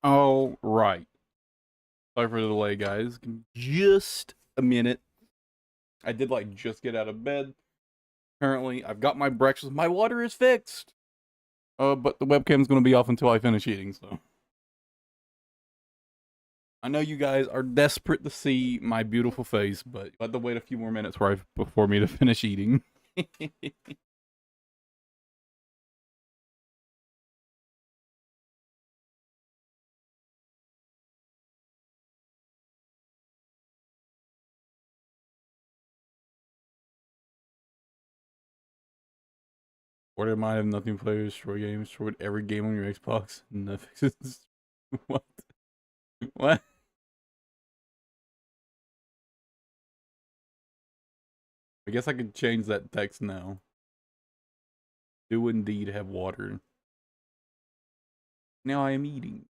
All right. Sorry for the delay, guys. Just a minute. I did just get out of bed. Currently, I've got my breakfast. My water is fixed. But the webcam's gonna be off until I finish eating. So I know you guys are desperate to see my beautiful face, but you have to wait a few more minutes before me to finish eating. What am I have nothing to play? Destroy games. Destroy every game on your Xbox. Netflix. What? What? I guess I could change that text now. Do indeed have water. Now I am eating.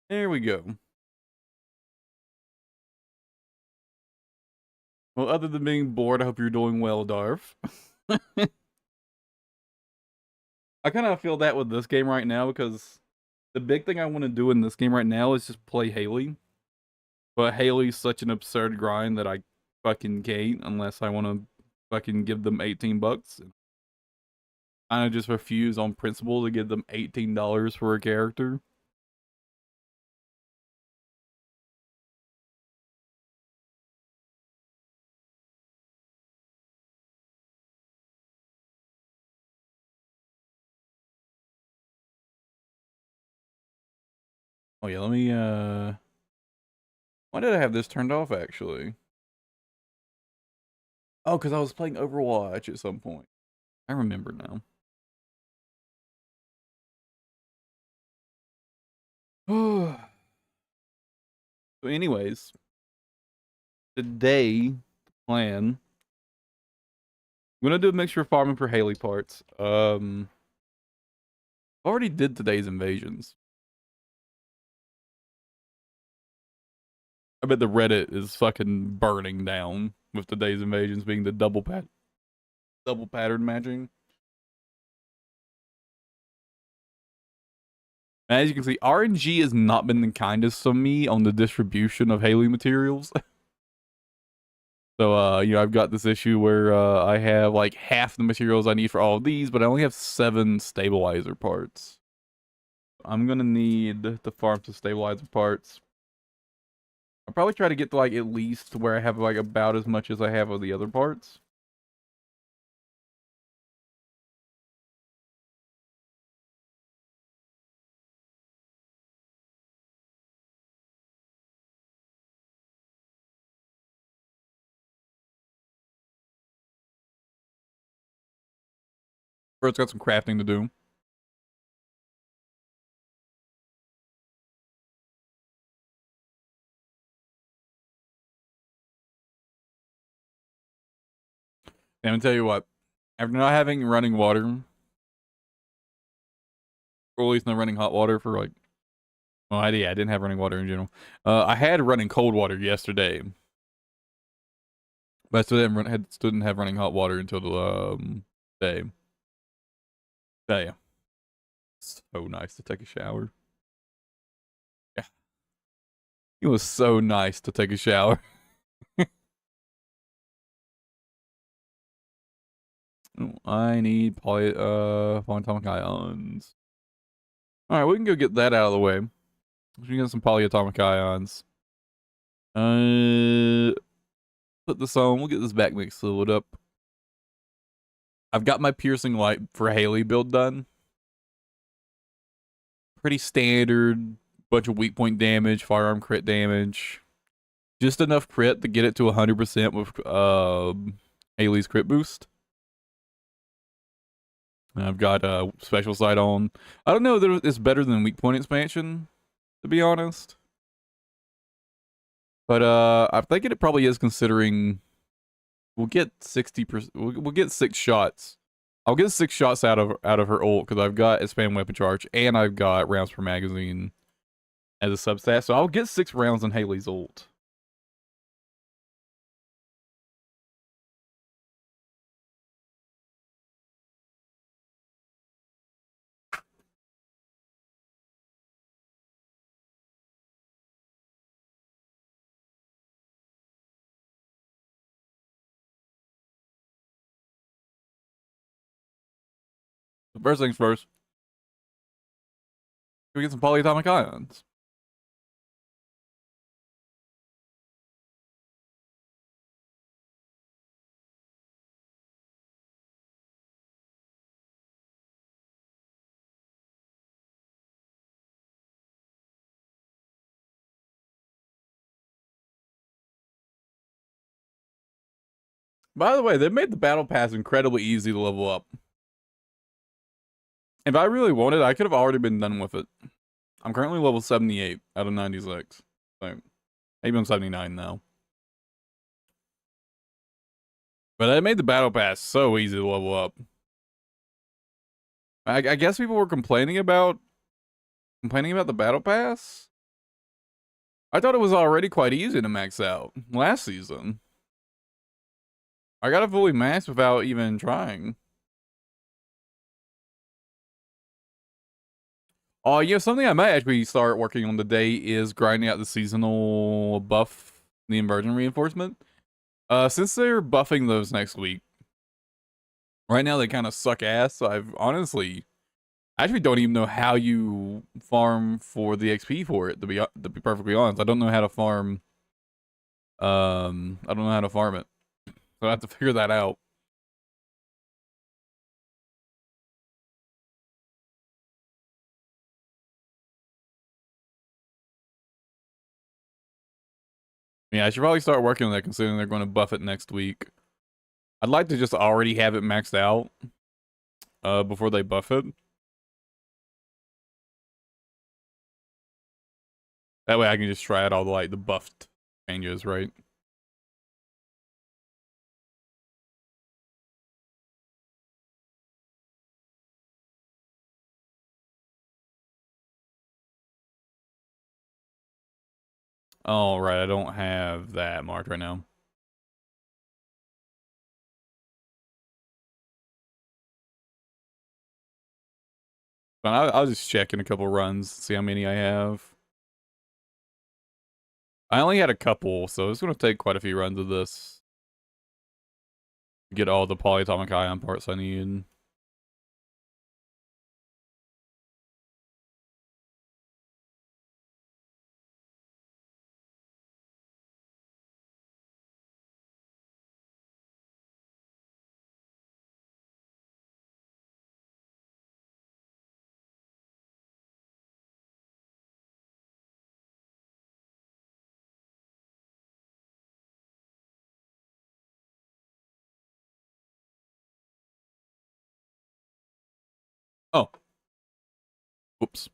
There we go. Well, other than being bored, I hope you're doing well, Darf. I kind of feel that with this game right now because the big thing I want to do in this game right now is just play Hailey. But Hailey's such an absurd grind that I fucking can't unless I want to fucking give them $18. I just refuse on principle to give them $18 for a character. Oh yeah, let me why did I have this turned off actually? Oh, because I was playing Overwatch at some point. I remember now. So anyways, today, plan, I'm gonna do a mixture of farming for Hailey parts. Already did today's invasions. I bet the Reddit is fucking burning down with today's invasions being the double pattern matching. As you can see, RNG has not been the kindest to me on the distribution of Hailey materials. So, I've got this issue where I have like half the materials I need for all of these, but I only have 7 stabilizer parts. I'm gonna need to farm some stabilizer parts. I'll probably try to get to like at least where I have like about as much as I have of the other parts. Bro's got some crafting to do. And I'm gonna tell you what, after not having running water, or at least not running hot water for like, well, I didn't have running water in general. I had running cold water yesterday, but I still didn't have running hot water until the day. Day. So nice to take a shower. Yeah, it was so nice to take a shower. I need polyatomic ions. Alright, we can go get that out of the way. We can get some polyatomic ions. Put this on. We'll get this back mix filled up. I've got my piercing light for Hailey build done. Pretty standard. Bunch of weak point damage, firearm crit damage. Just enough crit to get it to 100% with Hailey's crit boost. I've got a special sight on. I don't know that it's better than weak point expansion, to be honest. But I'm thinking it probably is, considering we'll get 60%. We'll get 6 shots. I'll get 6 shots out of her ult because I've got expand weapon charge and I've got rounds per magazine. as a substat. So I'll get 6 rounds on Hailey's ult. First things first, we get some polyatomic ions. By the way, they made the battle pass incredibly easy to level up. If I really wanted, I could have already been done with it. I'm currently level 78 out of 96. So maybe I'm 79 now. But they made the battle pass so easy to level up. I guess people were complaining about the battle pass. I thought it was already quite easy to max out last season. I got it fully maxed without even trying. Oh, yeah, something I might actually start working on today is grinding out the seasonal buff, the inversion reinforcement. Since they're buffing those next week, right now they kind of suck ass. So I've honestly, I actually don't even know how you farm for the XP for it. To be perfectly honest, I don't know how to farm. I don't know how to farm it, so I have to figure that out. Yeah, I should probably start working on that considering they're going to buff it next week. I'd like to just already have it maxed out before they buff it. That way I can just try out all the like the buffed changes, right? Oh, right, I don't have that marked right now. But I'll just check in a couple runs, see how many I have. I only had a couple, so it's going to take quite a few runs of this to get all the polyatomic ion parts I need. Oh. Oops.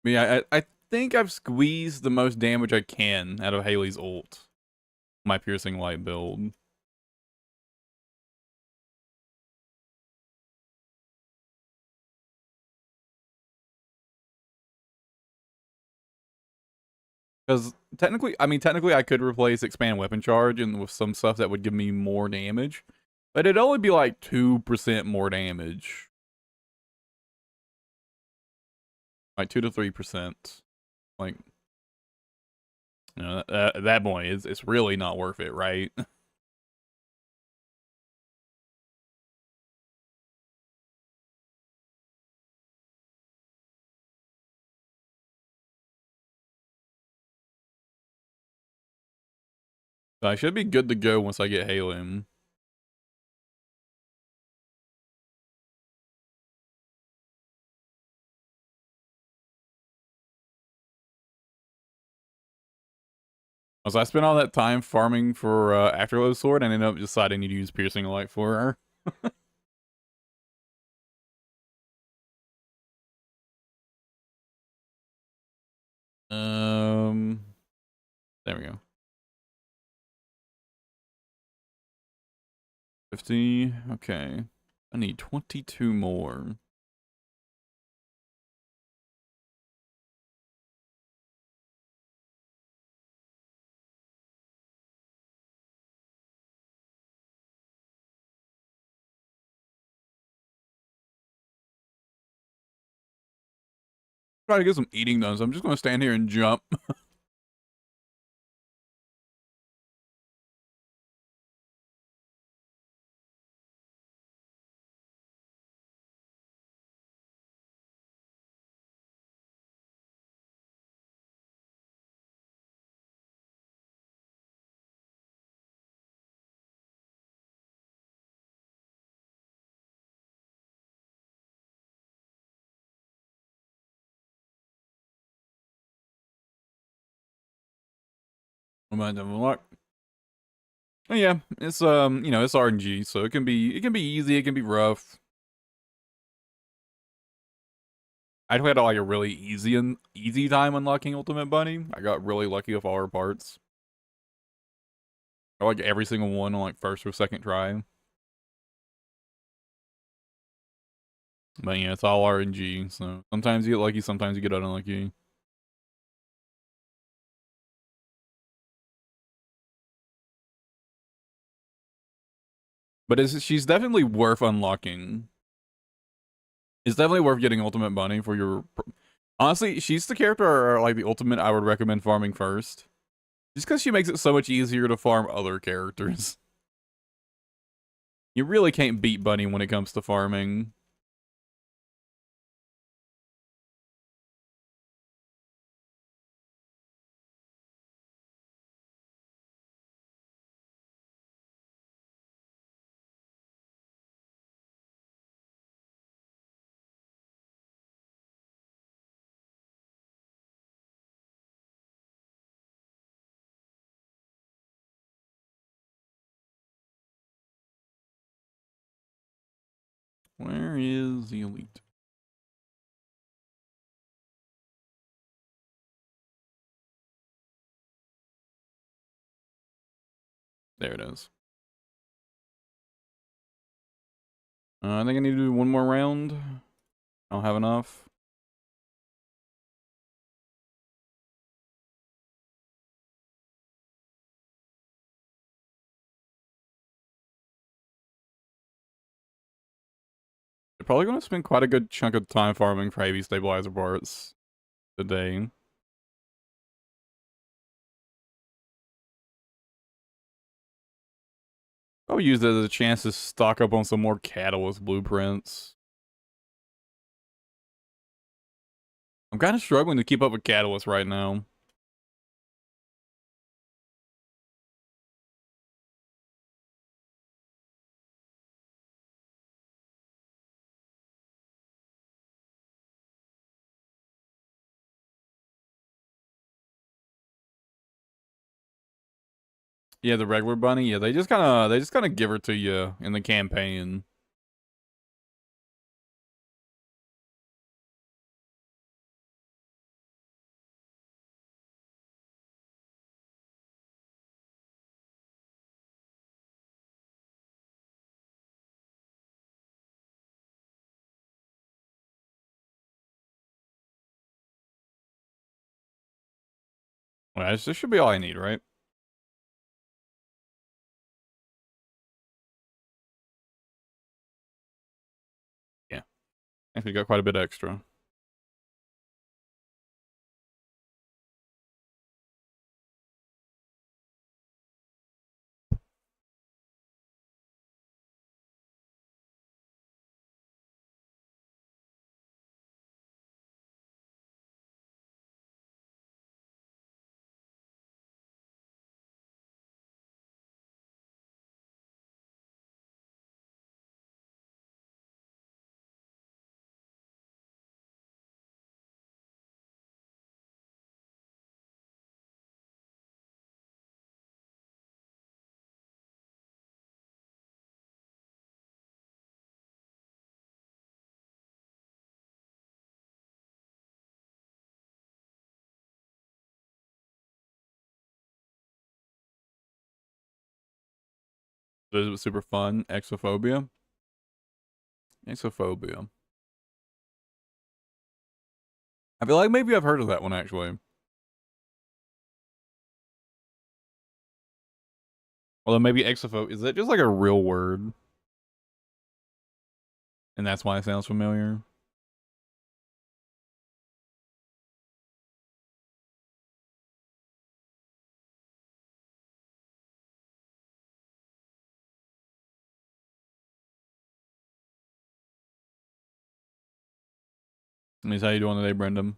Yeah, I think I've squeezed the most damage I can out of Hailey's ult. My piercing light build. Because technically I could replace expand weapon charge and with some stuff that would give me more damage. But it'd only be like 2% more damage. Like 2 to 3%. Like, you know, at that point, it's really not worth it, right? So I should be good to go once I get Halium. So I spent all that time farming for Afterglow Sword and ended up deciding to use Piercing Light for her. There we go. 50. Okay. I need 22 more. Try to get some eating done, so I'm just gonna stand here and jump. I might have luck. Oh, yeah, it's you know, it's RNG, so it can be easy, it can be rough. I had like a really easy time unlocking Ultimate Bunny. I got really lucky with all her parts. Or like every single one on like first or second try. But yeah, it's all RNG, so sometimes you get lucky, sometimes you get unlucky. But she's definitely worth unlocking. It's definitely worth getting Ultimate Bunny for your... Honestly, she's the character, like the Ultimate, I would recommend farming first. Just because she makes it so much easier to farm other characters. You really can't beat Bunny when it comes to farming. Where is the elite? There it is. I think I need to do one more round. I don't have enough. They're probably going to spend quite a good chunk of time farming for heavy stabilizer parts today. I'll use it as a chance to stock up on some more Catalyst blueprints. I'm kind of struggling to keep up with Catalyst right now. Yeah, the regular bunny. Yeah, they just kind of give her to you in the campaign. Well, this should be all I need, right? Yeah, actually got quite a bit extra. It was super fun. Exophobia. Exophobia. I feel like maybe I've heard of that one actually. Although maybe exophobia, is that just like a real word? And that's why it sounds familiar? How you doing today, Brendan?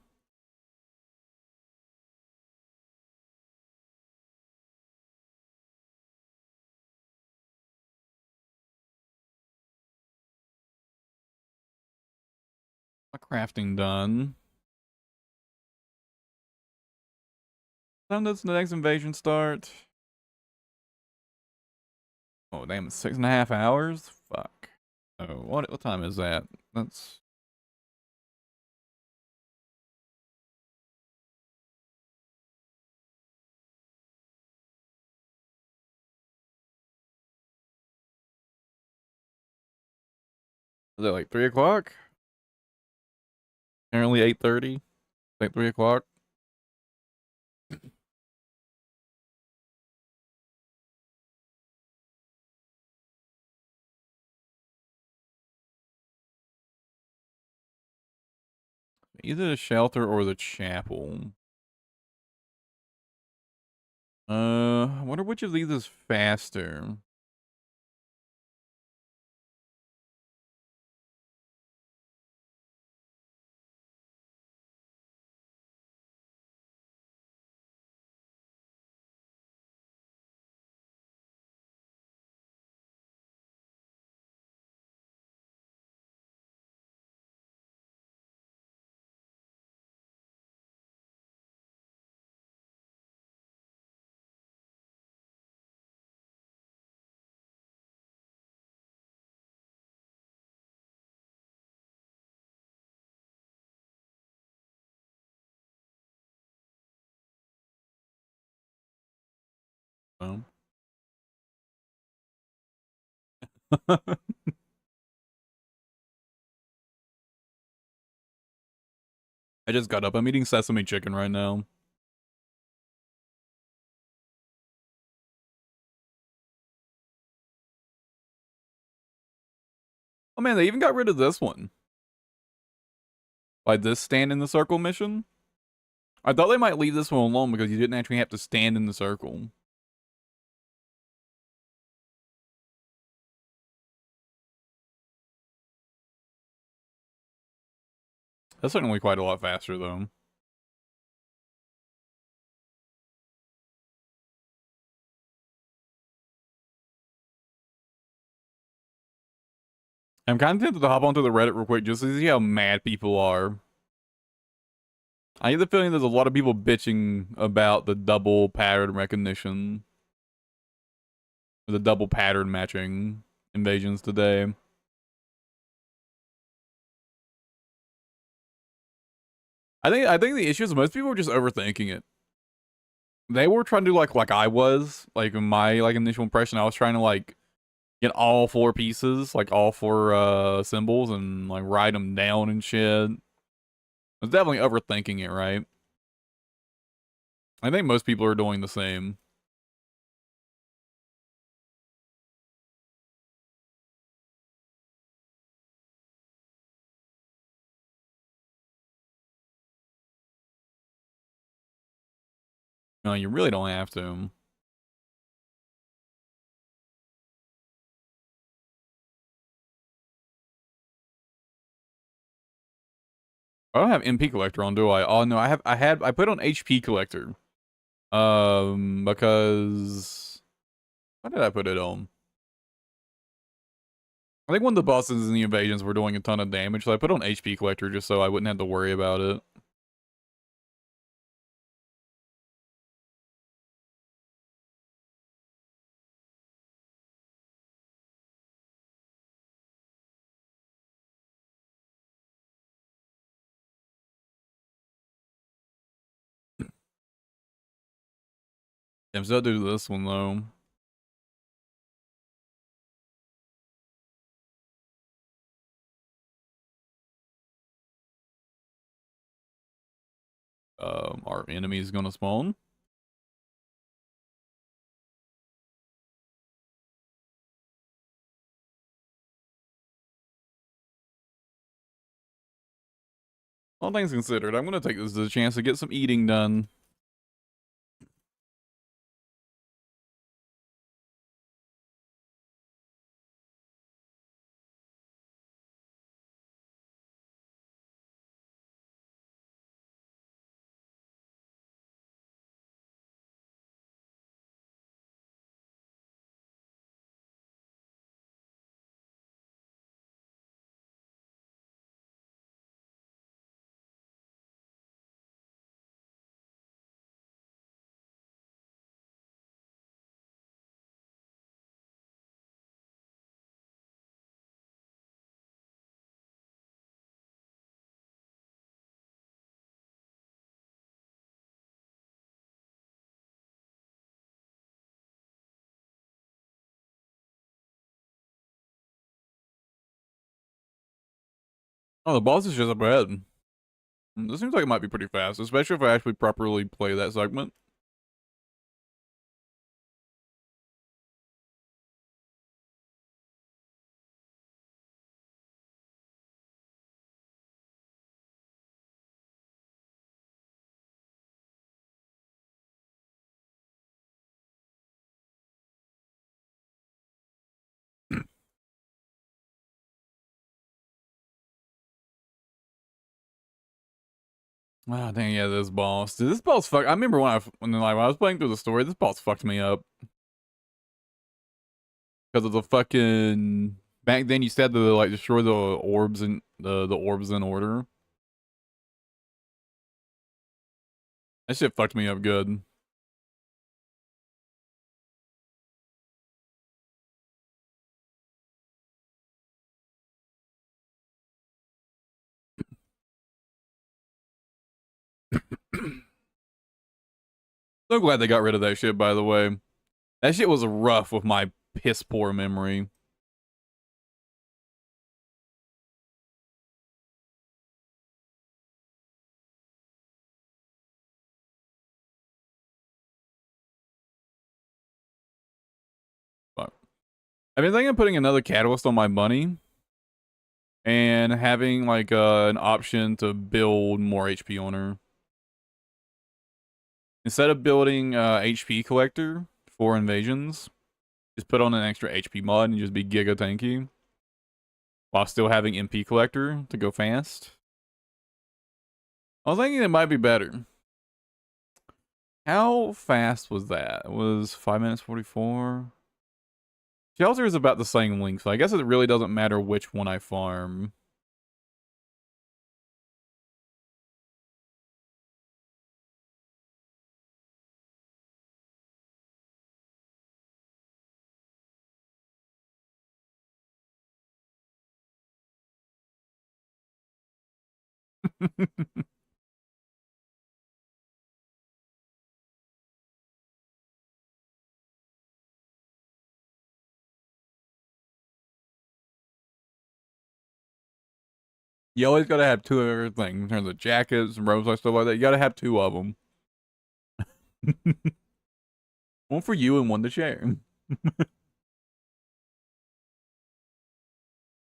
My crafting done. When does the next invasion start? Oh damn, it's 6.5 hours? Fuck. Oh, what time is that? That's is it like 3 o'clock? Apparently 8:30. Like 3 o'clock. Either the shelter or the chapel. I wonder which of these is faster. Um, I just got up. I'm eating sesame chicken right now. Oh man, they even got rid of this one. Like this stand in the circle mission. I thought they might leave this one alone because you didn't actually have to stand in the circle. That's certainly quite a lot faster though. I'm kind of tempted to hop onto the Reddit real quick just to see how mad people are. I get the feeling there's a lot of people bitching about the double pattern recognition. The double pattern matching invasions today. I think the issue is most people are just overthinking it. They were trying to do like I was, like in my like initial impression, I was trying to like get all four pieces, like all four symbols and like write them down and shit. I was definitely overthinking it, right? I think most people are doing the same. No, you really don't have to. I don't have MP collector on, do I? Oh no, I put on HP collector. Because what did I put it on? I think one of the bosses in the invasions were doing a ton of damage, so I put on HP collector just so I wouldn't have to worry about it. If so, do this one though. our enemy is gonna spawn. All things considered, I'm gonna take this as a chance to get some eating done. Oh, the boss is just up ahead. This seems like it might be pretty fast, especially if I actually properly play that segment. Ah, dang, yeah, this boss. Dude, this boss fuck. I remember when I was playing through the story, this boss fucked me up because of the fucking. Back then, you said to like destroy the orbs and the orbs in order. That shit fucked me up good. So glad they got rid of that shit. By the way, that shit was rough with my piss poor memory. But I've been thinking of putting another catalyst on my money and having like an option to build more HP on her. Instead of building HP collector for invasions, just put on an extra HP mod and just be giga tanky while still having MP collector to go fast. I was thinking it might be better. How fast was that? It was 5 minutes 44. Shelter is about the same length, so I guess it really doesn't matter which one I farm. You always gotta have two of everything in terms of jackets and robes and stuff like that. You gotta have two of them. One for you and one to share.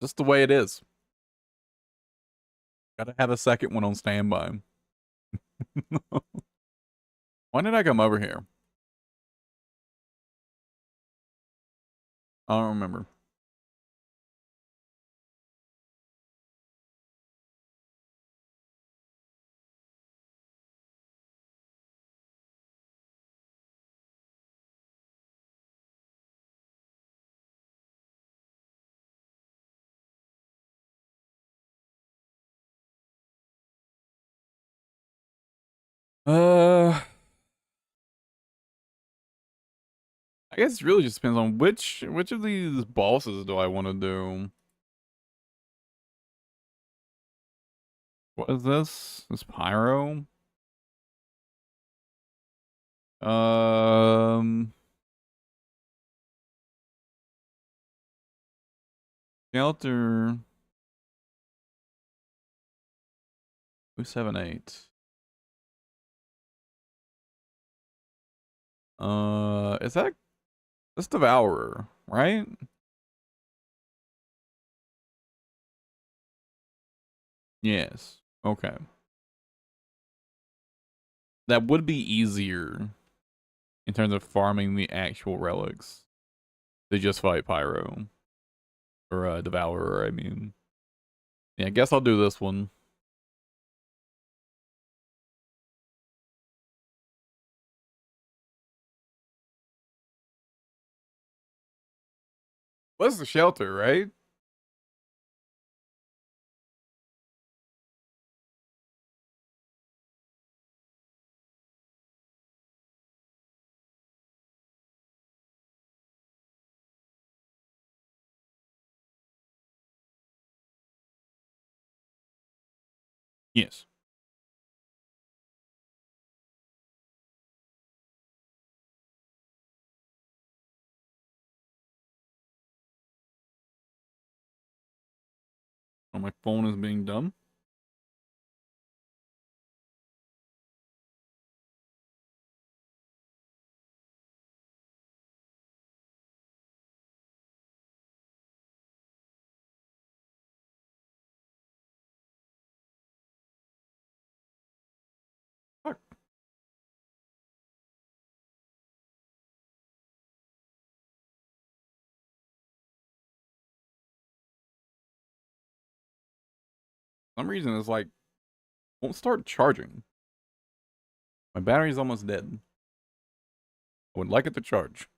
Just the way it is. Gotta have a second one on standby. Why did I come over here? I don't remember. I guess it really just depends on which of these bosses do I want to do. What is this? This pyro? Um, Shelter 278. Is that that's Devourer, right? Yes. Okay. That would be easier in terms of farming the actual relics to just fight Pyro or Devourer. I mean, yeah. I guess I'll do this one. What's the shelter, right? Yes. Oh, my phone is being dumb. Fuck. For some reason, it's like won't start charging. My battery's almost dead. I would like it to charge.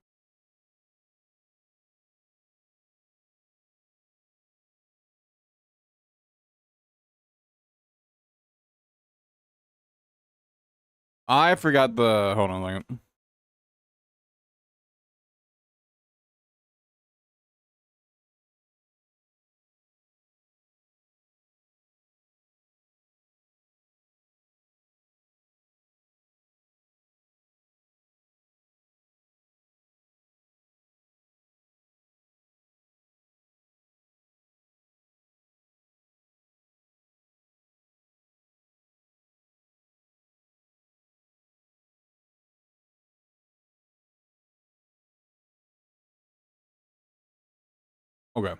I forgot the. Hold on a second. Okay.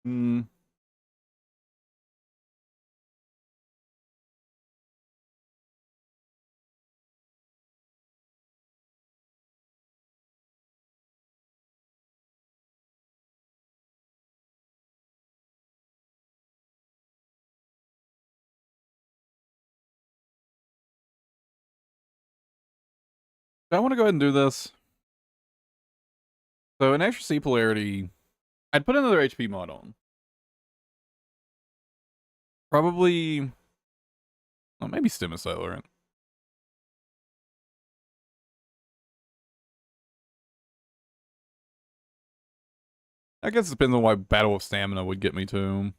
Hmm. I want to go ahead and do this. So an extra C polarity, I'd put another HP mod on. Probably, well, maybe Stim Accelerant. I guess it depends on why Battle of Stamina would get me to.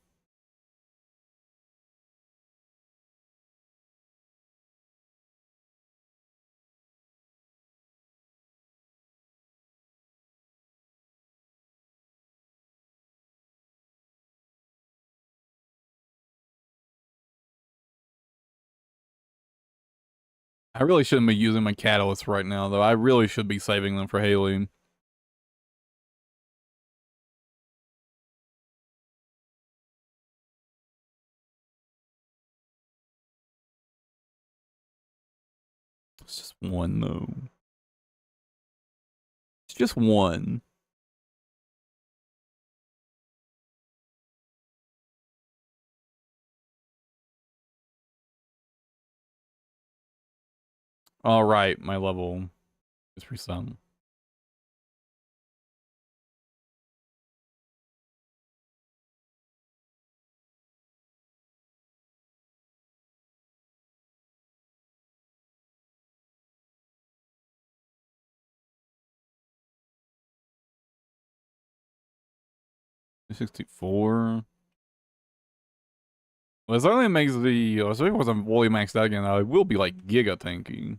I really shouldn't be using my catalysts right now, though. I really should be saving them for hailey. It's just one, though. It's just one. All right, my level is reset. 64. Well, it only makes the. So once I'm fully maxed out again, I will be like giga tanky.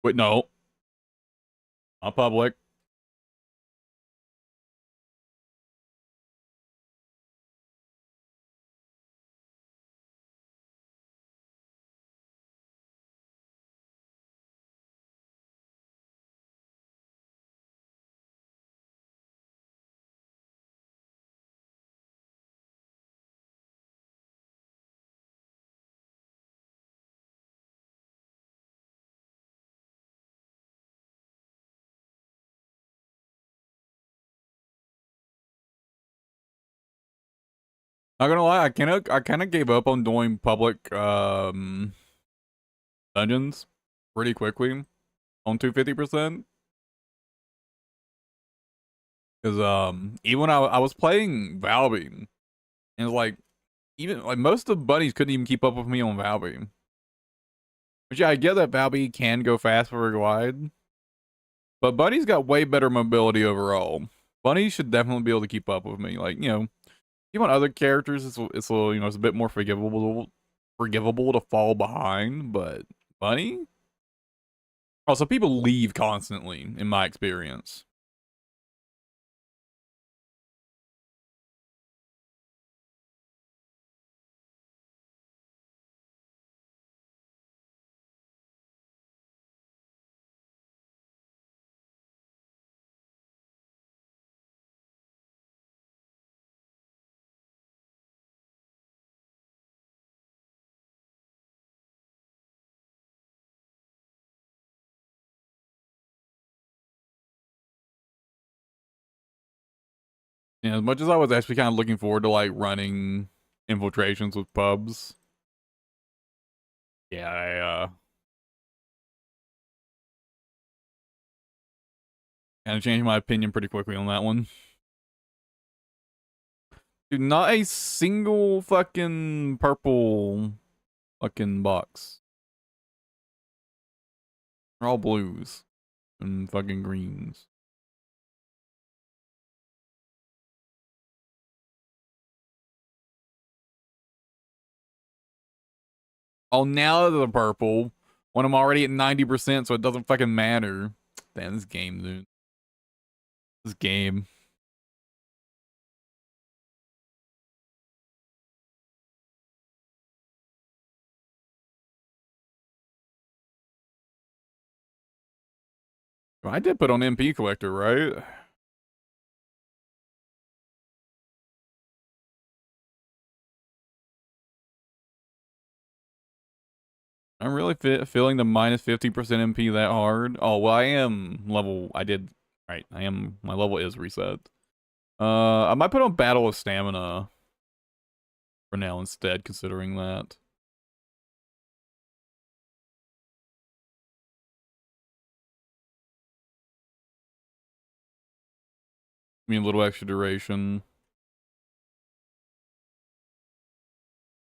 Wait, no. Not public. Not gonna lie, I kind of gave up on doing public dungeons pretty quickly on 250%. Because even when I was playing Valby, and it's like even like most of the buddies couldn't even keep up with me on Valby. Which yeah, I get that Valby can go fast for a glide, but Bunny's got way better mobility overall. Bunny should definitely be able to keep up with me. Like, you know, even other characters, it's a little, you know, it's a bit more forgivable to fall behind, but Bunny? Also, people leave constantly, in my experience. Yeah, as much as I was actually kind of looking forward to like running infiltrations with pubs. Yeah, I kind of changed my opinion pretty quickly on that one. Dude, not a single fucking purple fucking box. They're all blues and fucking greens. Oh, now they're the purple when I'm already at 90%, so it doesn't fucking matter. Damn, this game, dude. This game. I did put on MP collector, right? I'm really feeling the minus 50% MP that hard. Oh, well, I am level. I did. Right. I am. My level is reset. I might put on Battle of Stamina for now instead, considering that. I mean, a little extra duration.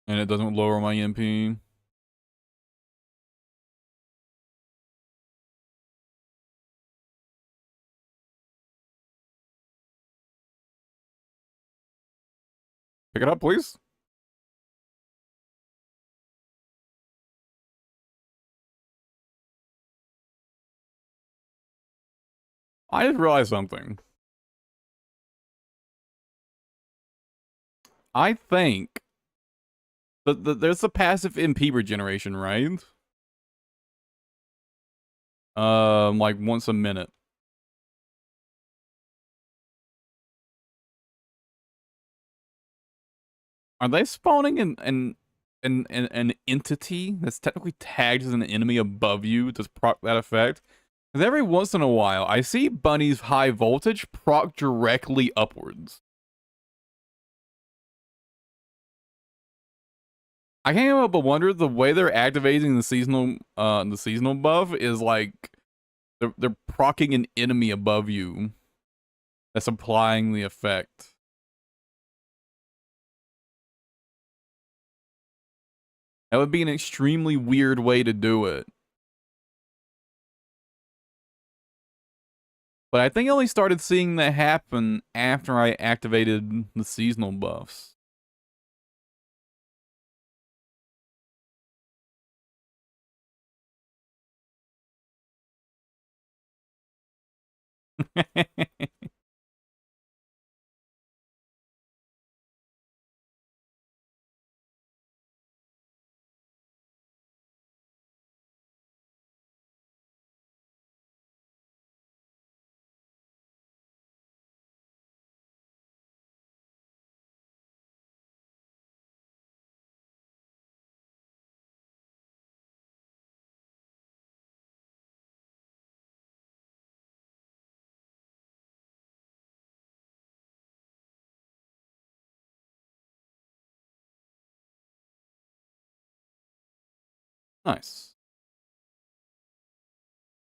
And it doesn't lower my MP. Pick it up, please. I just realized something. I think there's a passive MP regeneration, right? Like once a minute. Are they spawning an entity that's technically tagged as an enemy above you to proc that effect? Because every once in a while, I see bunnies high voltage proc directly upwards. I can't help but wonder the way they're activating the seasonal buff is like they're proccing an enemy above you that's applying the effect. That would be an extremely weird way to do it. But I think I only started seeing that happen after I activated the seasonal buffs. Nice.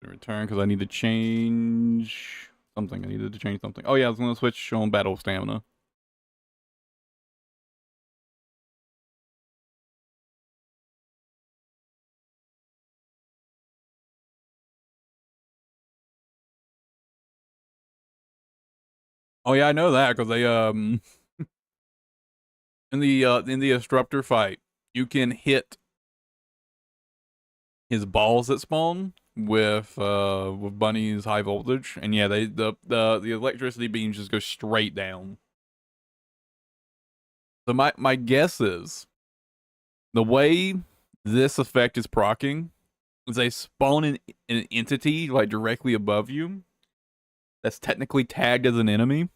Return because I need to change something. I needed to change something. Oh yeah, I was gonna switch on battle stamina. Oh yeah, I know that because they in the disruptor fight, you can hit his balls that spawn with Bunny's high voltage, and yeah, the electricity beams just go straight down. So my guess is the way this effect is proccing is they spawn an entity like directly above you that's technically tagged as an enemy,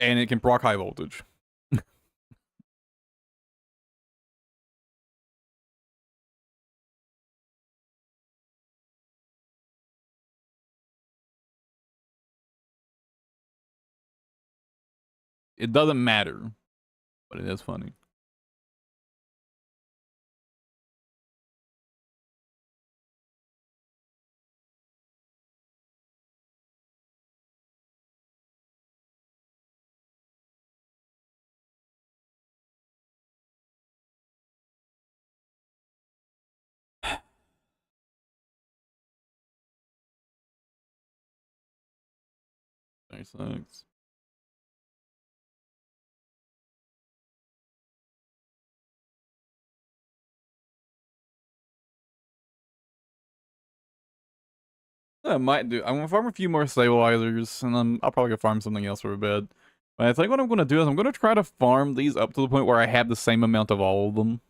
and it can proc high voltage. It doesn't matter, but it is funny. Thanks. I might do. I'm gonna farm a few more stabilizers, and then I'll probably go farm something else for a bit. But I think what I'm gonna do is I'm gonna try to farm these up to the point where I have the same amount of all of them.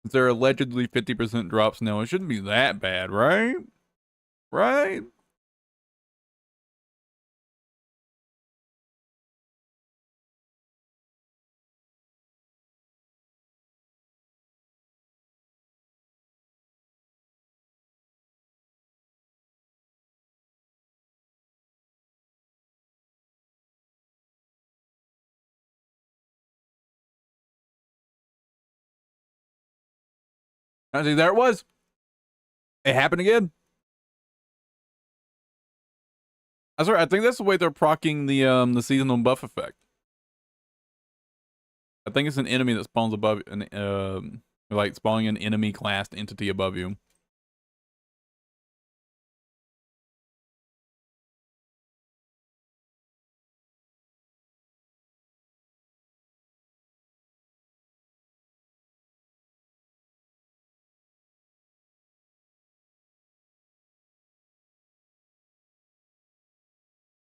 There are allegedly 50% drops now. It shouldn't be that bad, right? Right? I see. There it was. It happened again. I swear. I think that's the way they're proccing the seasonal buff effect. I think it's an enemy that spawns above, like spawning an enemy classed entity above you.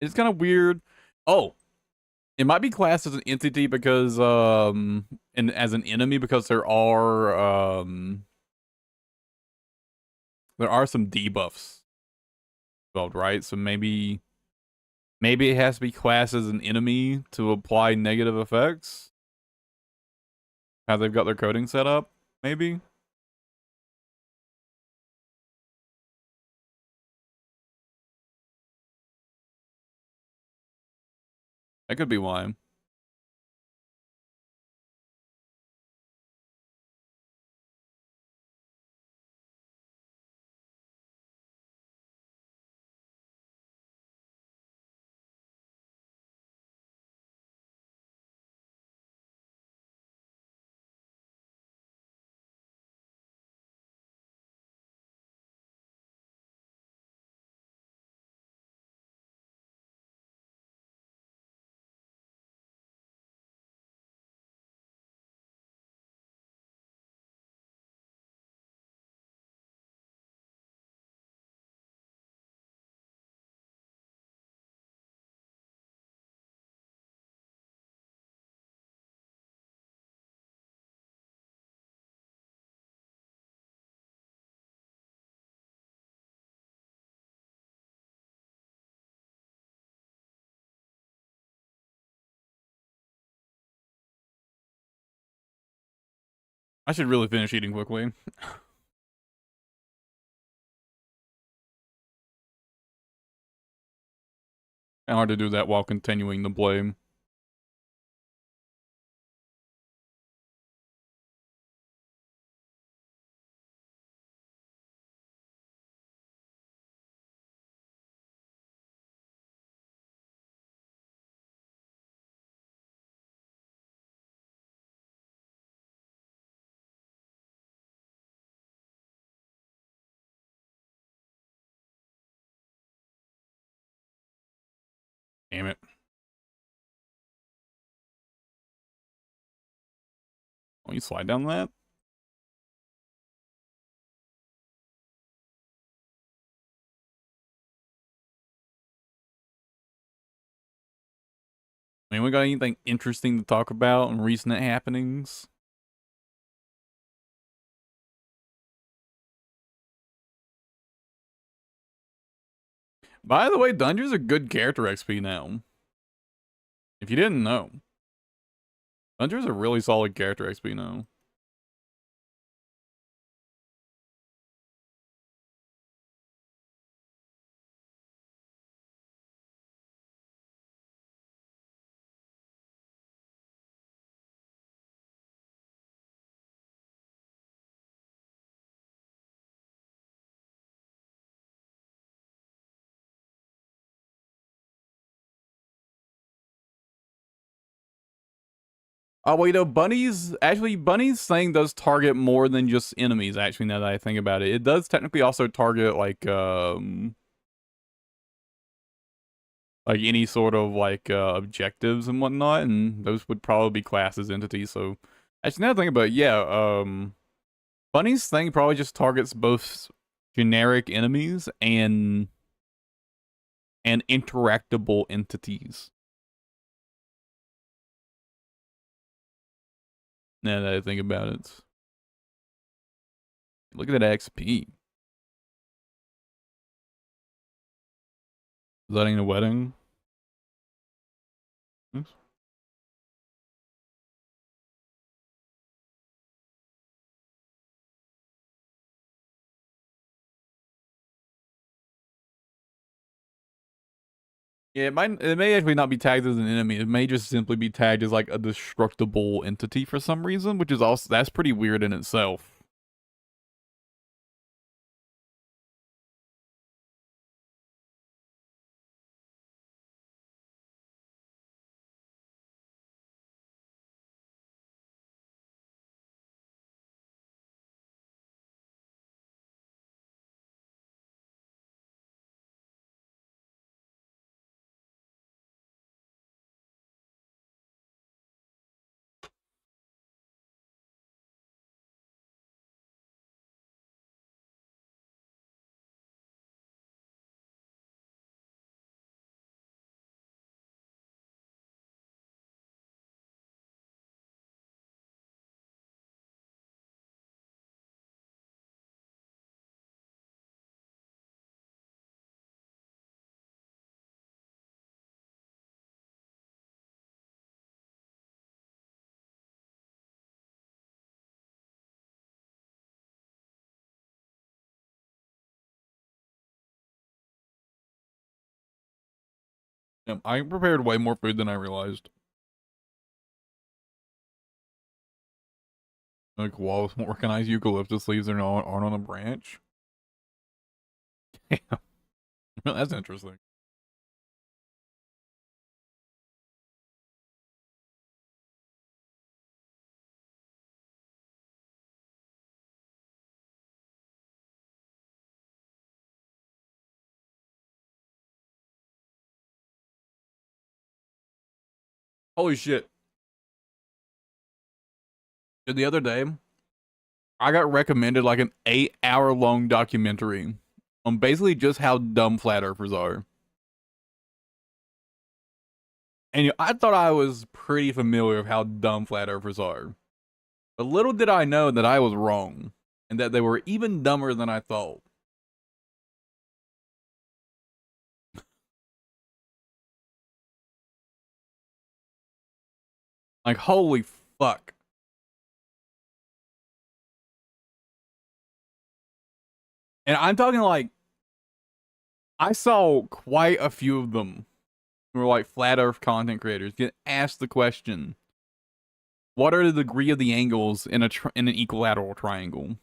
It's kind of weird. Oh, it might be classed as an entity because and as an enemy because there are some debuffs involved, right? So maybe it has to be classed as an enemy to apply negative effects. How they've got their coding set up, maybe. That could be why. I should really finish eating quickly. And hard to do that while continuing to play. Damn it. Oh, you slide down that? I mean, we got anything interesting to talk about in recent happenings? By the way, Dungeons are good character XP now. If you didn't know, Dungeons are really solid character XP now. Oh, well, Bunny's thing does target more than just enemies, actually, now that I think about it. It does technically also target, like any sort of, objectives and whatnot, and those would probably be classed as entities, so... Actually, now that I think about it, yeah, Bunny's thing probably just targets both generic enemies and interactable entities. Now that I think about it. Look at that XP. Is that in a wedding? Oops. Yeah, it may actually not be tagged as an enemy. It may just simply be tagged as like a destructible entity for some reason, which is also that's pretty weird in itself. I prepared way more food than I realized. Like walls, organized eucalyptus leaves aren't on a branch. Yeah, that's interesting. Holy shit! The other day, I got recommended like an 8-hour long documentary on basically just how dumb flat earthers are. And I thought I was pretty familiar with how dumb flat earthers are. But little did I know that I was wrong and that they were even dumber than I thought. Like, holy fuck. And I'm talking like I saw quite a few of them who were like flat Earth content creators get asked the question, "What are the degree of the angles in in an equilateral triangle?"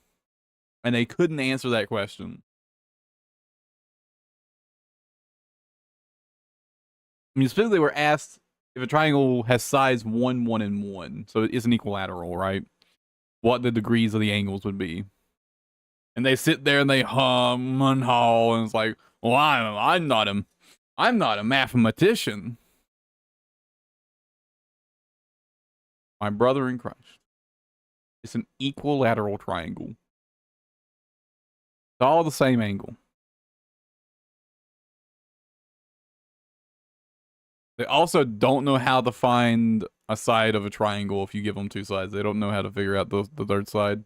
And they couldn't answer that question. I mean, specifically, they were asked if a triangle has sides 1, 1, and 1, so it is an equilateral, right? What the degrees of the angles would be. And they sit there and they hum and haw, and it's like, well, I'm not a mathematician. My brother in Christ. It's an equilateral triangle. It's all the same angle. They also don't know how to find a side of a triangle if you give them two sides. They don't know how to figure out the third side.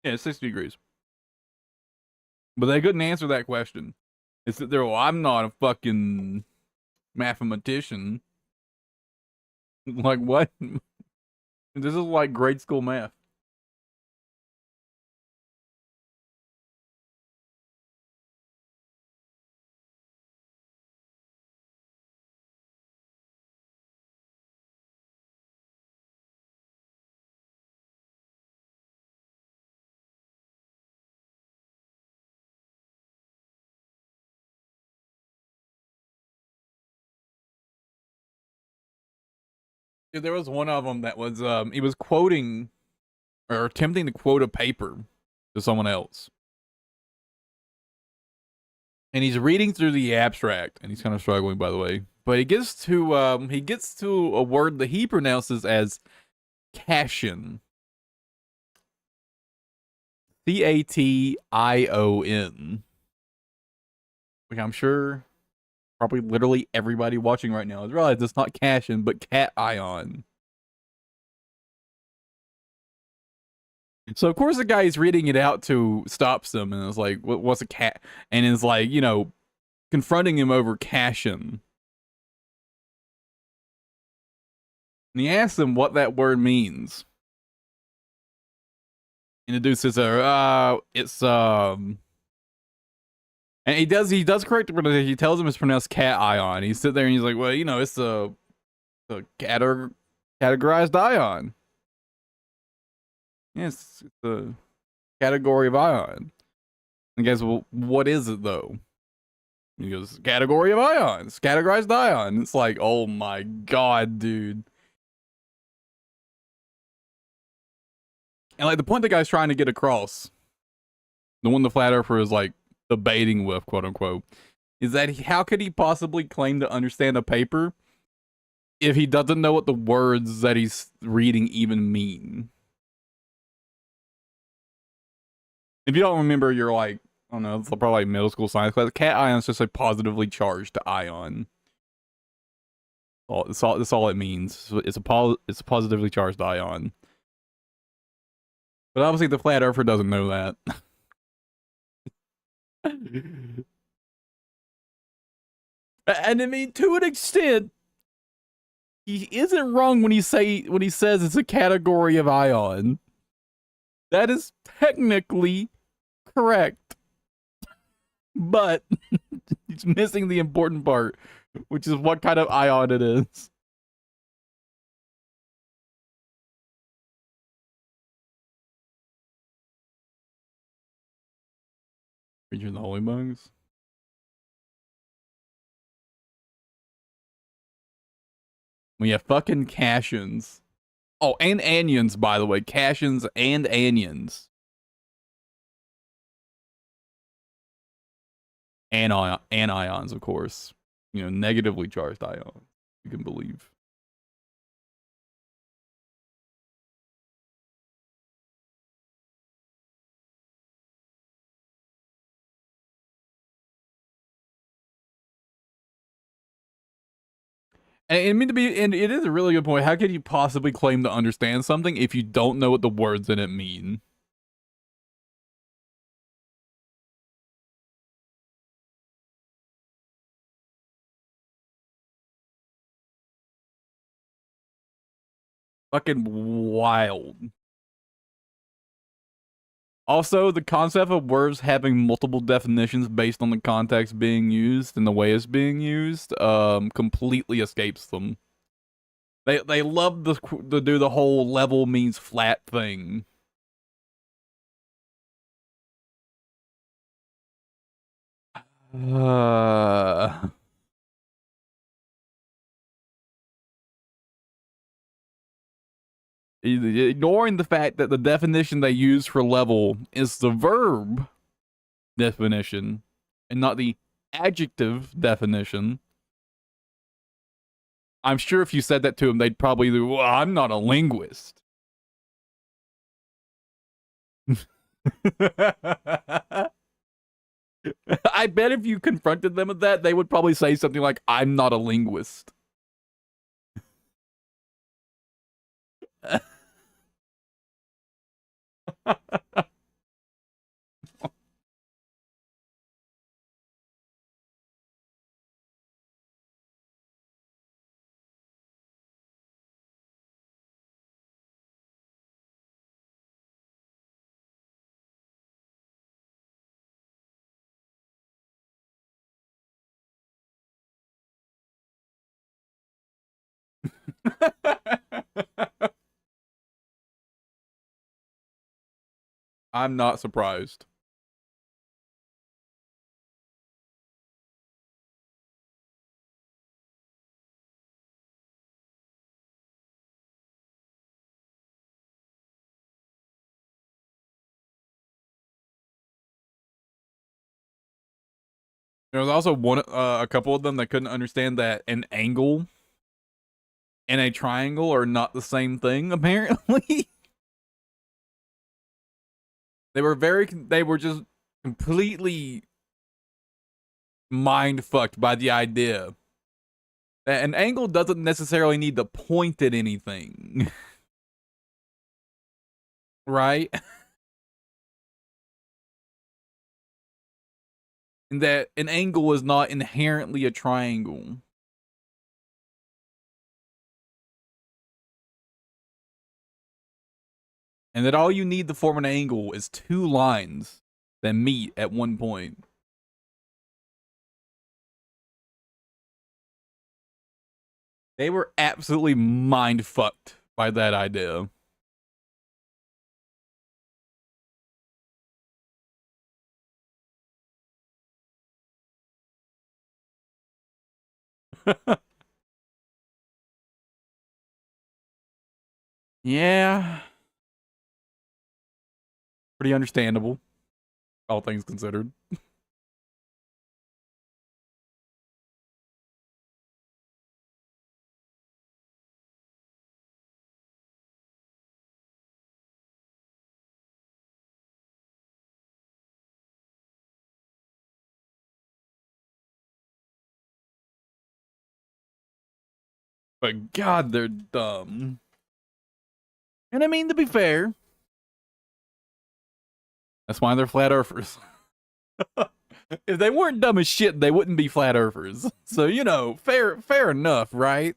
Yeah, 60 degrees. But they couldn't answer that question. It's that they're, well, I'm not a fucking mathematician. Like, what? This is like grade school math. There was one of them that was, he was quoting or attempting to quote a paper to someone else. And he's reading through the abstract, and he's kind of struggling, by the way. But he gets to a word that he pronounces as Cashin. Cation. Which I'm sure probably literally everybody watching right now has realized it's not Cashin, but cation. So of course the guy he's reading it out to stops him and is like, "What's a cat?" And is like, confronting him over Cashin. And he asks him what that word means. And the dude says, it's and he does correct it, but he tells him it's pronounced cation. He sits there and he's like, well, it's a categorized ion. Yes, it's a category of ion. And guys, well, what is it though? And he goes, category of ions, categorized ion. It's like, oh my god, dude. And like the point the guy's trying to get across, the one the flat earther is like debating with, quote unquote, is that how could he possibly claim to understand a paper if he doesn't know what the words that he's reading even mean? If you don't remember, you're like, I don't know, it's probably like middle school science class. Cation is just a positively charged ion. That's all it means. It's a positively charged ion. But obviously, the flat earther doesn't know that. And I mean, to an extent, he isn't wrong when he says it's a category of ion. That is technically correct, but he's missing the important part, which is what kind of ion it is. Creature the holy bugs. We have fucking Cashins. Oh, and anions, by the way. Cashins and anions. Anions, of course. Negatively charged ions. You can believe. And I mean to be, and it is a really good point. How could you possibly claim to understand something if you don't know what the words in it mean? Fucking wild. Also, the concept of words having multiple definitions based on the context being used and the way it's being used, completely escapes them. They love to do the whole level means flat thing. Uh, Ignoring the fact that the definition they use for level is the verb definition and not the adjective definition. I'm sure if you said that to them, they'd probably do, well, I'm not a linguist. I bet if you confronted them with that, they would probably say something like, I'm not a linguist. I'm not surprised. There was also a couple of them that couldn't understand that an angle and a triangle are not the same thing. Apparently, they were just completely mind fucked by the idea that an angle doesn't necessarily need to point at anything, right? And that an angle is not inherently a triangle. And that all you need to form an angle is two lines that meet at one point. They were absolutely mind fucked by that idea. Yeah, pretty understandable, all things considered. But God, they're dumb. And I mean, to be fair, that's why they're flat earthers. If they weren't dumb as shit, they wouldn't be flat earthers. So, you know, fair enough, right?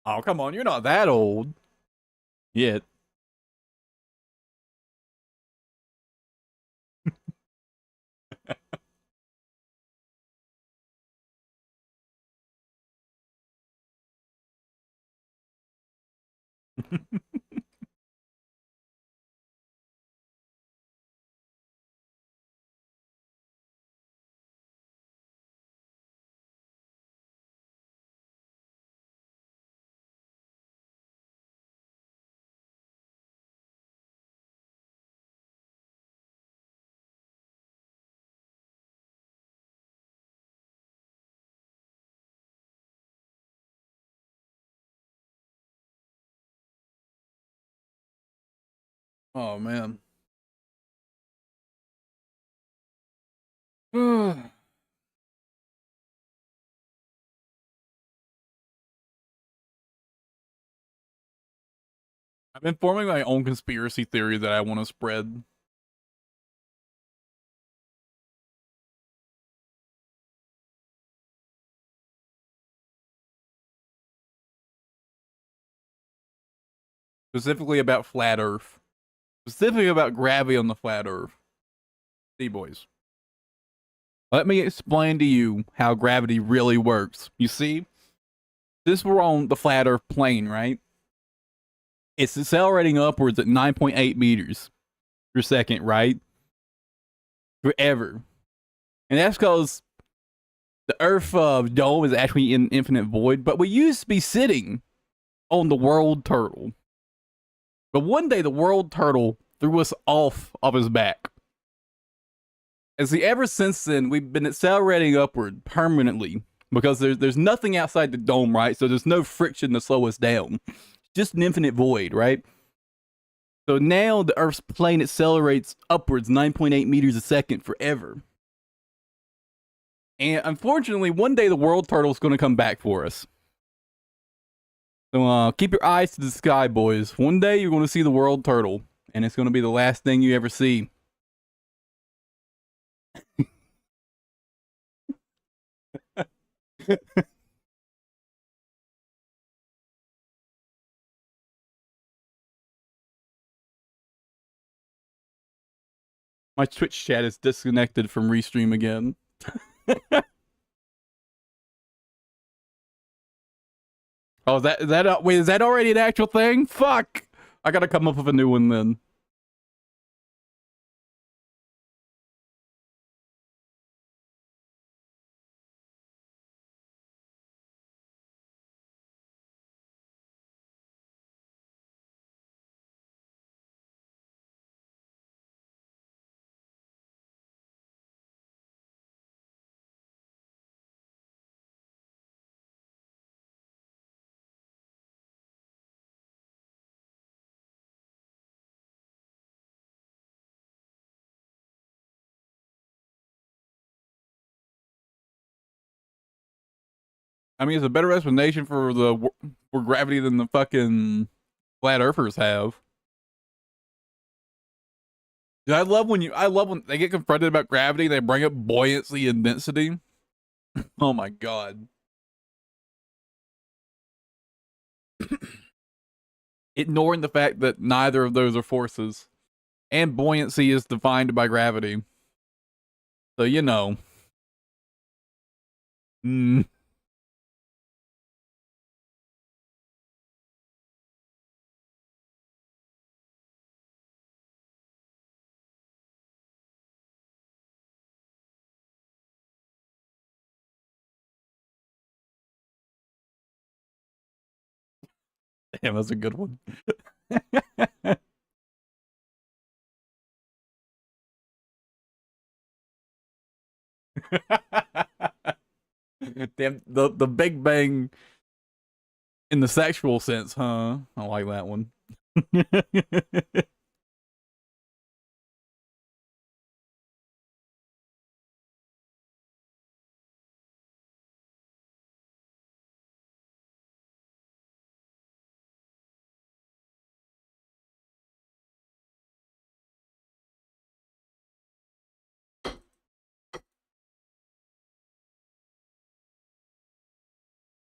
Oh, come on, you're not that old yet. Oh man. I've been forming my own conspiracy theory that I want to spread. Specifically about flat Earth. Specifically about gravity on the flat Earth. See, boys. Let me explain to you how gravity really works. You see, this we're on the flat Earth plane, right? It's accelerating upwards at 9.8 meters per second, right? Forever. And that's because the Earth dome is actually in infinite void, but we used to be sitting on the world turtle. But one day the world turtle threw us off of his back. And see, ever since then, we've been accelerating upward permanently because there's nothing outside the dome, right? So there's no friction to slow us down. Just an infinite void, right? So now the Earth's plane accelerates upwards 9.8 meters a second forever. And unfortunately, one day the world turtle is going to come back for us. So keep your eyes to the sky, boys. One day you're going to see the world turtle, and it's going to be the last thing you ever see. My Twitch chat is disconnected from Restream again. Oh, wait, is that already an actual thing? Fuck! I gotta come up with a new one then. I mean, it's a better explanation for gravity than the fucking flat earthers have. Dude, I love when they get confronted about gravity, they bring up buoyancy and density. Oh my god. Ignoring the fact that neither of those are forces. And buoyancy is defined by gravity. So, you know. Mm. Damn, that's a good one. Damn, the Big Bang in the sexual sense, huh? I like that one.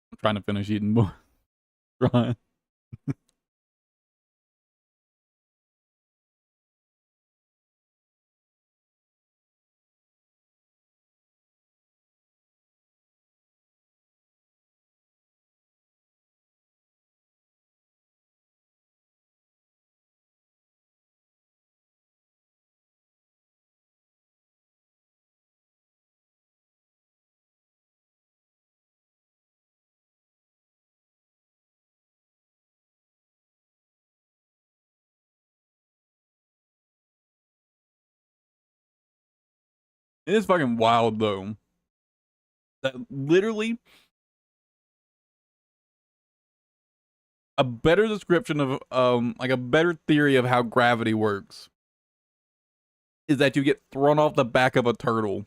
I'm trying to finish eating more. Right. It is fucking wild though. That literally A better description of like a better theory of how gravity works is that you get thrown off the back of a turtle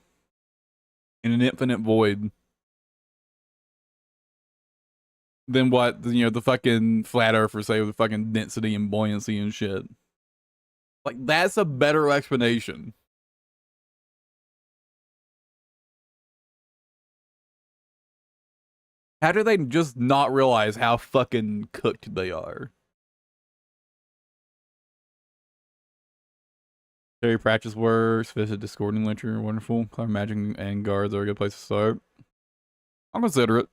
in an infinite void. Then what, you know, the fucking flat earthers say with the fucking density and buoyancy and shit. Like, that's a better explanation. How do they just not realize how fucking cooked they are? Terry Pratchett's works, visit Discord and Ledger, wonderful. Clever Magic and Guards are a good place to start. I'll consider it.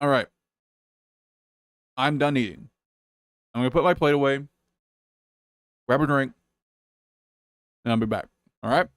All right. I'm done eating. I'm gonna put my plate away, grab a drink, and I'll be back. All right.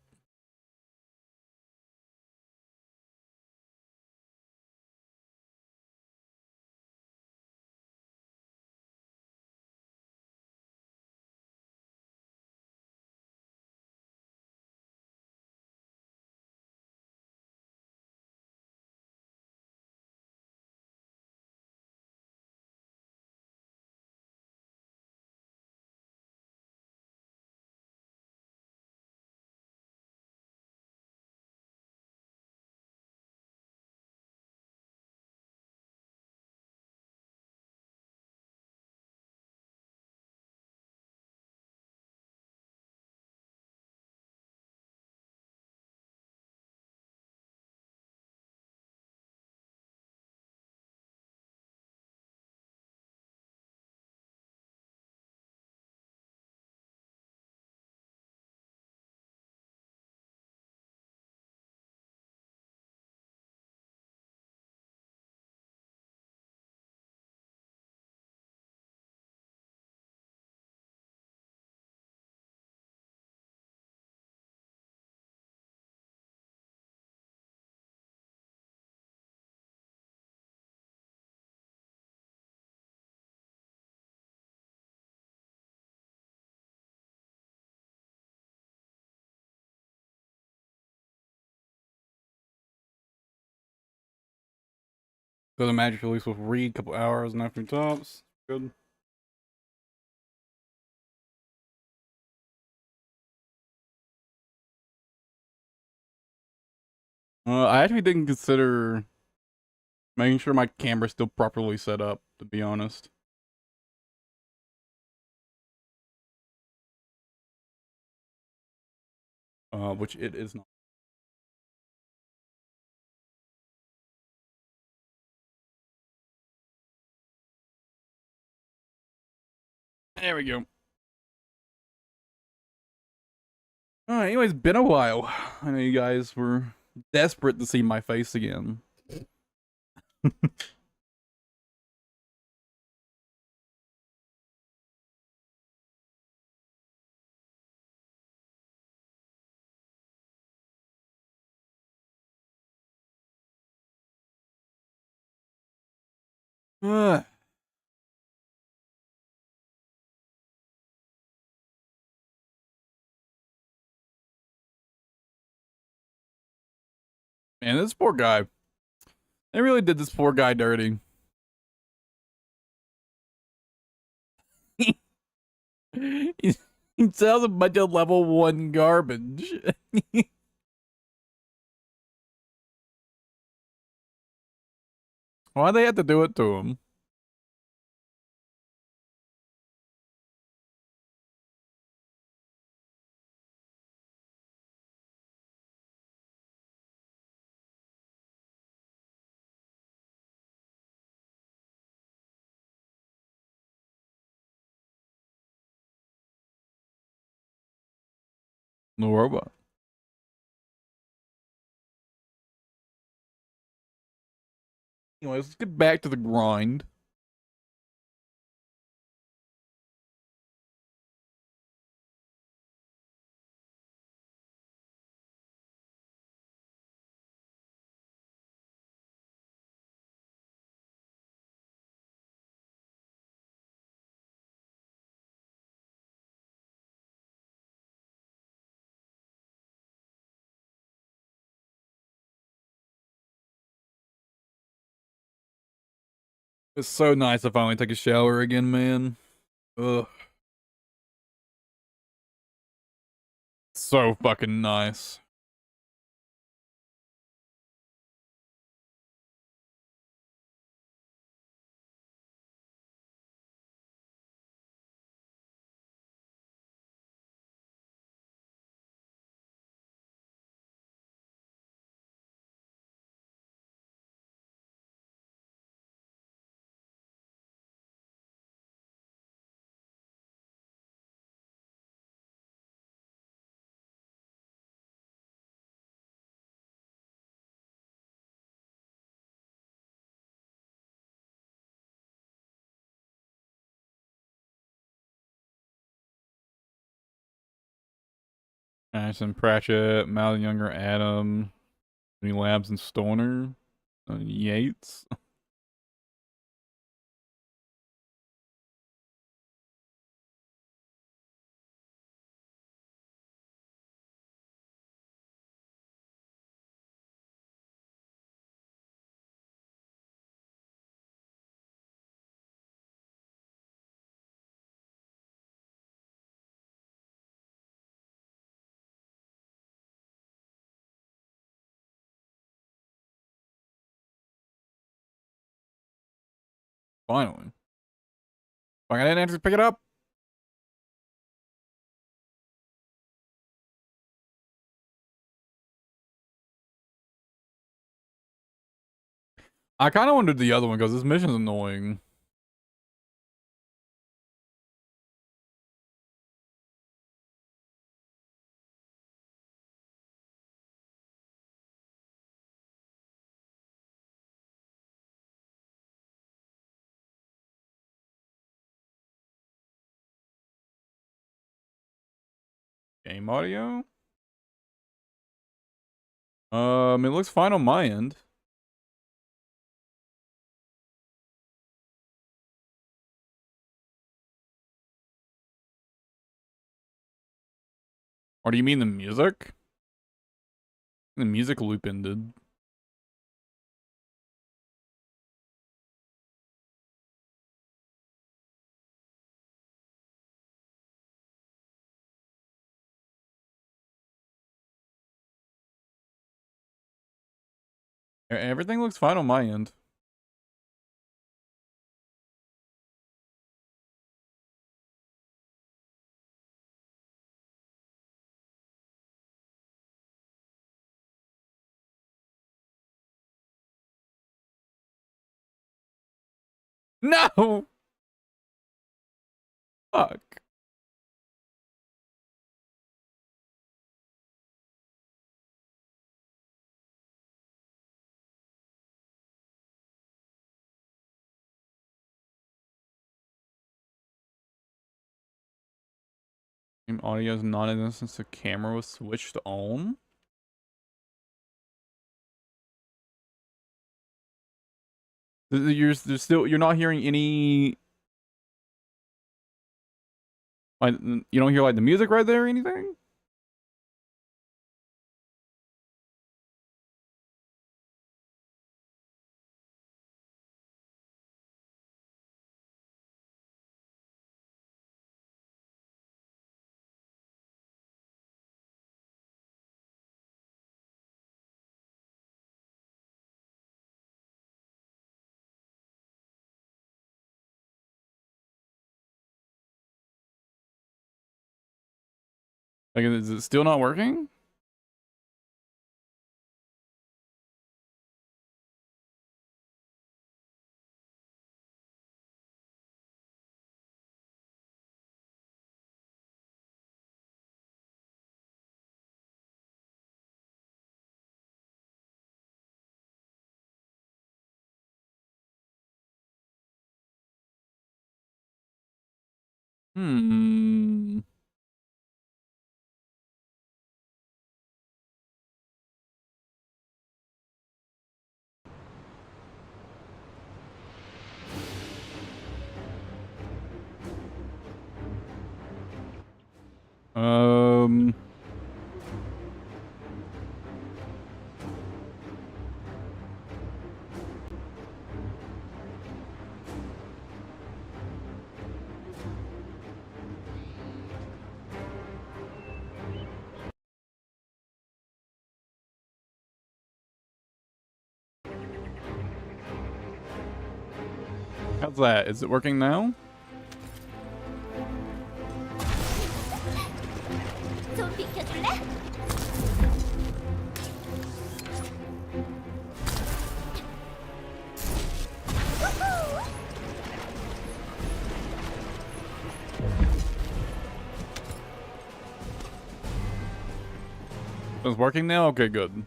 Go to Magic Release with Read, a couple hours and after tops. Good. I actually didn't consider making sure my camera's still properly set up, to be honest. Which it is not. There we go. Anyways, been a while. I know you guys were desperate to see my face again. Man, this poor guy. They really did this poor guy dirty. he, he sells a bunch of level 1 garbage. Why'd they have to do it to him? The robot. Anyways, let's get back to the grind. It's so nice to finally take a shower again, man. Ugh. So fucking nice. Ashton Pratchett, Mal Younger, Adam, Jimmy Labs, and Stoner, Yates. Finally. Fuck, I didn't actually pick it up. I kind of wanted the other one because this mission's annoying. Game audio? It looks fine on my end. Or do you mean the music? The music loop ended. Everything looks fine on my end. No! Fuck. Game audio is not in since the camera was switched on. You're not hearing any, like, you don't hear like the music right there or anything? Like, is it still not working? Hmm. Um. How's that? Is it working now? It's working now? Okay, good.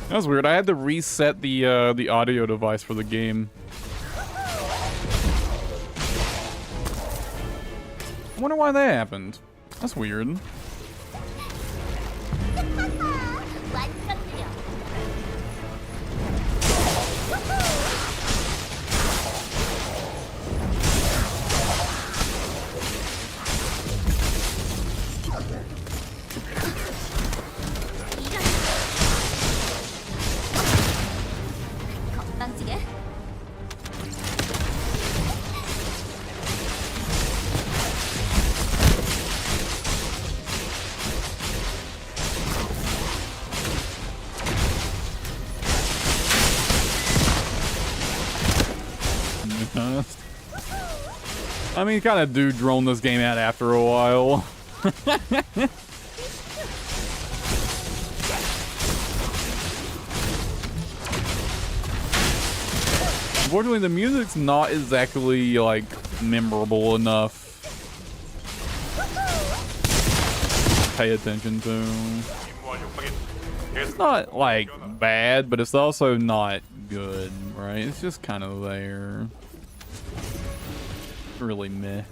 That was weird. I had to reset the audio device for the game. I wonder why that happened. That's weird. I mean, you kind of do drone this game out after a while. Unfortunately, the music's not exactly, like, memorable enough. Pay attention to. It's not, like, bad, but it's also not good, right? It's just kind of there. Really meh.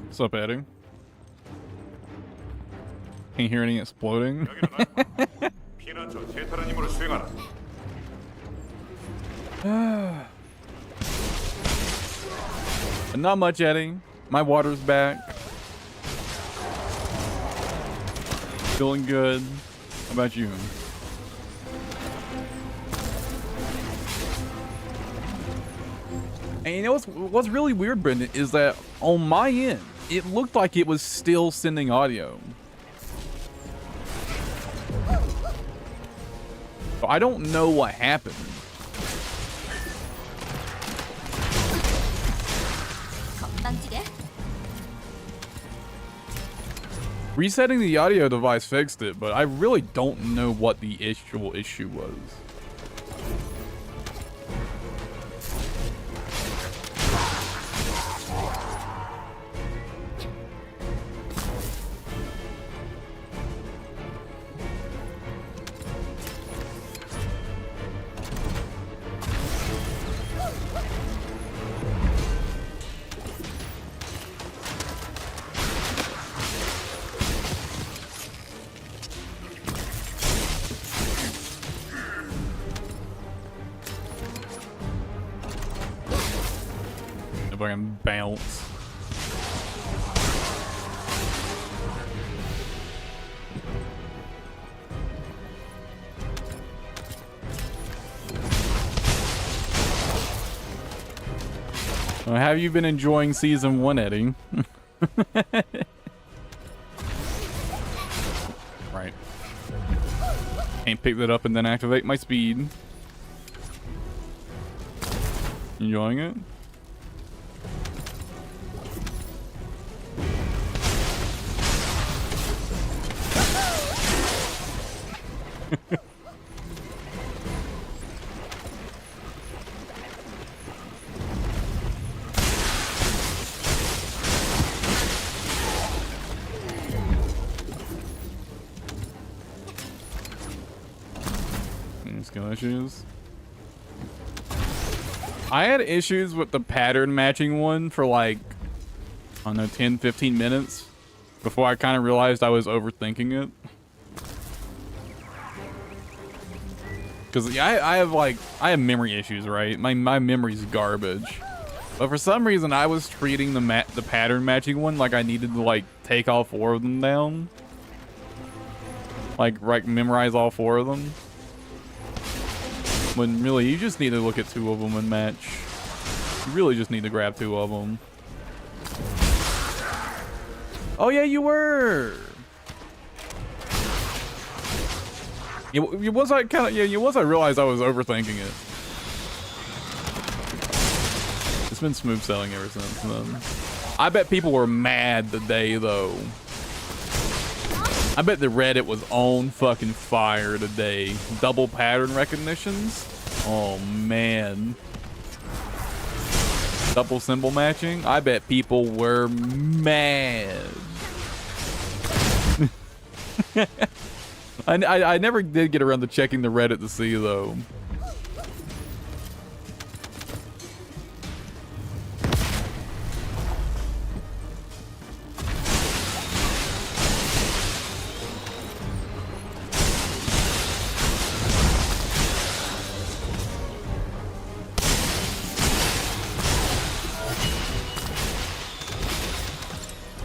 What's up, Eddie? Can't hear any exploding. Not much, Eddie. My water's back. Feeling good. How about you? And you know what's really weird, Brendan, is that on my end, it looked like it was still sending audio. So I don't know what happened. Resetting the audio device fixed it, but I really don't know what the actual issue was. If I can bounce. Have you been enjoying season 1, Eddie? Right. Can't pick that up and then activate my speed. Enjoying it? issues. I had issues with the pattern matching one for like, I don't know, 10, 15 minutes before I kind of realized I was overthinking it. Because I have memory issues, right? My memory's garbage. But for some reason, I was treating the pattern matching one like I needed to like take all 4 of them down. Like memorize all 4 of them. When really, you just need to look at 2 of them and match. You really just need to grab 2 of them. Oh yeah, you were. Once I realized I was overthinking it. It's been smooth sailing ever since then. I bet people were mad today though. I bet the Reddit was on fucking fire today. Double pattern recognitions? Oh man. Double symbol matching? I bet people were mad. I never did get around to checking the Reddit to see though.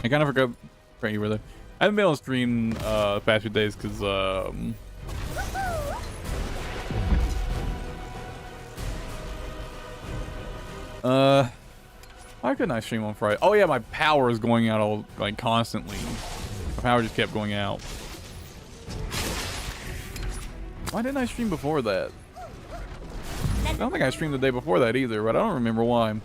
I kind of forgot you were there. I haven't been on stream the past few days because why couldn't I stream on Friday? Oh yeah, my power is going out all like constantly. My power just kept going out. Why didn't I stream before that? I don't think I streamed the day before that either, but I don't remember why.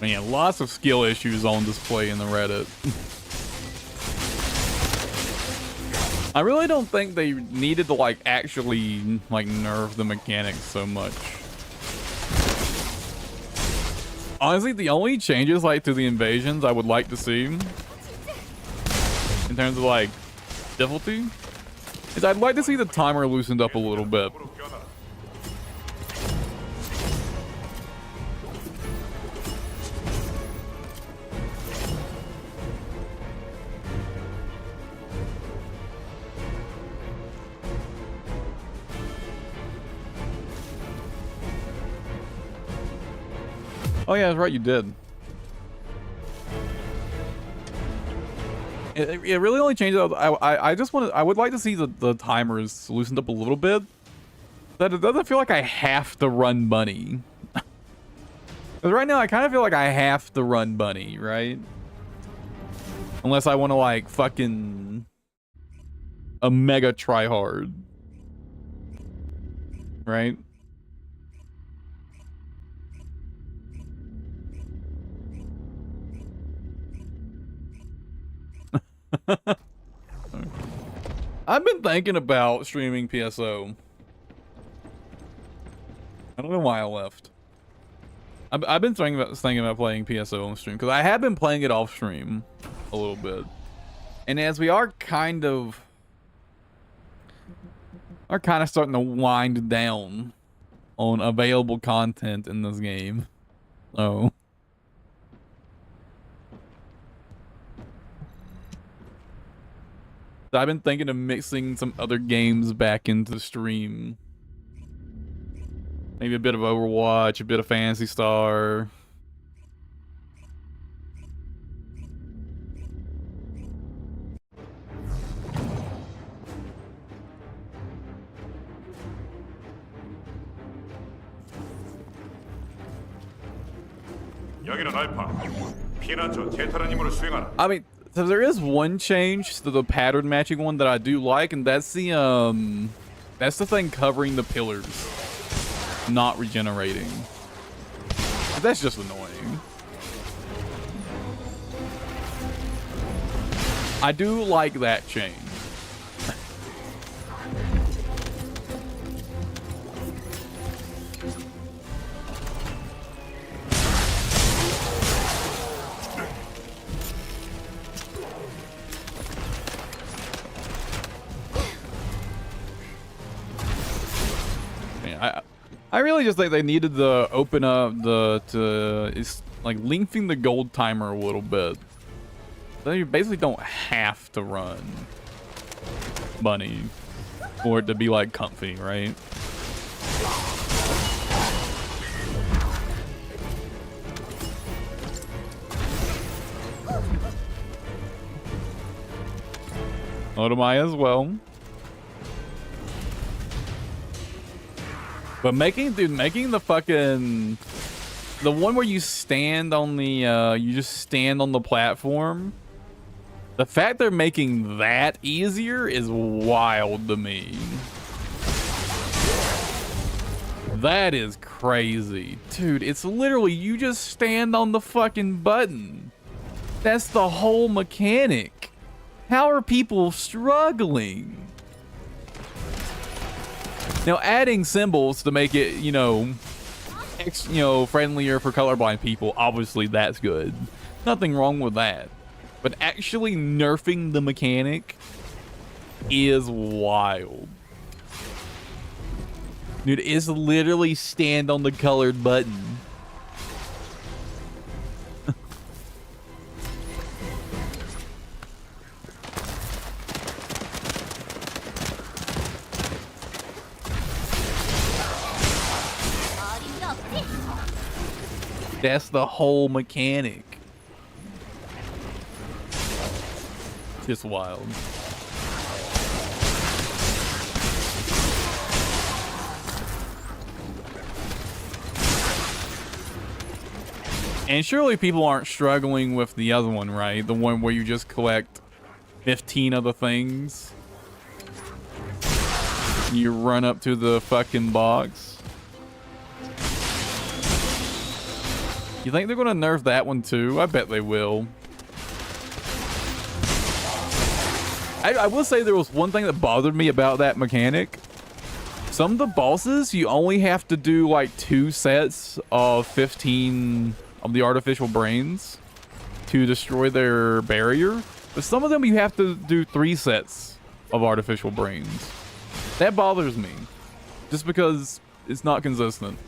Man, lots of skill issues on display in the Reddit. I really don't think they needed to like actually like nerf the mechanics so much. Honestly, the only changes like to the invasions I would like to see in terms of like difficulty is I'd like to see the timer loosened up a little bit. Oh yeah, that's right, you did. It really only changes. I would like to see the timers loosened up a little bit. That it doesn't feel like I have to run bunny. Because right now I kind of feel like I have to run bunny, right? Unless I want to like fucking a mega try hard. Right? I've been thinking about streaming PSO. I don't know why I left. I've been thinking about playing PSO on stream because I have been playing it off stream a little bit, and as we are kind of starting to wind down on available content in this game. Oh. I've been thinking of mixing some other games back into the stream. Maybe a bit of Overwatch, a bit of Phantasy Star. I mean, so there is one change to the pattern matching one that I do like, and that's the thing covering the pillars, not regenerating. But that's just annoying. I do like that change. I really just think they needed to open up it's like lengthening the gold timer a little bit. So you basically don't have to run Bunny for it to be like comfy, right? So do I as well. But making the fucking, the one where you stand on the, you just stand on the platform. The fact they're making that easier is wild to me. That is crazy. Dude, it's literally, you just stand on the fucking button. That's the whole mechanic. How are people struggling? Now, adding symbols to make it, you know, friendlier for colorblind people, obviously that's good. Nothing wrong with that. But actually nerfing the mechanic is wild. Dude, it's literally stand on the colored button. That's the whole mechanic. Just wild. And surely people aren't struggling with the other one, right? The one where you just collect 15 of the things. You run up to the fucking box. You think they're gonna nerf that one too? I bet they will. I will say there was one thing that bothered me about that mechanic. Some of the bosses, you only have to do like 2 sets of 15 of the artificial brains to destroy their barrier. But some of them you have to do 3 sets of artificial brains. That bothers me. Just because it's not consistent.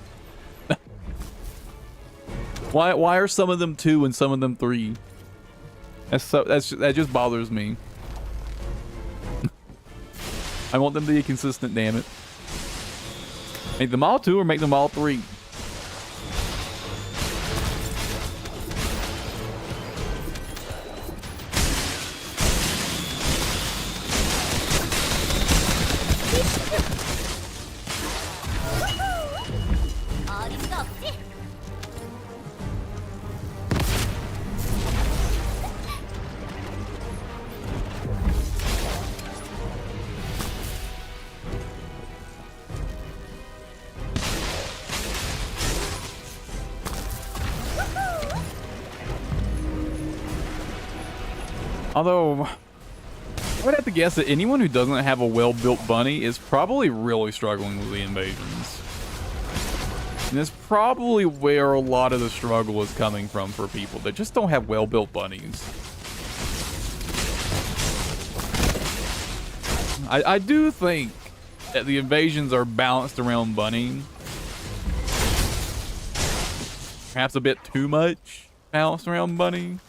Why are some of them 2 and some of them 3? That just bothers me. I want them to be consistent, damn it. Make them all 2 or make them all 3. Although, I would have to guess that anyone who doesn't have a well-built bunny is probably really struggling with the invasions. And that's probably where a lot of the struggle is coming from for people that just don't have well-built bunnies. I do think that the invasions are balanced around bunny. Perhaps a bit too much balanced around bunny.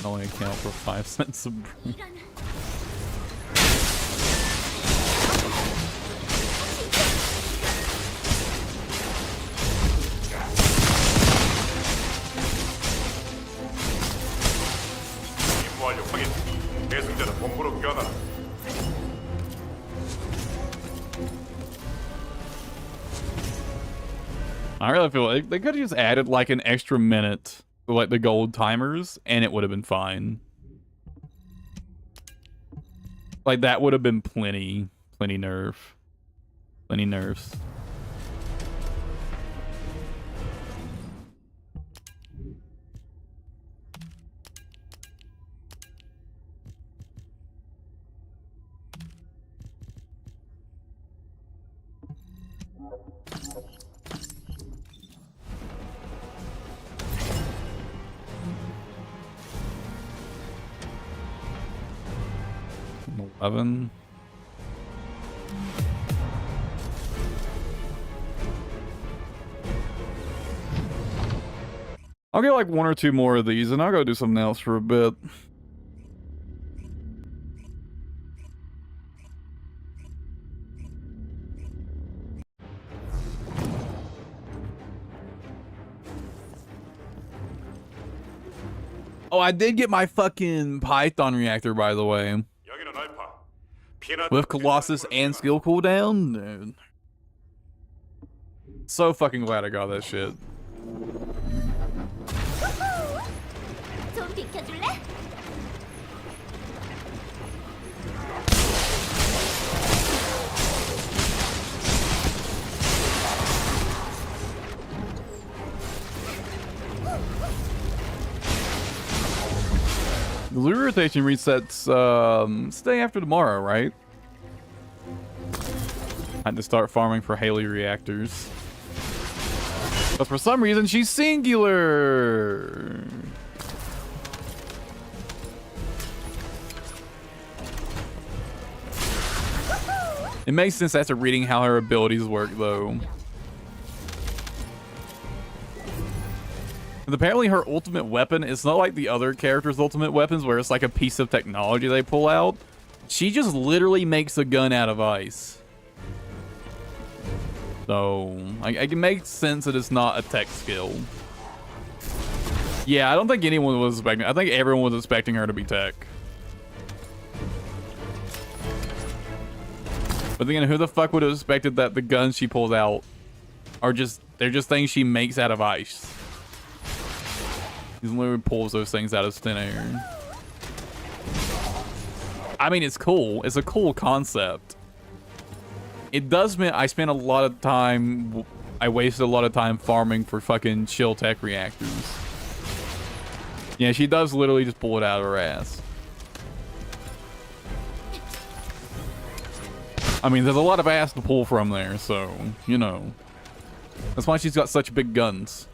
Only account for 5 cents of bread. I really feel like they could have just added like an extra minute to like the gold timers and it would have been fine. Like that would have been plenty nerf. Plenty nerfs. $11. I'll get like 1 or 2 more of these and I'll go do something else for a bit. Oh, I did get my fucking Python reactor, by the way. With Colossus and skill cooldown? Dude. So fucking glad I got that shit. The lure rotation resets it's day after tomorrow, right? I had to start farming for hailey reactors. But for some reason, she's singular. It makes sense after reading how her abilities work, though. And apparently her ultimate weapon is not like the other characters' ultimate weapons where it's like a piece of technology they pull out. She just literally makes a gun out of ice. So, it makes sense that it's not a tech skill. Yeah, I don't think anyone was expecting. I think everyone was expecting her to be tech. But then who the fuck would have expected that the guns she pulls out are they're just things she makes out of ice. He literally pulls those things out of thin air. I mean, it's cool. It's a cool concept. It does mean I spent a lot of time. I wasted a lot of time farming for fucking chill tech reactors. Yeah, she does literally just pull it out of her ass. I mean, there's a lot of ass to pull from there, so, you know. That's why she's got such big guns.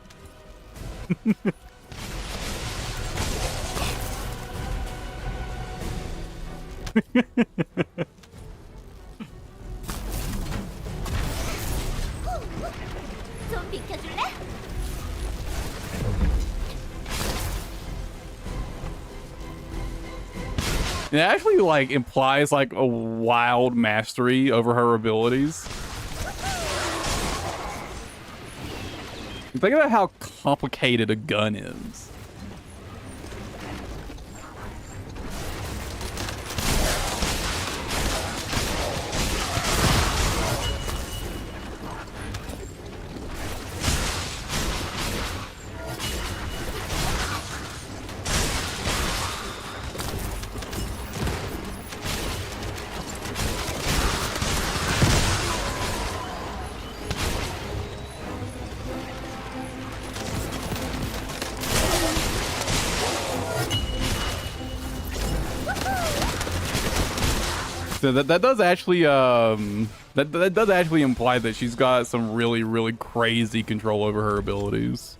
It actually like implies like a wild mastery over her abilities. Think about how complicated a gun is. So that does actually that does actually imply that she's got some really crazy control over her abilities.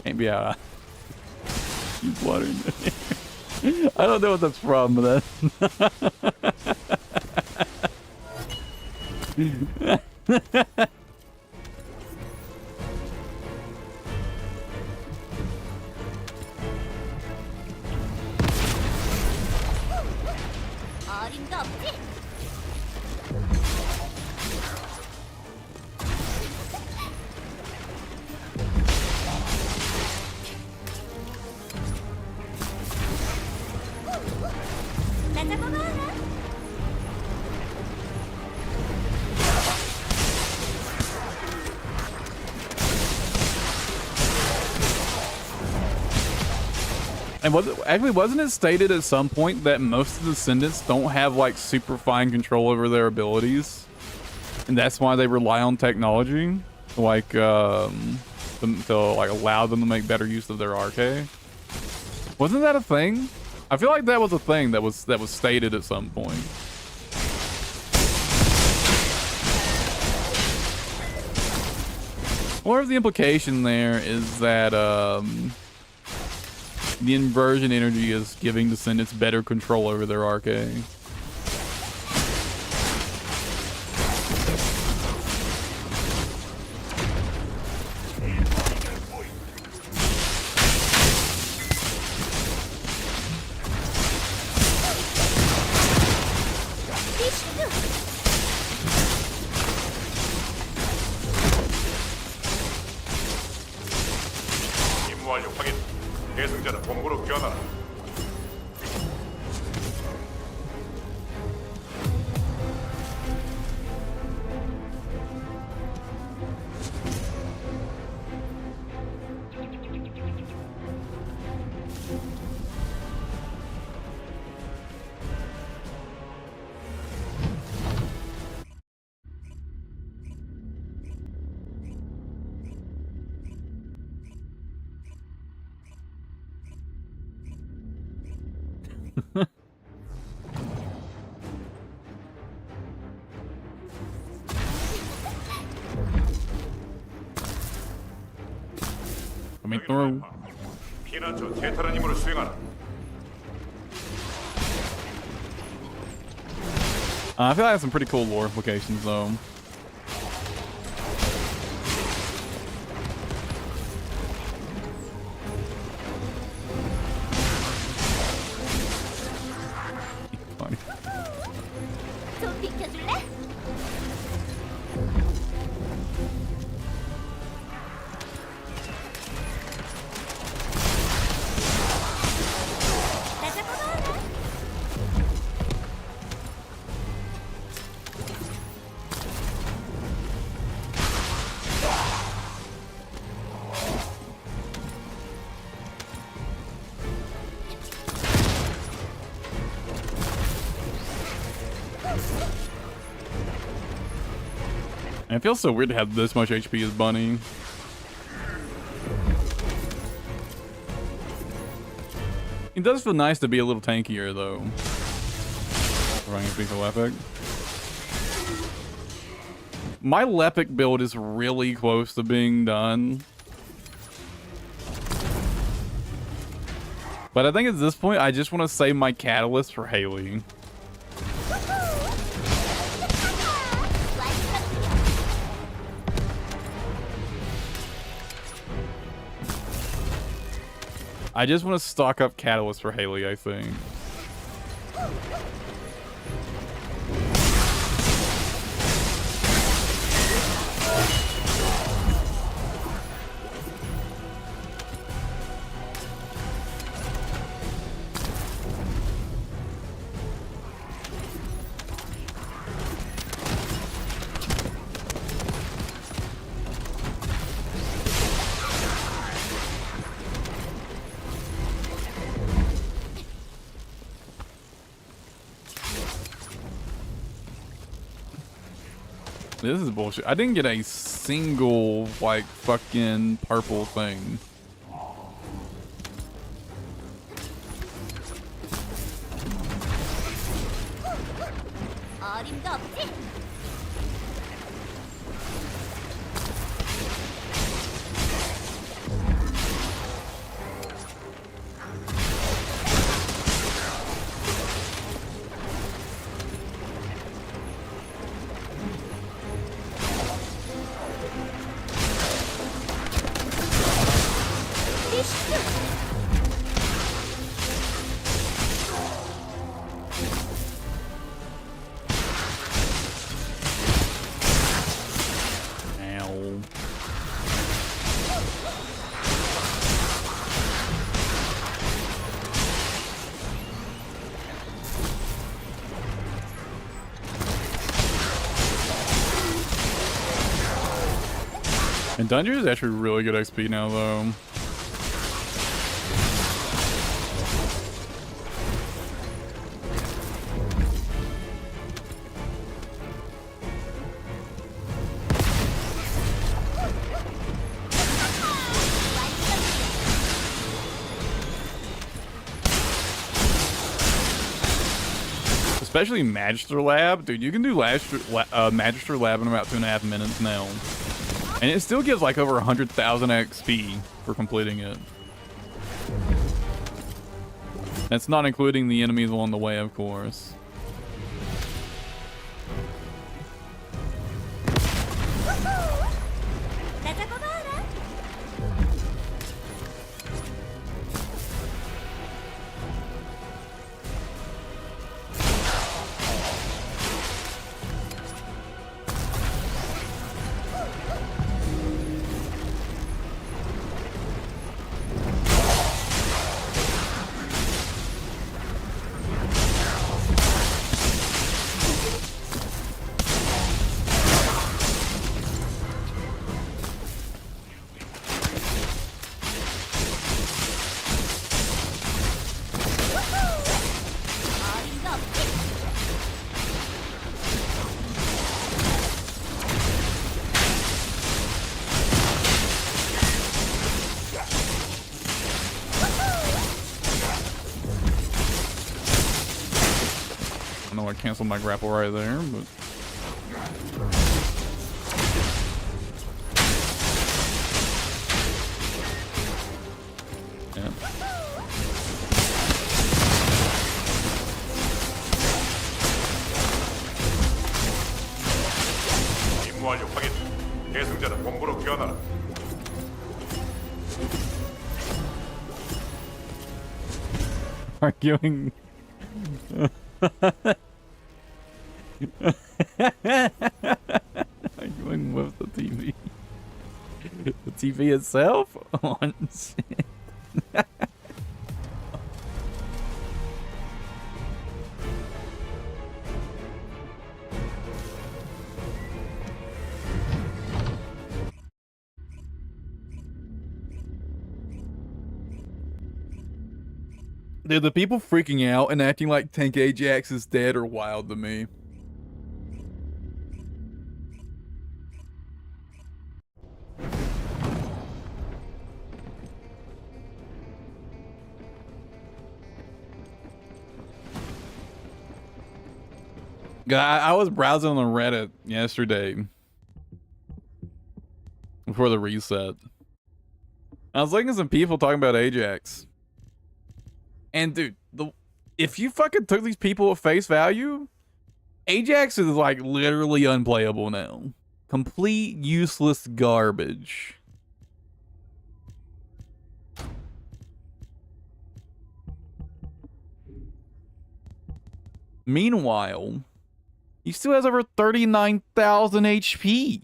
Maybe use water in there. I don't know what that's from, but And wasn't it stated at some point that most of the Descendants don't have like super fine control over their abilities, and that's why they rely on technology, like to like allow them to make better use of their RK? Wasn't that a thing? I feel like that was a thing that was stated at some point. Or if the implication there is that the inversion energy is giving Descendants better control over their RK. Coming through. I feel like that's some pretty cool lore implications, though. Funny. And it feels so weird to have this much HP as Bunny. It does feel nice to be a little tankier, though. Running a piece of Lepic. My Lepic build is really close to being done. But I think at this point, I just want to save my Catalyst for Hailey. I just want to stock up Catalyst for Hailey, I think. This is bullshit. I didn't get a single, like, fucking purple thing. And Dungeon is actually really good XP now, though. especially Magister Lab. Dude, you can do Magister Lab in about 2.5 minutes now. And it still gives like over 100,000 XP for completing it. That's not including the enemies along the way, of course. Cancel my grapple right there, but yeah. 임무 완료 확인. 계승자는 본부로 귀환하라. Arguing. Arguing with the TV. The TV itself? On shit. Dude, the people freaking out and acting like Tank Ajax is dead are wild to me. I was browsing on Reddit yesterday before the reset. I was looking at some people talking about Ajax. And dude, if you fucking took these people at face value, Ajax is like literally unplayable now. Complete useless garbage. Meanwhile, he still has over 39,000 HP.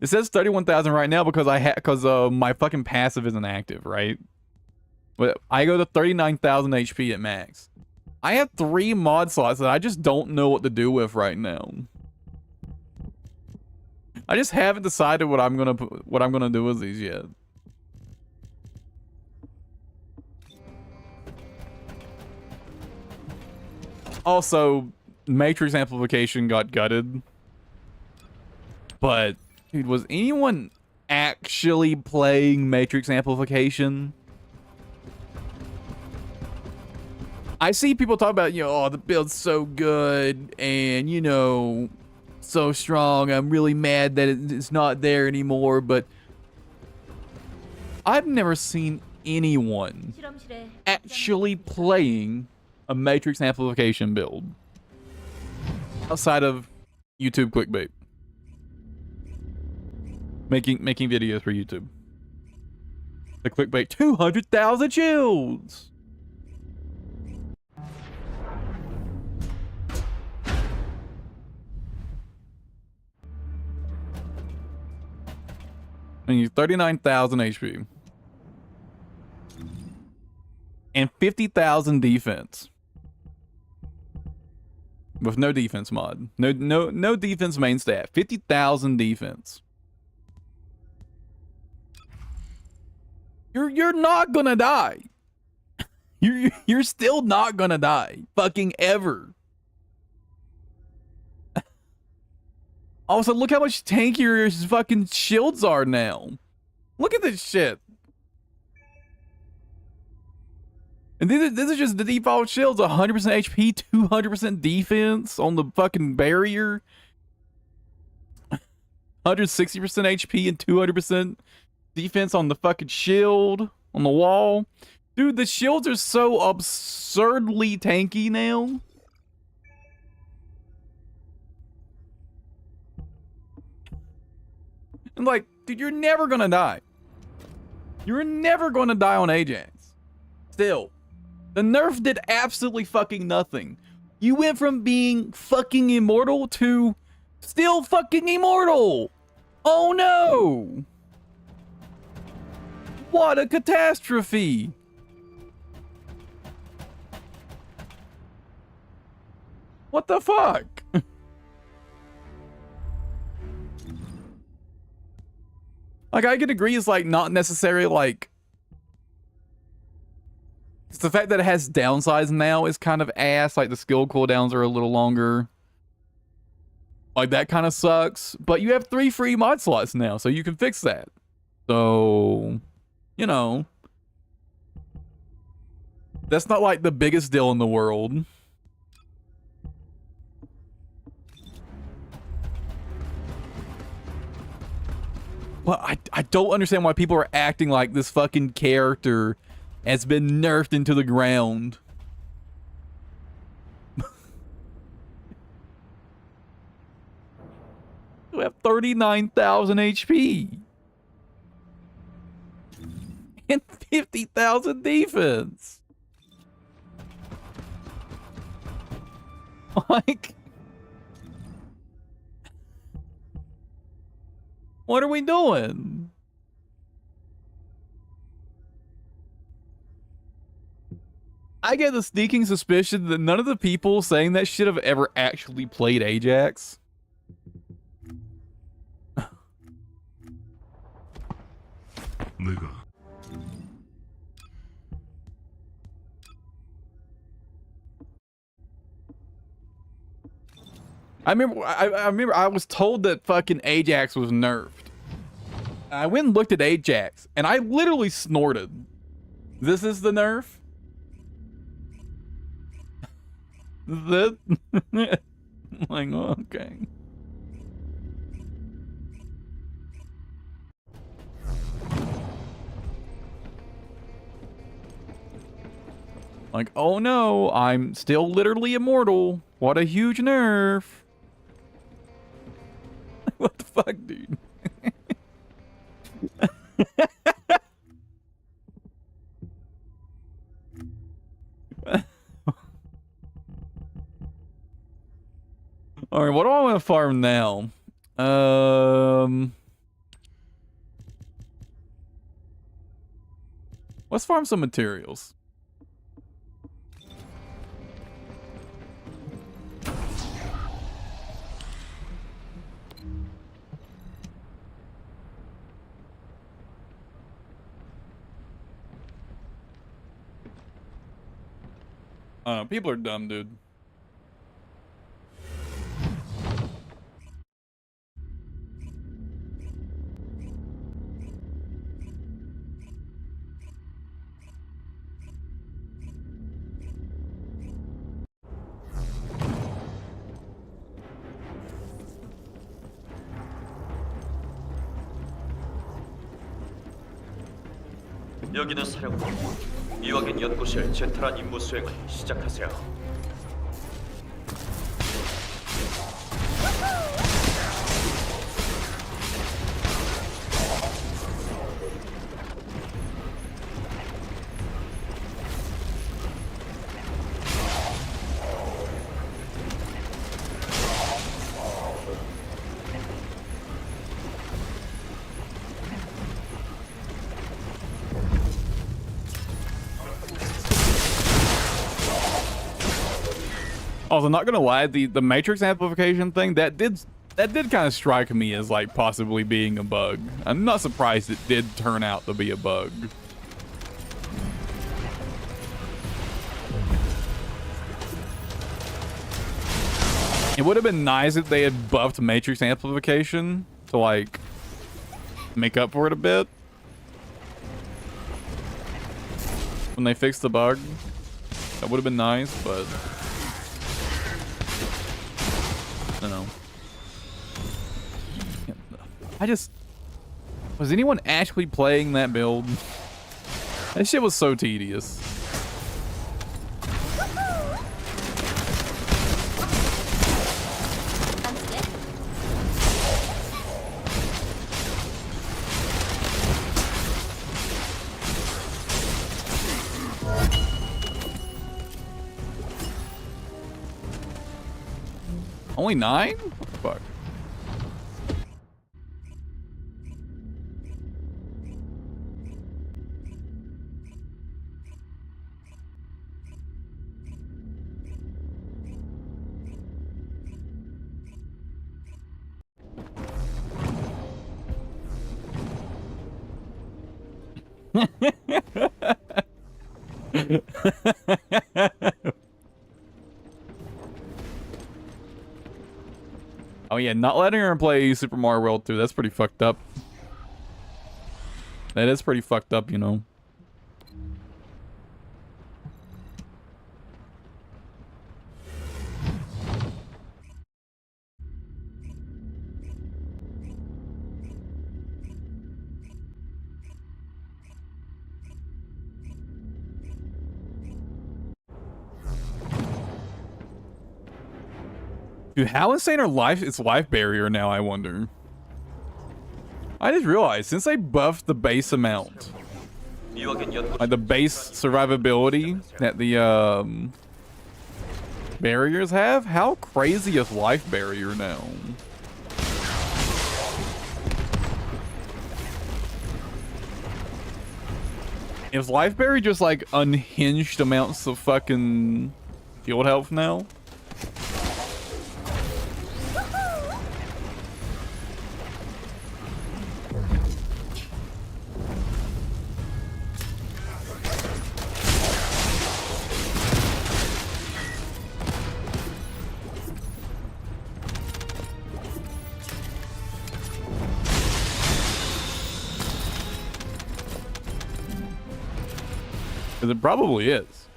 It says 31,000 right now because my fucking passive isn't active, right? But I go to 39,000 HP at max. I have 3 mod slots that I just don't know what to do with right now. I just haven't decided what I'm gonna do with these yet. Also, Matrix amplification got gutted. But dude, was anyone actually playing Matrix amplification? I see people talk about, you know, oh, the build's so good and, you know, so strong. I'm really mad that it's not there anymore, but I've never seen anyone actually playing a Matrix amplification build outside of YouTube clickbait. Making videos for YouTube. The clickbait 200,000 shields. And you 39,000 HP. And 50,000 defense. With no defense mod. No defense main stat. 50,000 defense. You're not gonna die. You're still not gonna die. Fucking ever. Also, look how much tankier his fucking shields are now. Look at this shit. And these are just the default shields. 100% HP, 200% defense on the fucking barrier. 160% HP and 200% defense on the fucking shield on the wall. Dude, the shields are so absurdly tanky now. And like, dude, you're never gonna die. You're never gonna die on Ajax. Still, the nerf did absolutely fucking nothing. You went from being fucking immortal to still fucking immortal. Oh no! What a catastrophe! What the fuck? Like, I could agree it's like not necessarily like it's the fact that it has downsides now is kind of ass. Like the skill cooldowns are a little longer. Like that kind of sucks. But you have 3 free mod slots now, so you can fix that. So, you know, that's not like the biggest deal in the world. Well, I don't understand why people are acting like this fucking character has been nerfed into the ground. You have 39,000 HP. And 50,000 defense. Like... what are we doing? I get the sneaking suspicion that none of the people saying that shit have ever actually played Ajax. I remember I was told that fucking Ajax was nerfed. I went and looked at Ajax, and I literally snorted. This is the nerf? That? Like, okay. Like, oh no, I'm still literally immortal. What a huge nerf. What the fuck, dude? Alright, what do I want to farm now? Let's farm some materials. People are dumb, dude. 여기는 사령부. 이wak인 연구실 제트란 임무 수행을 시작하세요. Also, not gonna lie, the matrix amplification thing that did kind of strike me as like possibly being a bug. I'm not surprised it did turn out to be a bug. It would have been nice if they had buffed matrix amplification to like make up for it a bit when they fixed the bug. That would have been nice, but I don't know. Was anyone actually playing that build? That shit was so tedious. Only 9? Fuck. Oh yeah, not letting her play Super Mario World 2, that's pretty fucked up. That is pretty fucked up, you know. Dude, how insane are its life barrier now, I wonder? I just realized, since they buffed the base amount, like the base survivability that the barriers have, how crazy is life barrier now? Is life barrier just like unhinged amounts of fucking field health now? Because it probably is.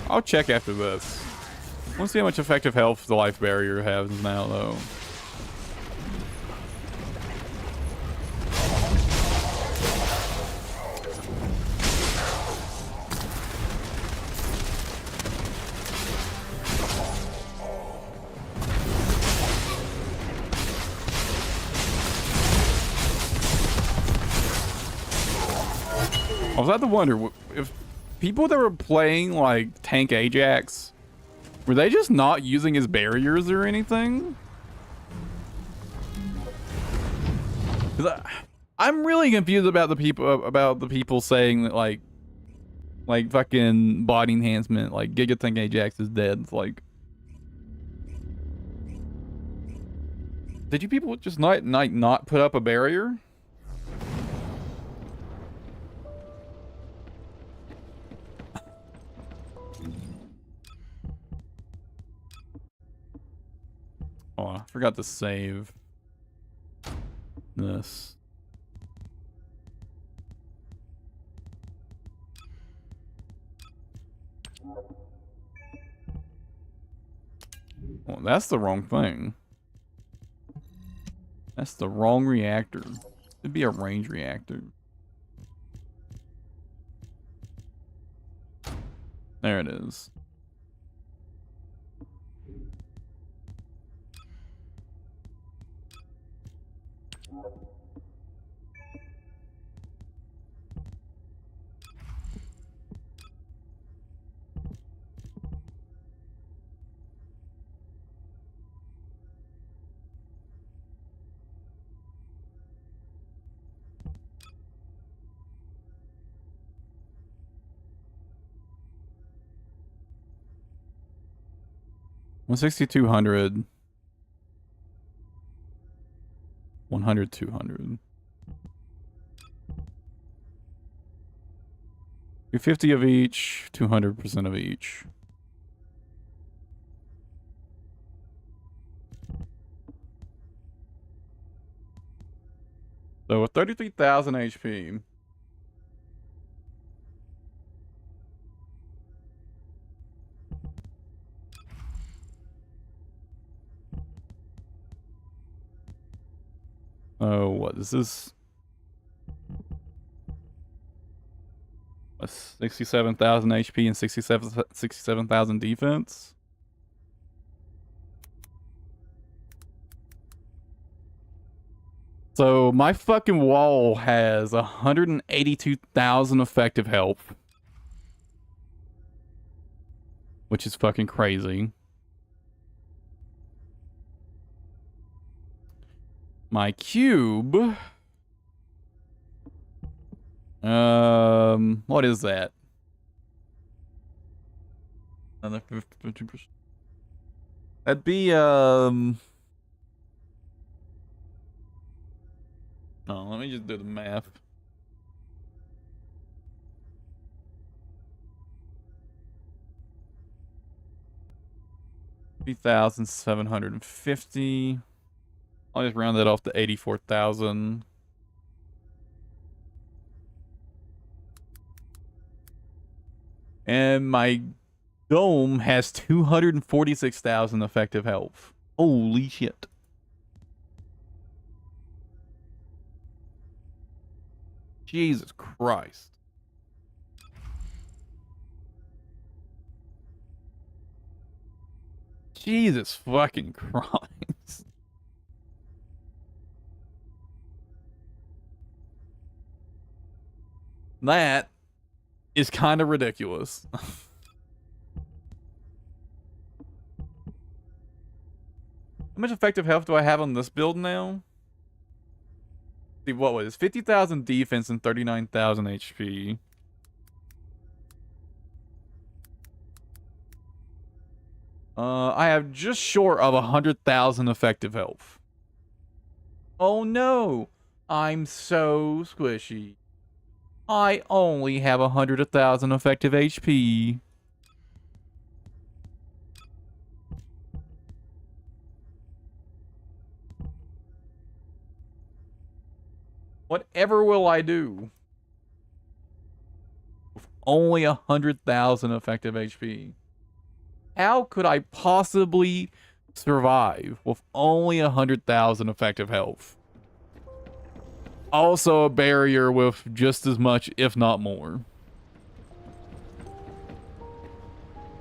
I'll check after this. I want to see how much effective health the life barrier has now, though. I was at to wonder if people that were playing like Tank Ajax, were they just not using his barriers or anything? 'Cause I'm really confused about the people saying that like fucking body enhancement, like Giga Tank Ajax is dead. It's like, did you people just not put up a barrier? Oh, I forgot to save this. Oh, that's the wrong thing. That's the wrong reactor. It'd be a range reactor. There it is. $1,6,200. 100, 200. 250 of each, 200% of each. So with 33,000 HP. Oh, what is this? A 67,000 HP and 67,000 defense. So my fucking wall has 182,000 effective health, which is fucking crazy. My cube, what is that? Another 50%. That'd be oh, let me just do the math. $3,750. I'll just round that off to 84,000. And my dome has 246,000 effective health. Holy shit. Jesus Christ. Jesus fucking Christ. That is kind of ridiculous. How much effective health do I have on this build now? See, what was 50,000 defense and 39,000 HP. I have just short of 100,000 effective health. Oh no, I'm so squishy. I only have 100,000 effective HP. Whatever will I do with only 100,000 effective HP? How could I possibly survive with only 100,000 effective health? Also a barrier with just as much, if not more.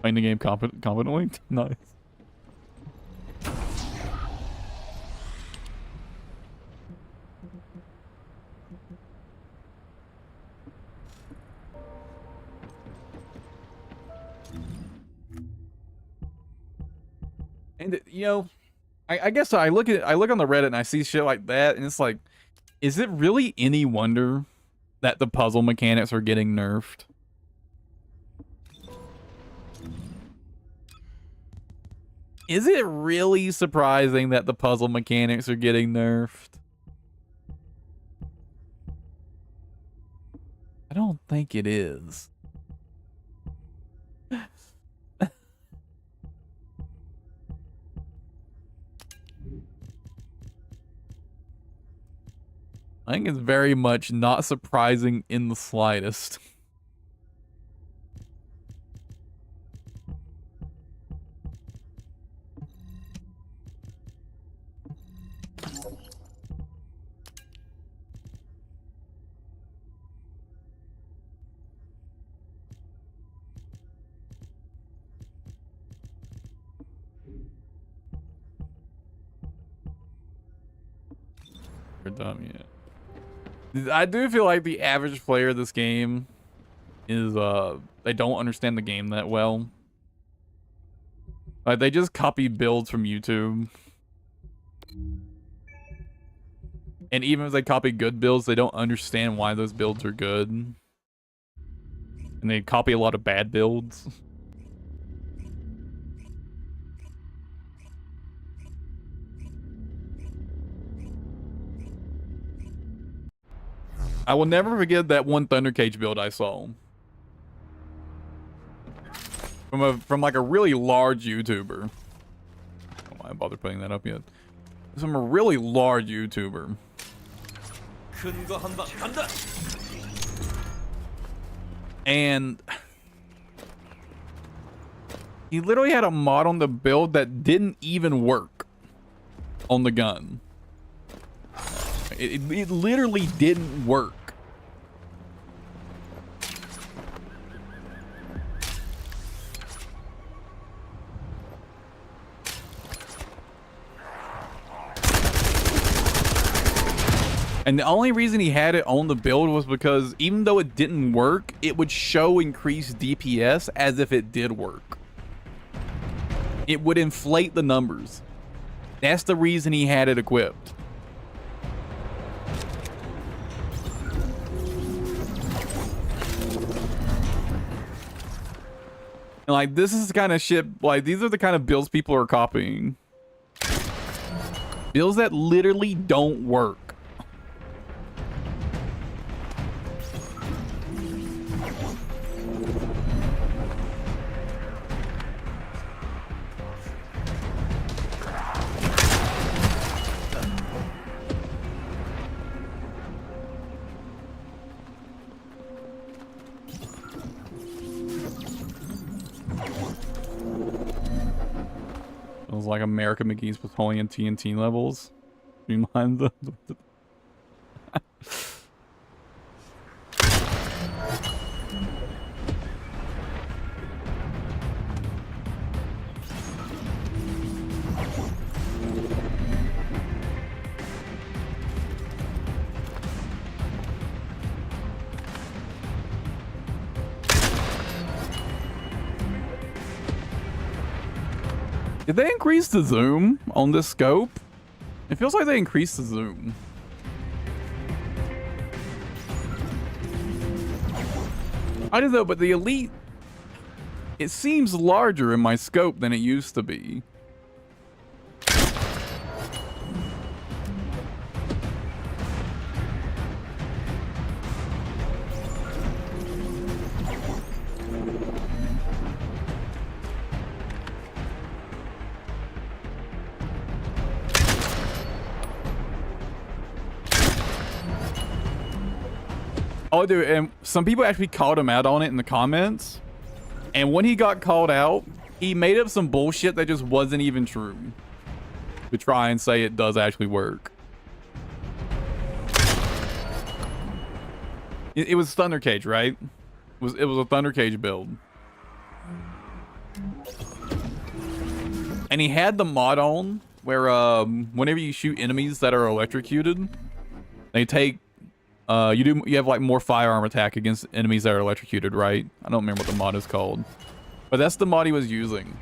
Playing the game competently? Nice. And you know, I guess I look on the Reddit and I see shit like that, and it's like, is it really any wonder that the puzzle mechanics are getting nerfed? Is it really surprising that the puzzle mechanics are getting nerfed? I don't think it is. I think it's very much not surprising in the slightest. We're done yet. I do feel like the average player of this game is they don't understand the game that well. Like, they just copy builds from YouTube. And even if they copy good builds, they don't understand why those builds are good. And they copy a lot of bad builds. I will never forget that one Thunder Cage build I saw. From like a really large YouTuber. I don't know why I bother putting that up yet. From a really large YouTuber. And he literally had a mod on the build that didn't even work on the gun. It literally didn't work. And the only reason he had it on the build was because even though it didn't work, it would show increased DPS as if it did work. It would inflate the numbers. That's the reason he had it equipped. And like, this is the kind of shit, like, these are the kind of builds people are copying. Builds that literally don't work. It was like America McGee's Plutonian TNT levels. Streamline the Did they increase the zoom on this scope? It feels like they increased the zoom. I don't know, but the Elite, it seems larger in my scope than it used to be. Oh, dude, and some people actually called him out on it in the comments. And when he got called out, he made up some bullshit that just wasn't even true to try and say it does actually work. It was Thunder Cage, right? It was a Thunder Cage build. And he had the mod on where whenever you shoot enemies that are electrocuted, they take you have like more firearm attack against enemies that are electrocuted, right? I don't remember what the mod is called, but that's the mod he was using.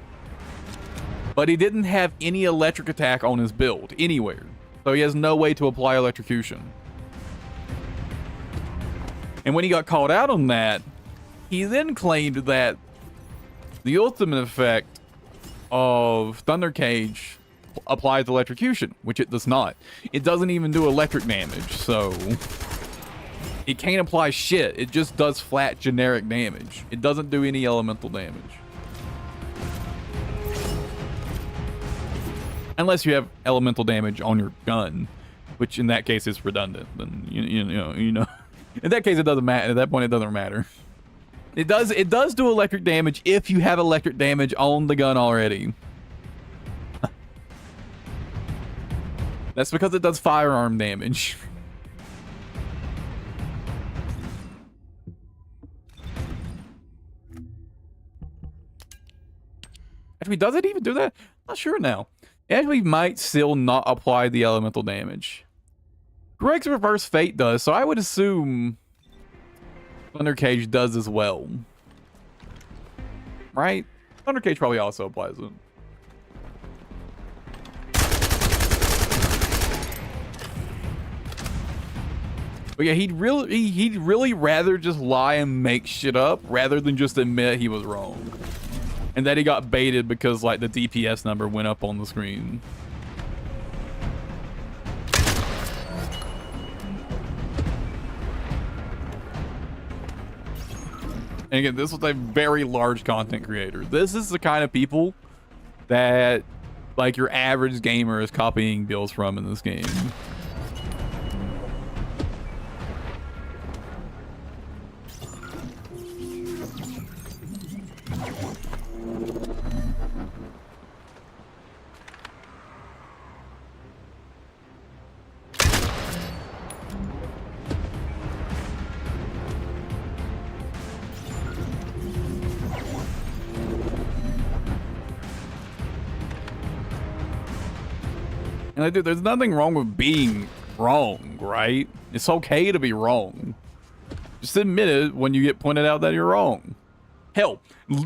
But he didn't have any electric attack on his build anywhere, so he has no way to apply electrocution. And when he got called out on that, he then claimed that the ultimate effect of Thunder Cage applies electrocution, which it does not. It doesn't even do electric damage, so it can't apply shit. It just does flat generic damage. It doesn't do any elemental damage. Unless you have elemental damage on your gun, which in that case is redundant. Then you know. In that case, it doesn't matter. At that point, it doesn't matter. It does do electric damage if you have electric damage on the gun already. That's because it does firearm damage. Actually, does it even do that? Not sure now. It actually might still not apply the elemental damage. Greg's Reverse Fate does, so I would assume Thunder Cage does as well. Right? Thunder Cage probably also applies it. But yeah, he'd really rather just lie and make shit up rather than just admit he was wrong. And that he got baited because like the DPS number went up on the screen. And again, this was a very large content creator. This is the kind of people that, like, your average gamer is copying builds from in this game. And dude, there's nothing wrong with being wrong, right? It's okay to be wrong. Just admit it when you get pointed out that you're wrong. Hell,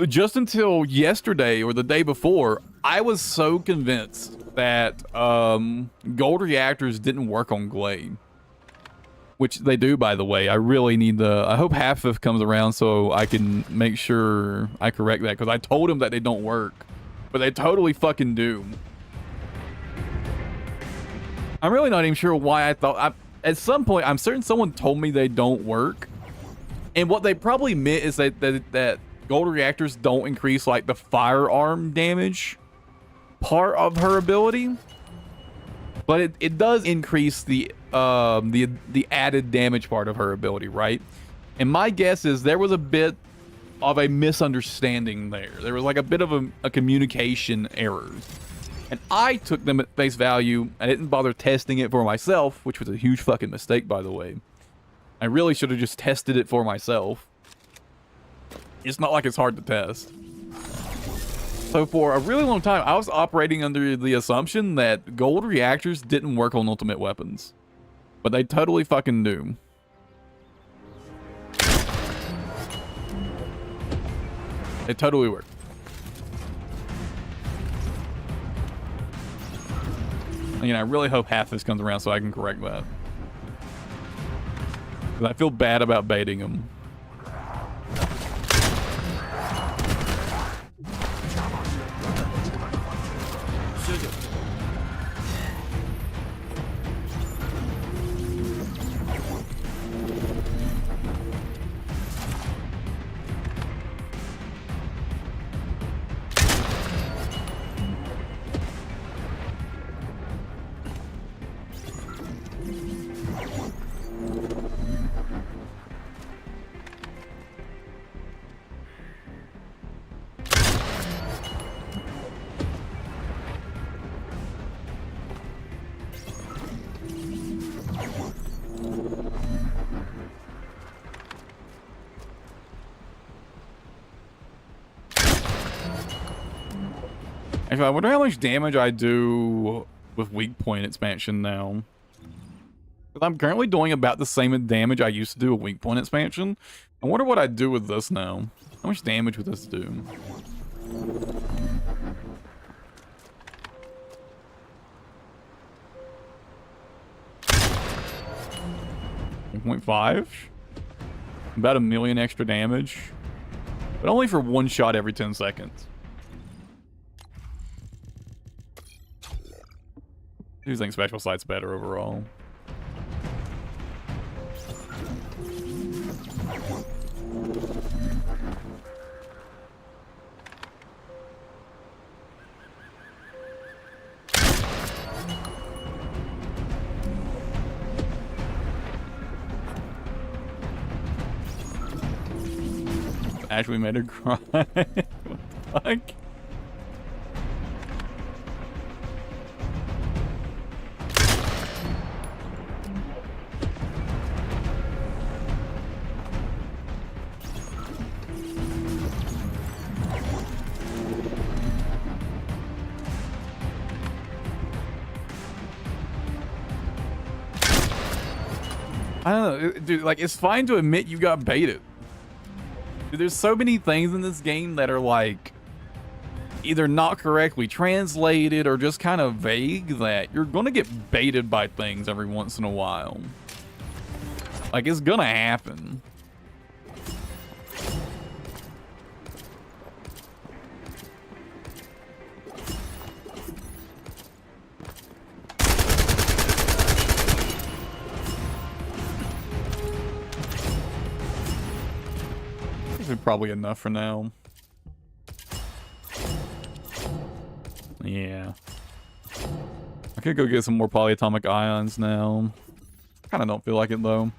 just until yesterday or the day before, I was so convinced that gold reactors didn't work on Glade. Which they do, by the way. I really need I hope Half-Fifth comes around so I can make sure I correct that. Because I told him that they don't work. But they totally fucking do. I'm really not even sure why I thought... at some point, I'm certain someone told me they don't work. And what they probably meant is that gold reactors don't increase, like, the firearm damage part of her ability. But it does increase the added damage part of her ability, right? And my guess is there was a bit of a misunderstanding there. There was like a bit of a communication error. And I took them at face value. I didn't bother testing it for myself, which was a huge fucking mistake, by the way. I really should have just tested it for myself. It's not like it's hard to test. So for a really long time, I was operating under the assumption that gold reactors didn't work on ultimate weapons. But they totally fucking do. They totally work. Again, I really hope half this comes around so I can correct that. Because I feel bad about baiting him. Actually, I wonder how much damage I do with weak point expansion now. Because I'm currently doing about the same damage I used to do with weak point expansion. I wonder what I'd do with this now. How much damage would this do? .5? About 1 million extra damage. But only for one shot every 10 seconds. I do think Special Sight's better overall. Actually made her cry. What the fuck? I don't know, dude, like, it's fine to admit you got baited. Dude, there's so many things in this game that are, like, either not correctly translated or just kind of vague that you're gonna get baited by things every once in a while. Like, it's gonna happen. This is probably enough for now. Yeah. I could go get some more polyatomic ions now. Kind of don't feel like it though.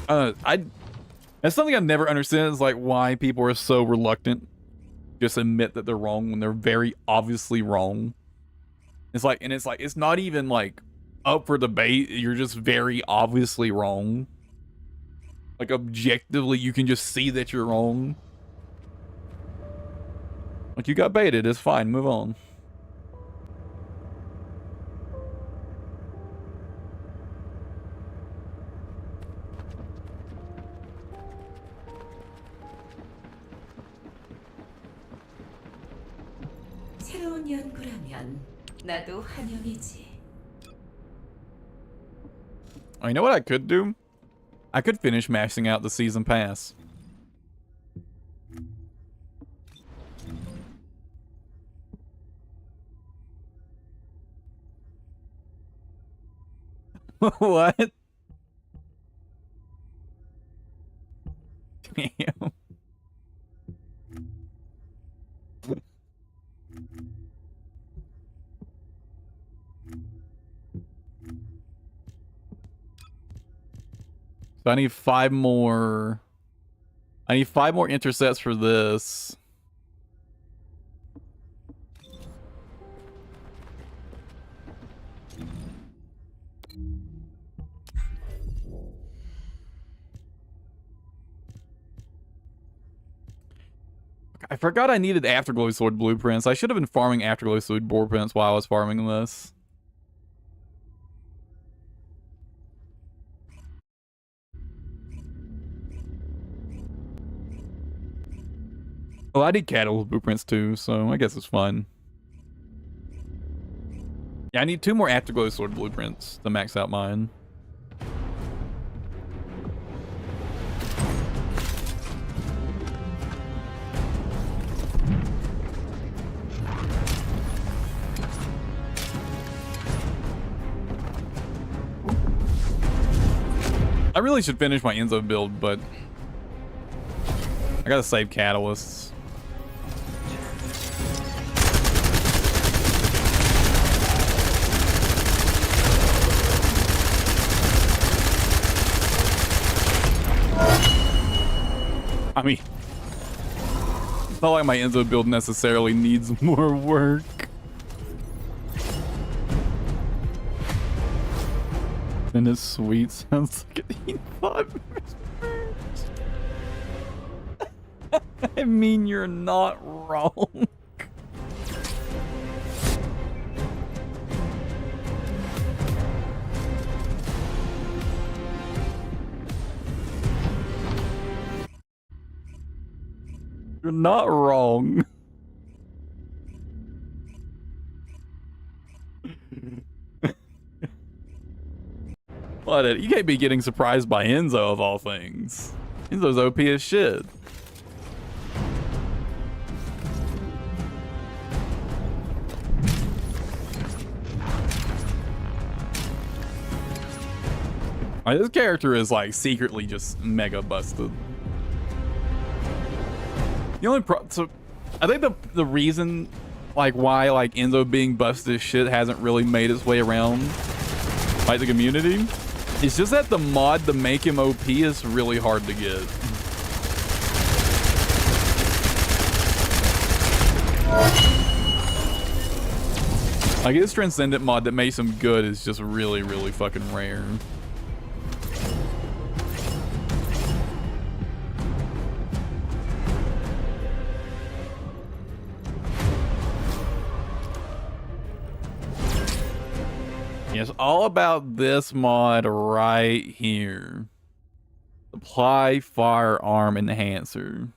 That's something I've never understood is like why people are so reluctant to just admit that they're wrong when they're very obviously wrong. It's like it's not even like up for debate. You're just very obviously wrong. Like objectively, you can just see that you're wrong. Like you got baited, it's fine, move on. 새로운 연구라면 나도 환영이지. Oh, you know what I could do? I could finish maxing out the season pass. What? Damn. So I need 5 more. I need 5 more intercepts for this. I forgot I needed Afterglow Sword blueprints. I should have been farming Afterglow Sword blueprints while I was farming this. Well, I need Catalyst blueprints too, so I guess it's fine. Yeah, I need 2 more Afterglow Sword blueprints to max out mine. I really should finish my Enzo build, but I gotta save catalysts. I mean, it's not like my Enzo build necessarily needs more work. And it's sweet. Sounds like an E5. I mean, you're not wrong. You're not wrong. What? You can't be getting surprised by Enzo of all things. Enzo's OP as shit. Like, this character is like secretly just mega busted. The only so I think the reason like why like Enzo being busted as shit hasn't really made its way around like the community. It's just that the mod to make him OP is really hard to get. Like his Transcendent mod that makes him good is just really, really fucking rare. It's all about this mod right here. Supply Firearm Enhancer.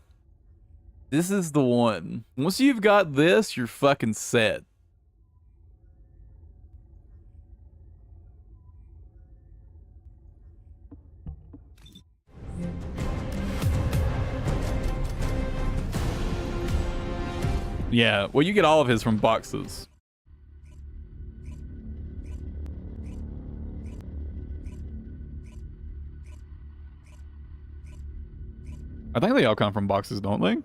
This is the one. Once you've got this, you're fucking set. Yeah, well, you get all of his from boxes. I think they all come from boxes, don't they?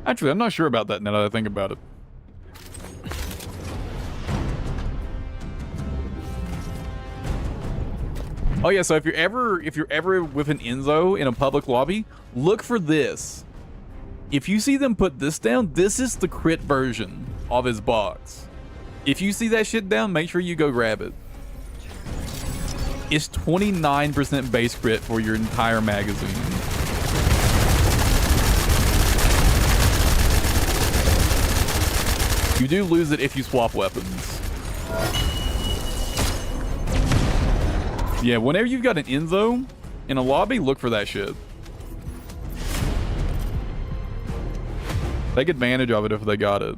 Actually, I'm not sure about that now that I think about it. Oh yeah, so if you're ever with an Enzo in a public lobby, look for this. If you see them put this down, this is the crit version of his box. If you see that shit down, make sure you go grab it. It's 29% base crit for your entire magazine. You do lose it if you swap weapons. Yeah, whenever you've got an Enzo in a lobby, look for that shit. Take advantage of it if they got it.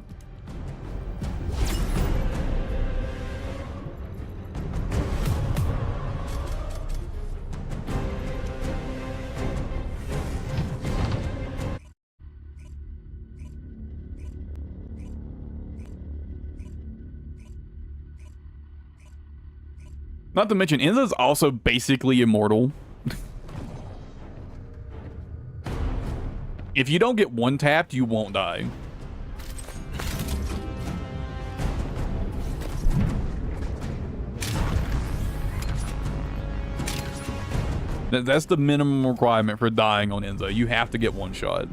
Not to mention, Enzo's also basically immortal. If you don't get one tapped, you won't die. That's the minimum requirement for dying on Enzo. You have to get one shot.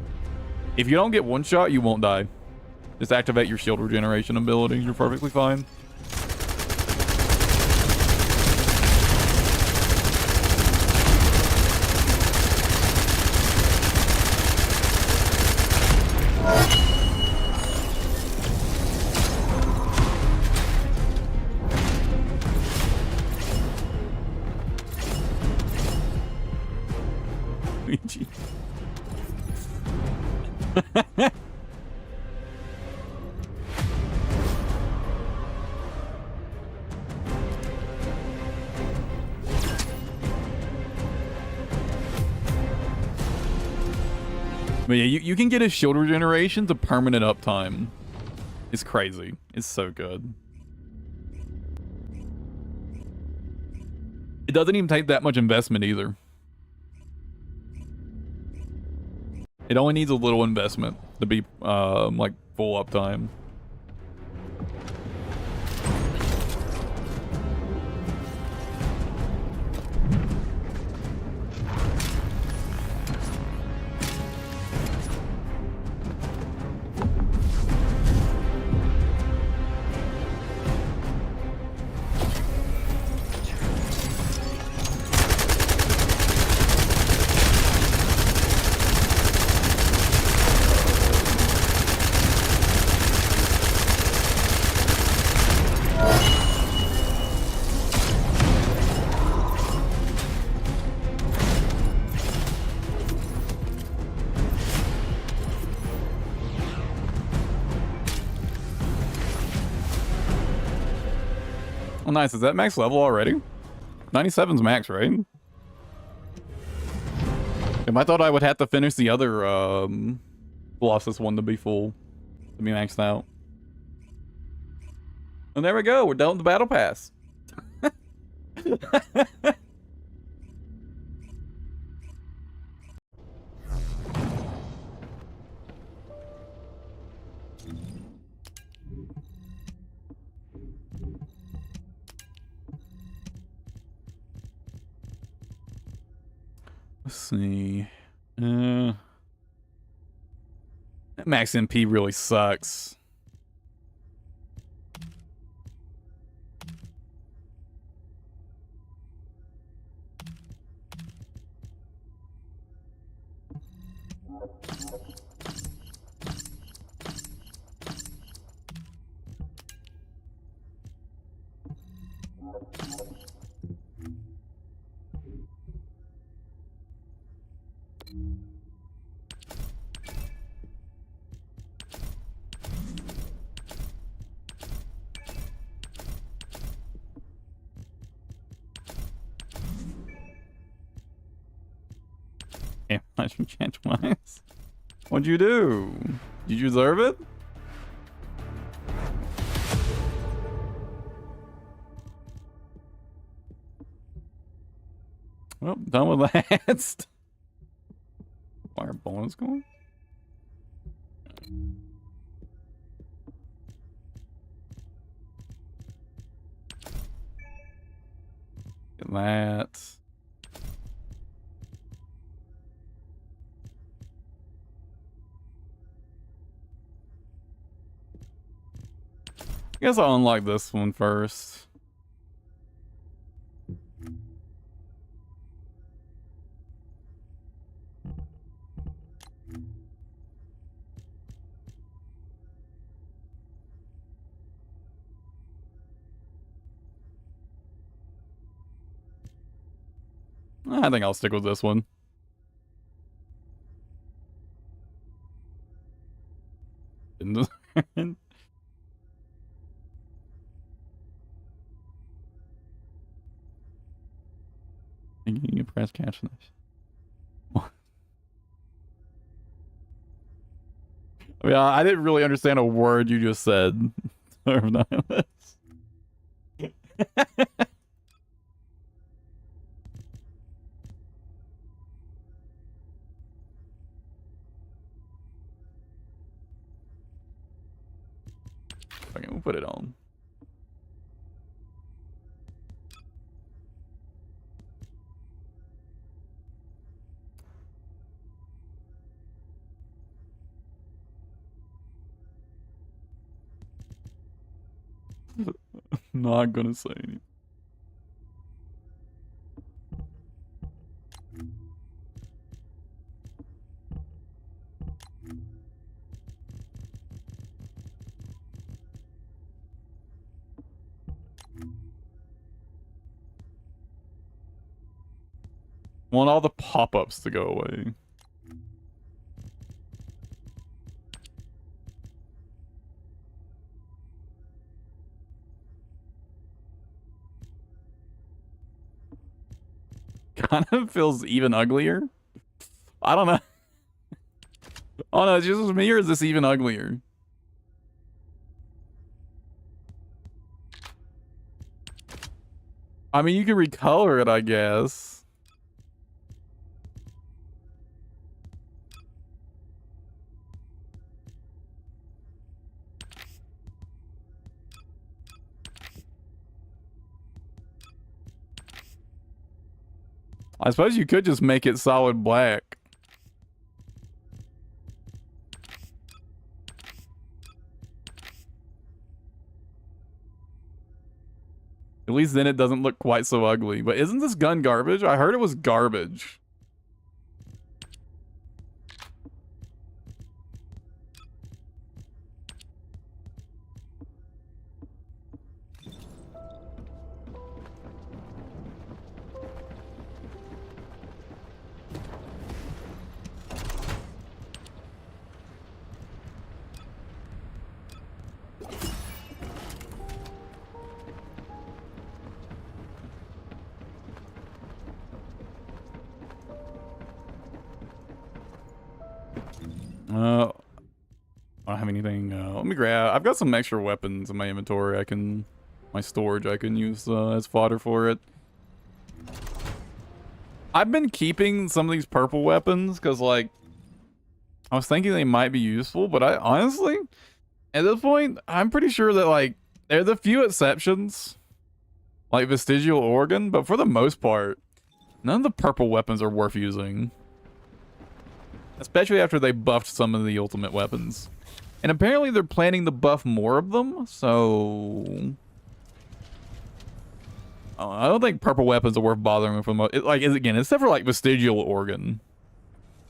If you don't get one shot, you won't die. Just activate your shield regeneration ability. You're perfectly fine. But yeah, you can get his shield regeneration to permanent uptime. It's crazy. It's so good. It doesn't even take that much investment either. It only needs a little investment to be like full uptime. Oh, nice. Is that max level already? 97's max, right? I thought I would have to finish the other Colossus one to be full, to be maxed out. And there we go. We're done with the battle pass. Let's see. That max MP really sucks. Yeah, I should change twice. What'd you do? Did you deserve it? Well, done with that. bonus coin? Get that. I guess I'll unlock this one first. I think I'll stick with this one. You press catch this. Yeah, I didn't really understand a word you just said. Okay, we'll put it on. Not gonna say anything. Want all the pop-ups to go away. Kind of feels even uglier. I don't know. Oh no, it's just me, or is this even uglier? I mean, you can recolor it, I guess. I suppose you could just make it solid black. At least then it doesn't look quite so ugly. But isn't this gun garbage? I heard it was garbage. I don't have anything. Let me grab. I've got some extra weapons in my inventory. My storage. I can use as fodder for it. I've been keeping some of these purple weapons because, like, I was thinking they might be useful, but I honestly, at this point, I'm pretty sure that, like, there's a few exceptions, like vestigial organ, but for the most part, none of the purple weapons are worth using. Especially after they buffed some of the ultimate weapons. And apparently they're planning to buff more of them, so I don't think purple weapons are worth bothering with. Like, again, except for like vestigial organ.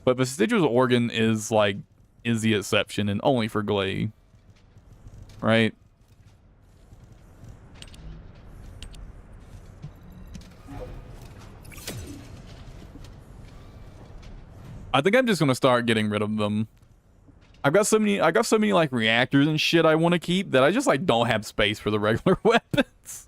But vestigial organ is the exception and only for Glay. Right? I think I'm just gonna start getting rid of them. I got so many like reactors and shit I want to keep that I just like don't have space for the regular weapons.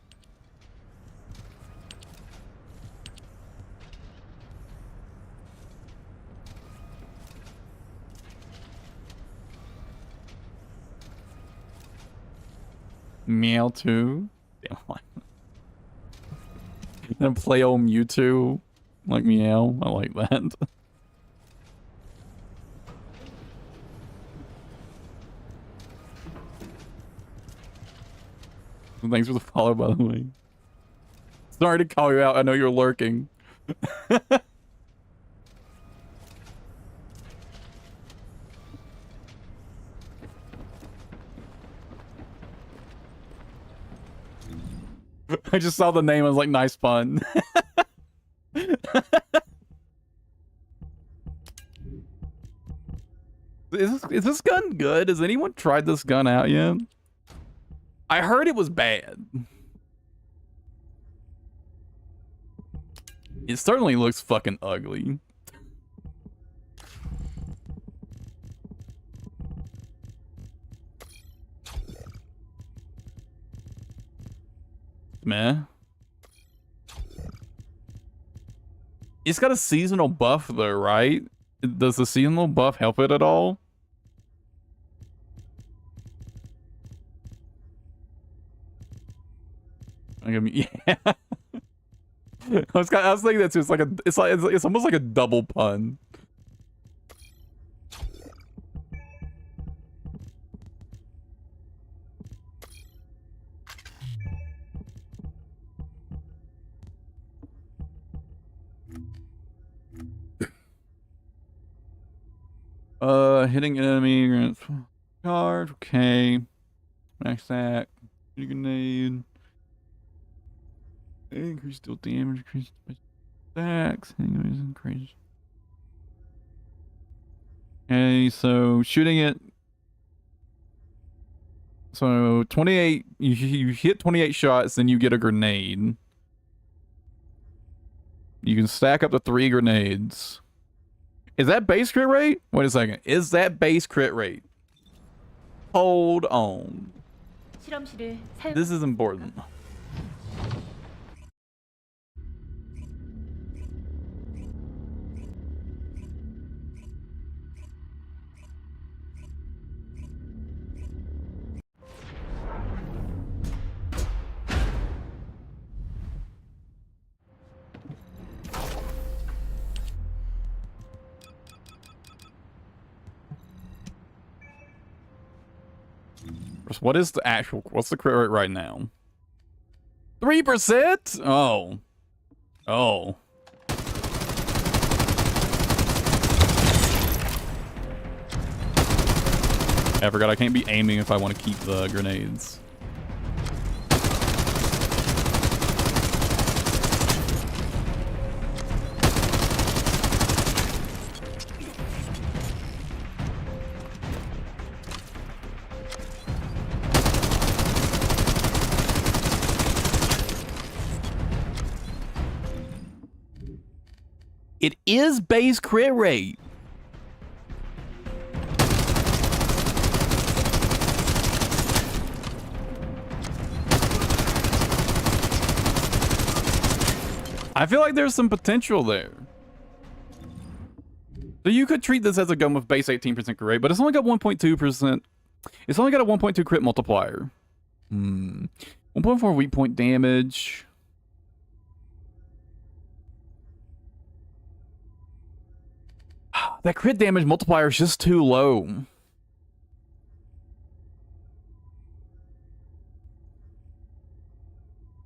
Meow 2. Then play old Mewtwo like Meow. I like that. Thanks for the follow, by the way. Sorry to call you out. I know you're lurking. I just saw the name. I was like, nice fun. Is this gun good? Has anyone tried this gun out yet? I heard it was bad. It certainly looks fucking ugly. Meh. It's got a seasonal buff though, right? Does the seasonal buff help it at all? I mean, yeah. I was thinking that too. It's almost like a double pun. Hitting enemy charge. Okay. Max that. Grenade. Increase deal damage. Increase stacks. Anyways, increase. Okay, so shooting it. So 28. You hit 28 shots, then you get a grenade. You can stack up to 3 grenades. Is that base crit rate? Wait a second. Is that base crit rate? Hold on. This is important. What's the crit rate right now? 3%? Oh. Oh. I forgot I can't be aiming if I want to keep the grenades. It is base crit rate. I feel like there's some potential there. So you could treat this as a gun with base 18% crit rate, but it's only got 1.2%. It's only got a 1.2 crit multiplier. 1.4 weak point damage. That crit damage multiplier is just too low.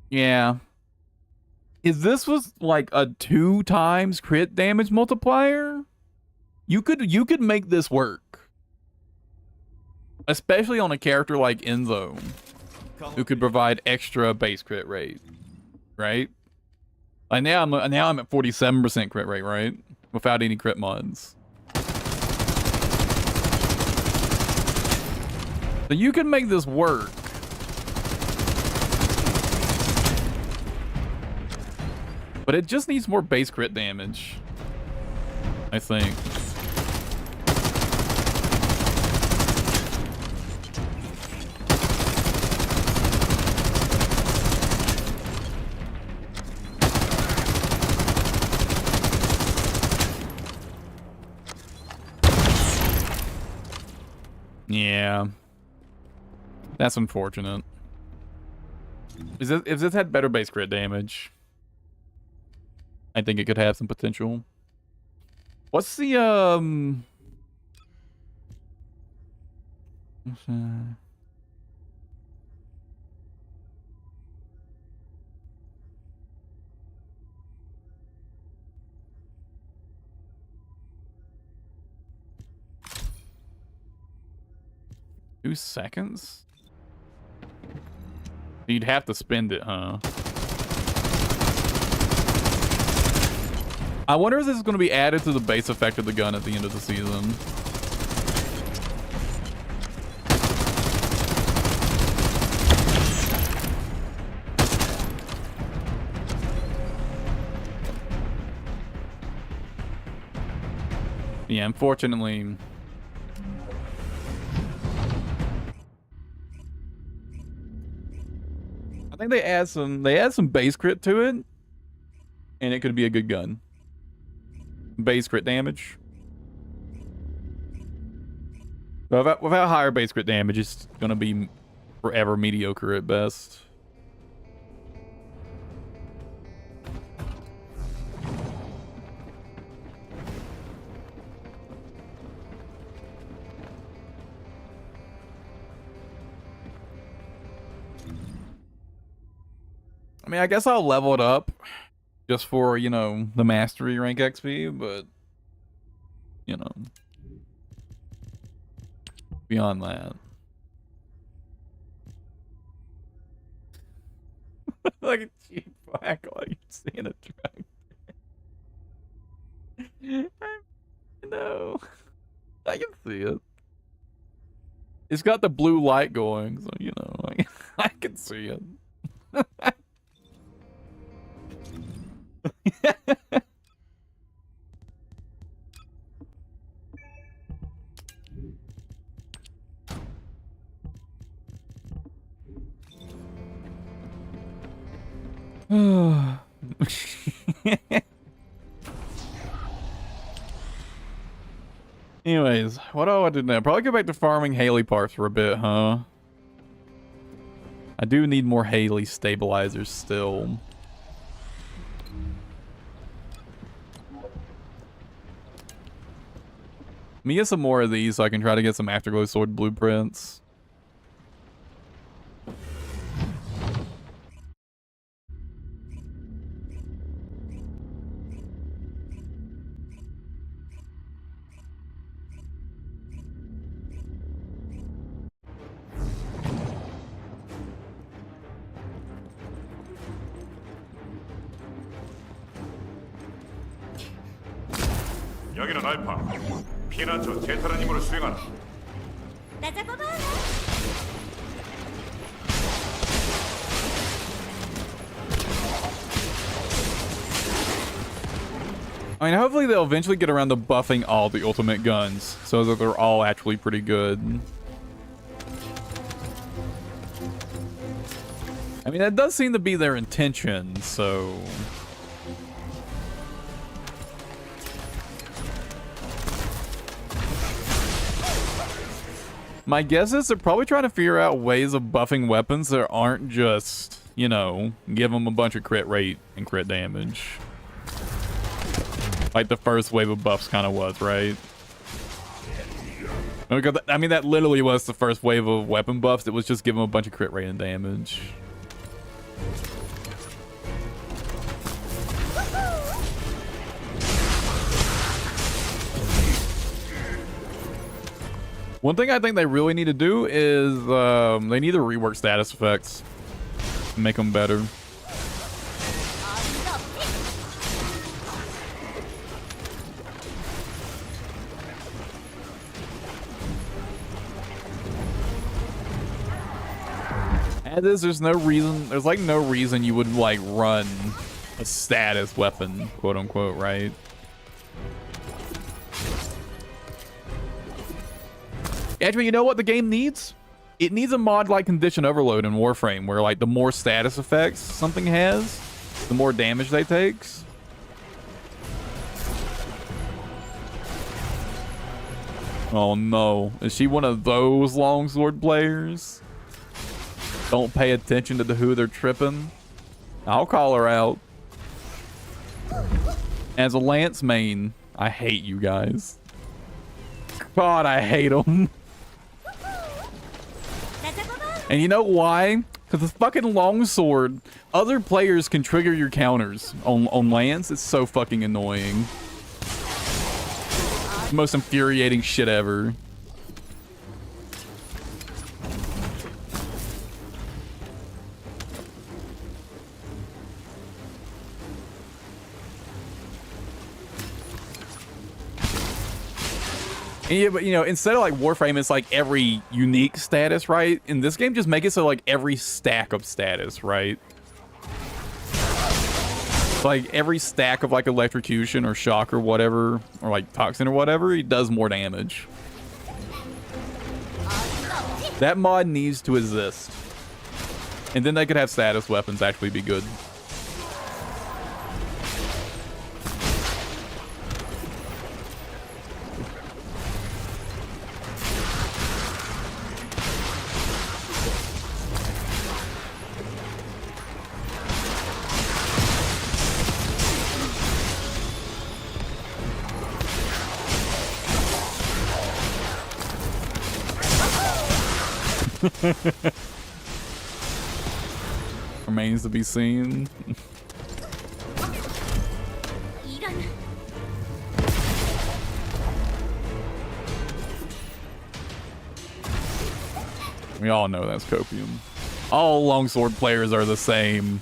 Yeah. If this was like a 2 times crit damage multiplier, you could make this work. Especially on a character like Enzo, who could provide extra base crit rate, right? Like now I'm at 47% crit rate, right? Without any crit mods. So you can make this work. But it just needs more base crit damage, I think. Yeah. That's unfortunate. If this had better base crit damage, I think it could have some potential. What's the 2 seconds? You'd have to spend it, huh? I wonder if this is going to be added to the base effect of the gun at the end of the season. Yeah, unfortunately. I think they add some base crit to it, and it could be a good gun. Base crit damage. But without higher base crit damage, it's gonna be forever mediocre at best. I mean, I guess I'll level it up just for, you know, the mastery rank XP, but, you know, beyond that. Like a cheap whack while you're seeing a truck. No, I can see it. It's got the blue light going, so, you know, I can see it. Anyways, what do I do now? Probably go back to farming hailey parts for a bit, huh? I do need more hailey stabilizers still. Let me get some more of these so I can try to get some Afterglow Sword blueprints. 여기는 알파. 피나 저 제타라는 임무를 수행하라. 나 잡아봐. I mean, hopefully they'll eventually get around to buffing all the ultimate guns so that they're all actually pretty good. I mean, that does seem to be their intention, so... My guess is they're probably trying to figure out ways of buffing weapons that aren't just, you know, give them a bunch of crit rate and crit damage. Like the first wave of buffs kind of was, right? I mean, that literally was the first wave of weapon buffs. It was just give them a bunch of crit rate and damage. One thing I think they really need to do is they need to rework status effects, make them better. As is, there's no reason, there's like no reason you would like run a status weapon, quote unquote, right? Actually, you know what the game needs? It needs a mod like Condition Overload in Warframe, where like the more status effects something has, the more damage they takes. Oh no, is she one of those longsword players? Don't pay attention to who they're tripping. I'll call her out. As a Lance main, I hate you guys. God, I hate them. And you know why? Because the fucking longsword, other players can trigger your counters on Lance. It's so fucking annoying. The most infuriating shit ever. Yeah, but you know, instead of like Warframe, it's like every unique status, right? In this game, just make it so like every stack of status, right? Like every stack of like electrocution or shock or whatever, or like toxin or whatever, it does more damage. That mod needs to exist. And then they could have status weapons actually be good. Remains to be seen. 이런. We all know that's copium. All longsword players are the same.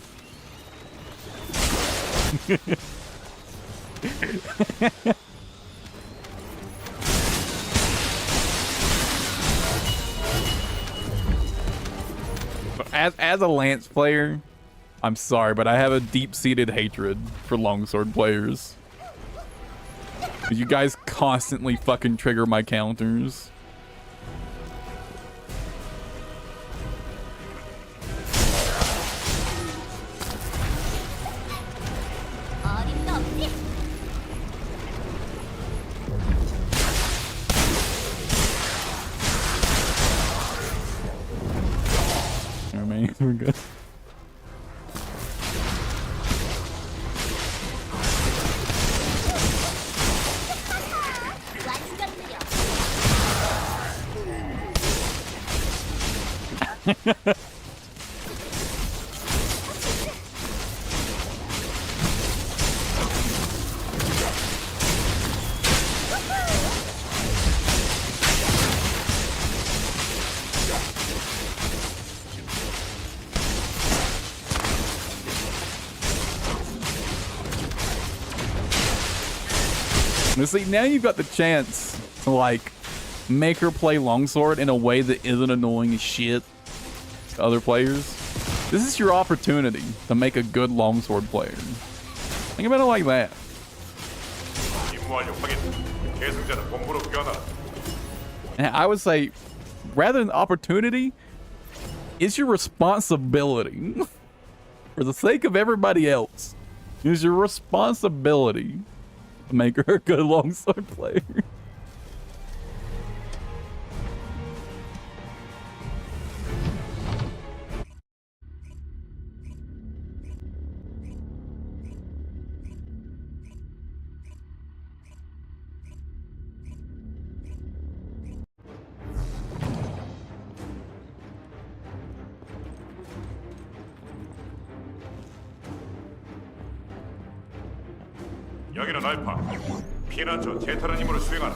As a lance player, I'm sorry, but I have a deep-seated hatred for longsword players. You guys constantly fucking trigger my counters. 어림도 없지. I mean, we're good. 완전 느려. Now, see, now you've got the chance to, like, make her play longsword in a way that isn't annoying as shit to other players. This is your opportunity to make a good longsword player. Think about it like that. 임무 완료 확인. 계승자는 본부로 귀환하라. And I would say, rather than opportunity, it's your responsibility. For the sake of everybody else, it's your responsibility to make her a good longsword player. 여기는 알파. 피난처 제타는 임무를 수행하라.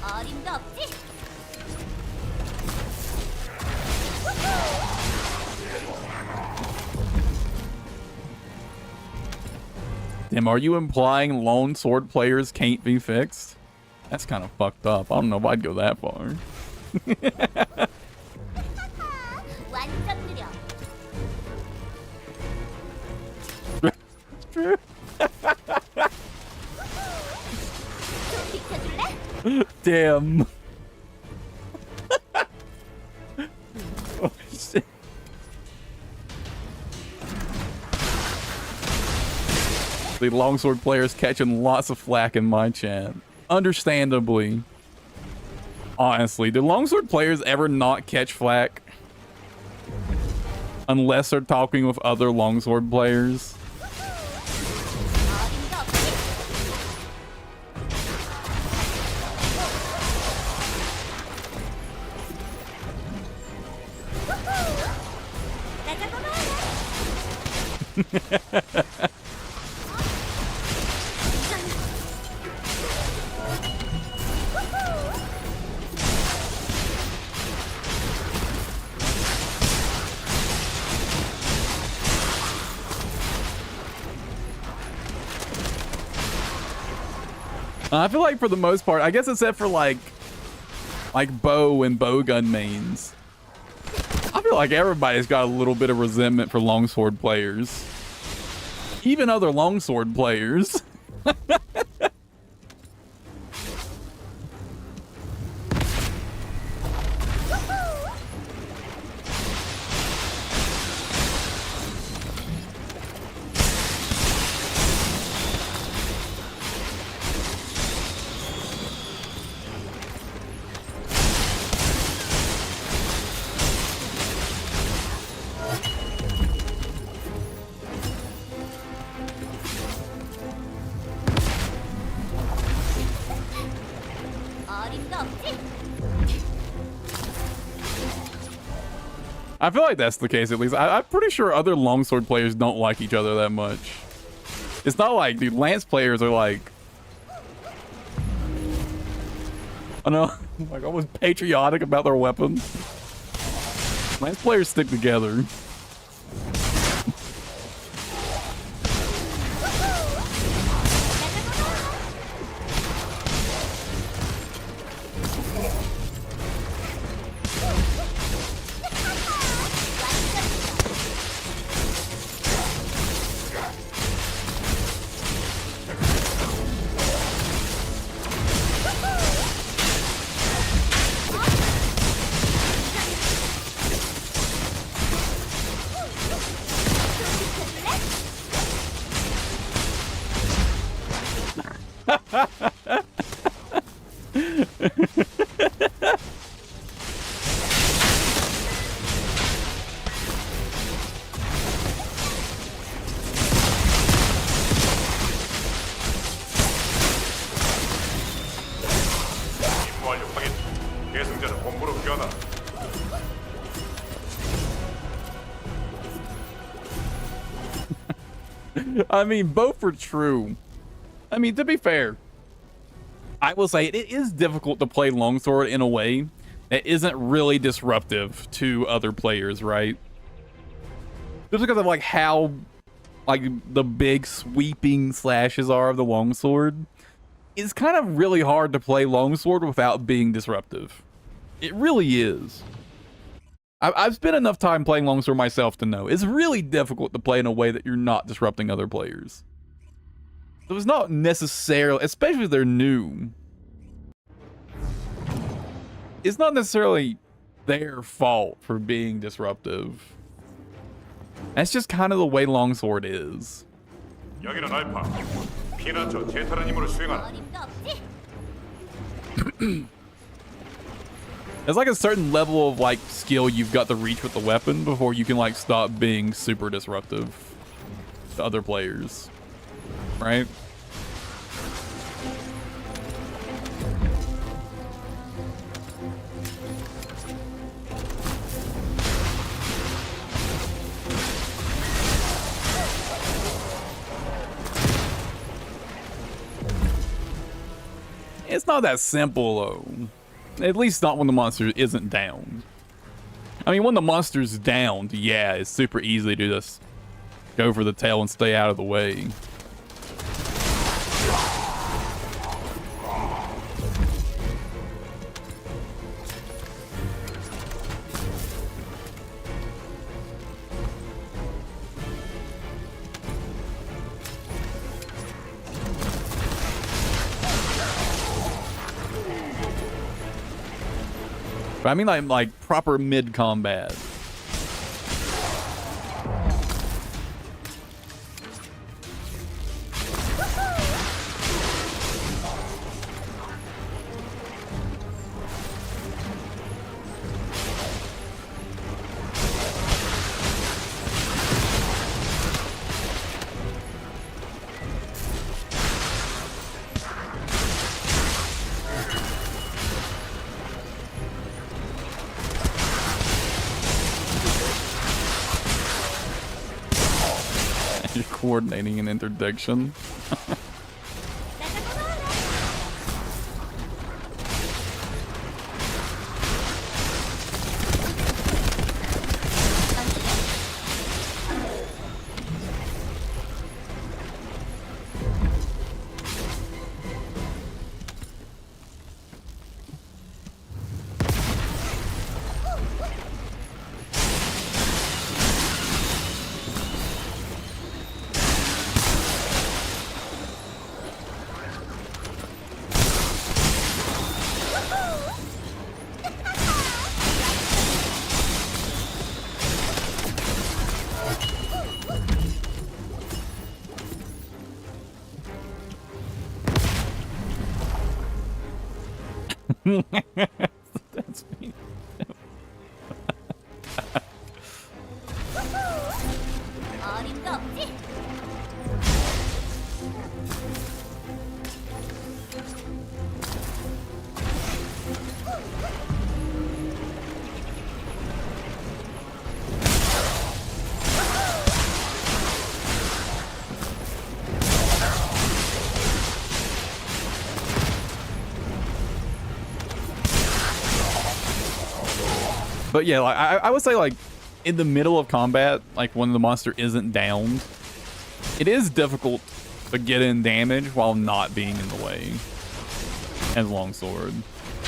어림도 없지. Damn, are you implying lone sword players can't be fixed? That's kind of fucked up. I don't know if I'd go that far. 완전 느려. True. 좀 비켜줄래? Damn. Oh, shit. The longsword players catching lots of flack in my chat. Understandably. Honestly, do longsword players ever not catch flack? Unless they're talking with other longsword players. 어림도 없지. I feel like for the most part, I guess except for like bow and bowgun mains, I feel like everybody's got a little bit of resentment for longsword players. Even other longsword players. 어림도 없지. I feel like that's the case at least. I'm pretty sure other longsword players don't like each other that much. It's not like the lance players are like, I know, like almost patriotic about their weapons. Lance players stick together. 임무 완료 확인. 계승자는 본부로 귀환하라. I mean, both are true. I mean, to be fair, I will say it is difficult to play longsword in a way that isn't really disruptive to other players, right? Just because of like how like the big sweeping slashes are of the longsword, it's kind of really hard to play longsword without being disruptive. It really is. I've spent enough time playing longsword myself to know it's really difficult to play in a way that you're not disrupting other players. So it's not necessarily, especially if they're new, it's not necessarily their fault for being disruptive. That's just kind of the way longsword is. 여기는 알파. 피난처 제타란 임무를 수행하라. 어림도 없지. There's like a certain level of like skill you've got to reach with the weapon before you can like stop being super disruptive to other players, right? It's not that simple though. At least not when the monster isn't down. I mean, when the monster's downed, yeah, it's super easy to just go for the tail and stay out of the way. But I mean like proper mid-combat. You're coordinating an interdiction. That's me. 어림도 없지. But yeah, like I would say, like in the middle of combat, like when the monster isn't downed, it is difficult to get in damage while not being in the way as longsword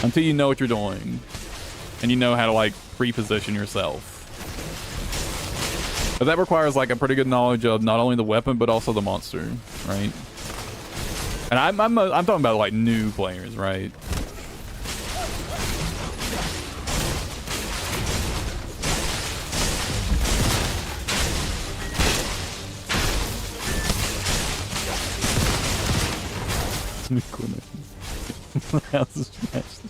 until you know what you're doing and you know how to like reposition yourself. But that requires like a pretty good knowledge of not only the weapon but also the monster, right? And I'm talking about like new players, right? House is smashed.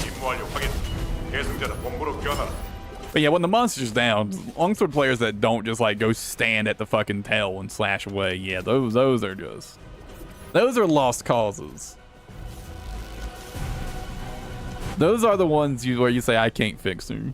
임무 완료 확인. 계승자는 본부로 귀환하라. But yeah, when the monster's down, longsword players that don't just like go stand at the fucking tail and slash away, yeah, those are just, those are lost causes. Those are the ones where you say I can't fix them.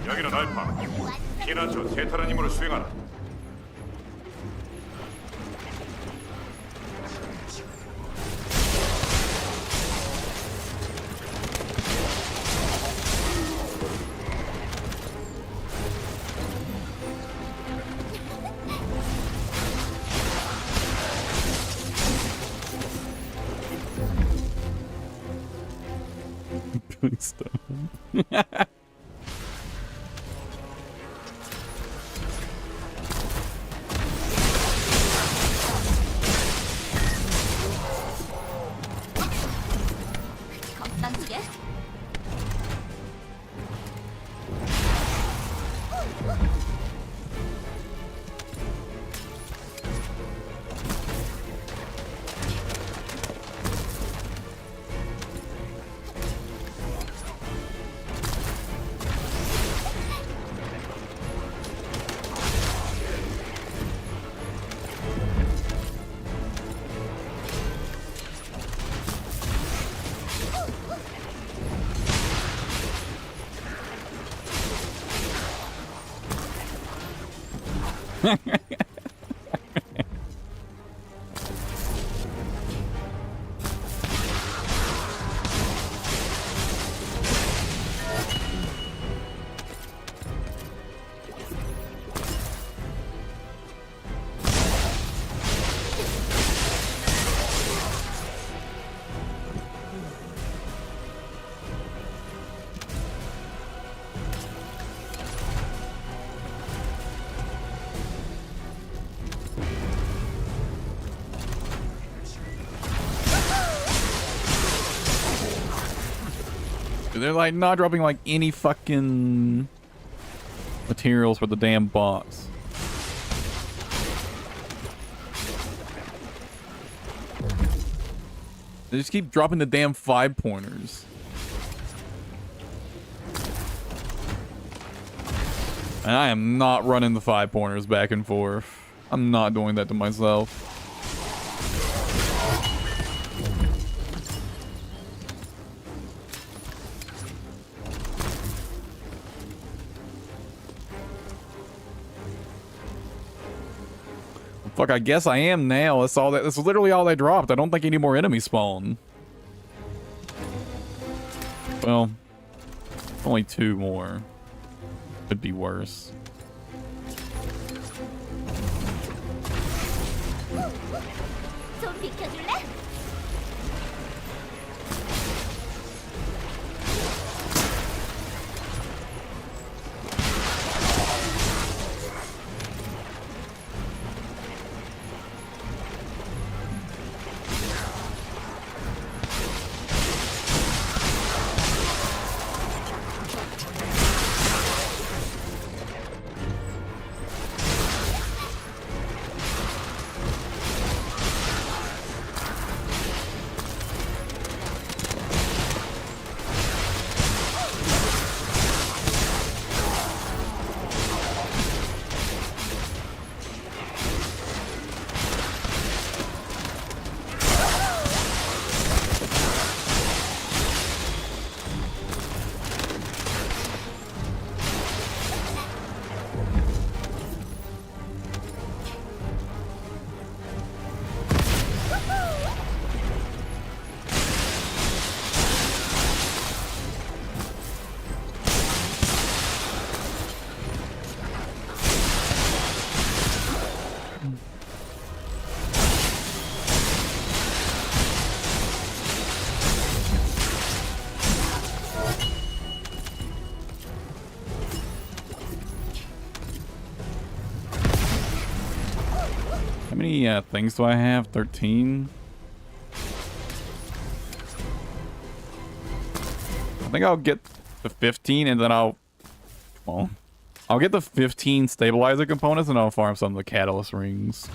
여기는 알파. 피나초 테타란 임무를 수행하라. Good stuff. 건방지게. They're like not dropping like any fucking materials for the damn box. They just keep dropping the damn 5-pointers. And I am not running the 5-pointers back and forth. I'm not doing that to myself. Fuck, I guess I am now. That's all that. That's literally all they dropped. I don't think any more enemies spawn. Well, only 2 more. Could be worse. 좀 비켜줄래? How many things do I have? 13? I think I'll get the 15 and then I'll get the 15 stabilizer components and I'll farm some of the catalyst rings.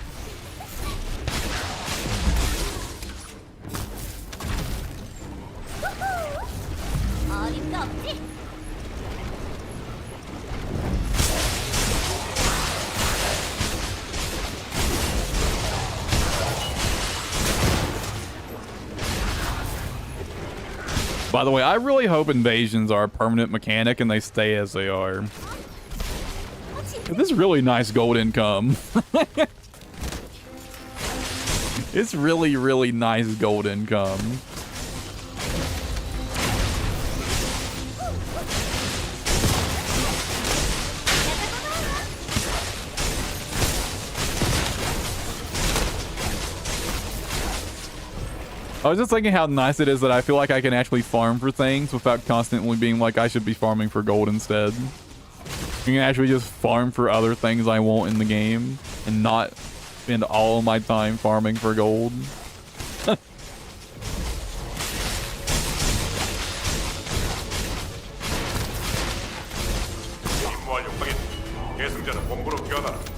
어림도 없지? By the way, I really hope invasions are a permanent mechanic and they stay as they are. This is really nice gold income. It's really, really nice gold income. I was just thinking how nice it is that I feel like I can actually farm for things without constantly being like I should be farming for gold instead. You can actually just farm for other things I want in the game and not spend all of my time farming for gold. 임무 완료 확인. 계승자는 본부로 귀환하라.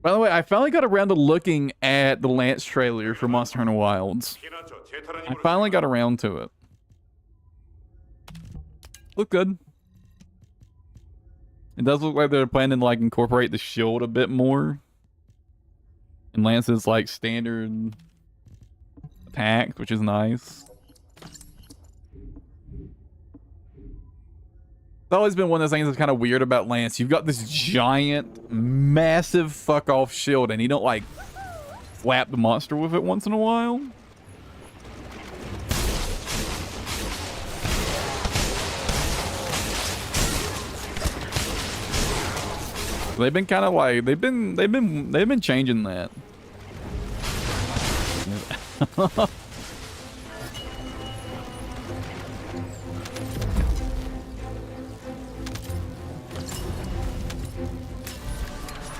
By the way, I finally got around to looking at the Lance trailer for Monster Hunter Wilds. 피나처 I 제타라님으로 finally got around to it. Look good. It does look like they're planning to like incorporate the shield a bit more. And Lance's like standard attack, which is nice. It's always been one of those things that's kind of weird about Lance. You've got this giant, massive fuck off shield and you don't like slap the monster with it once in a while. They've been kind of like they've been changing that. I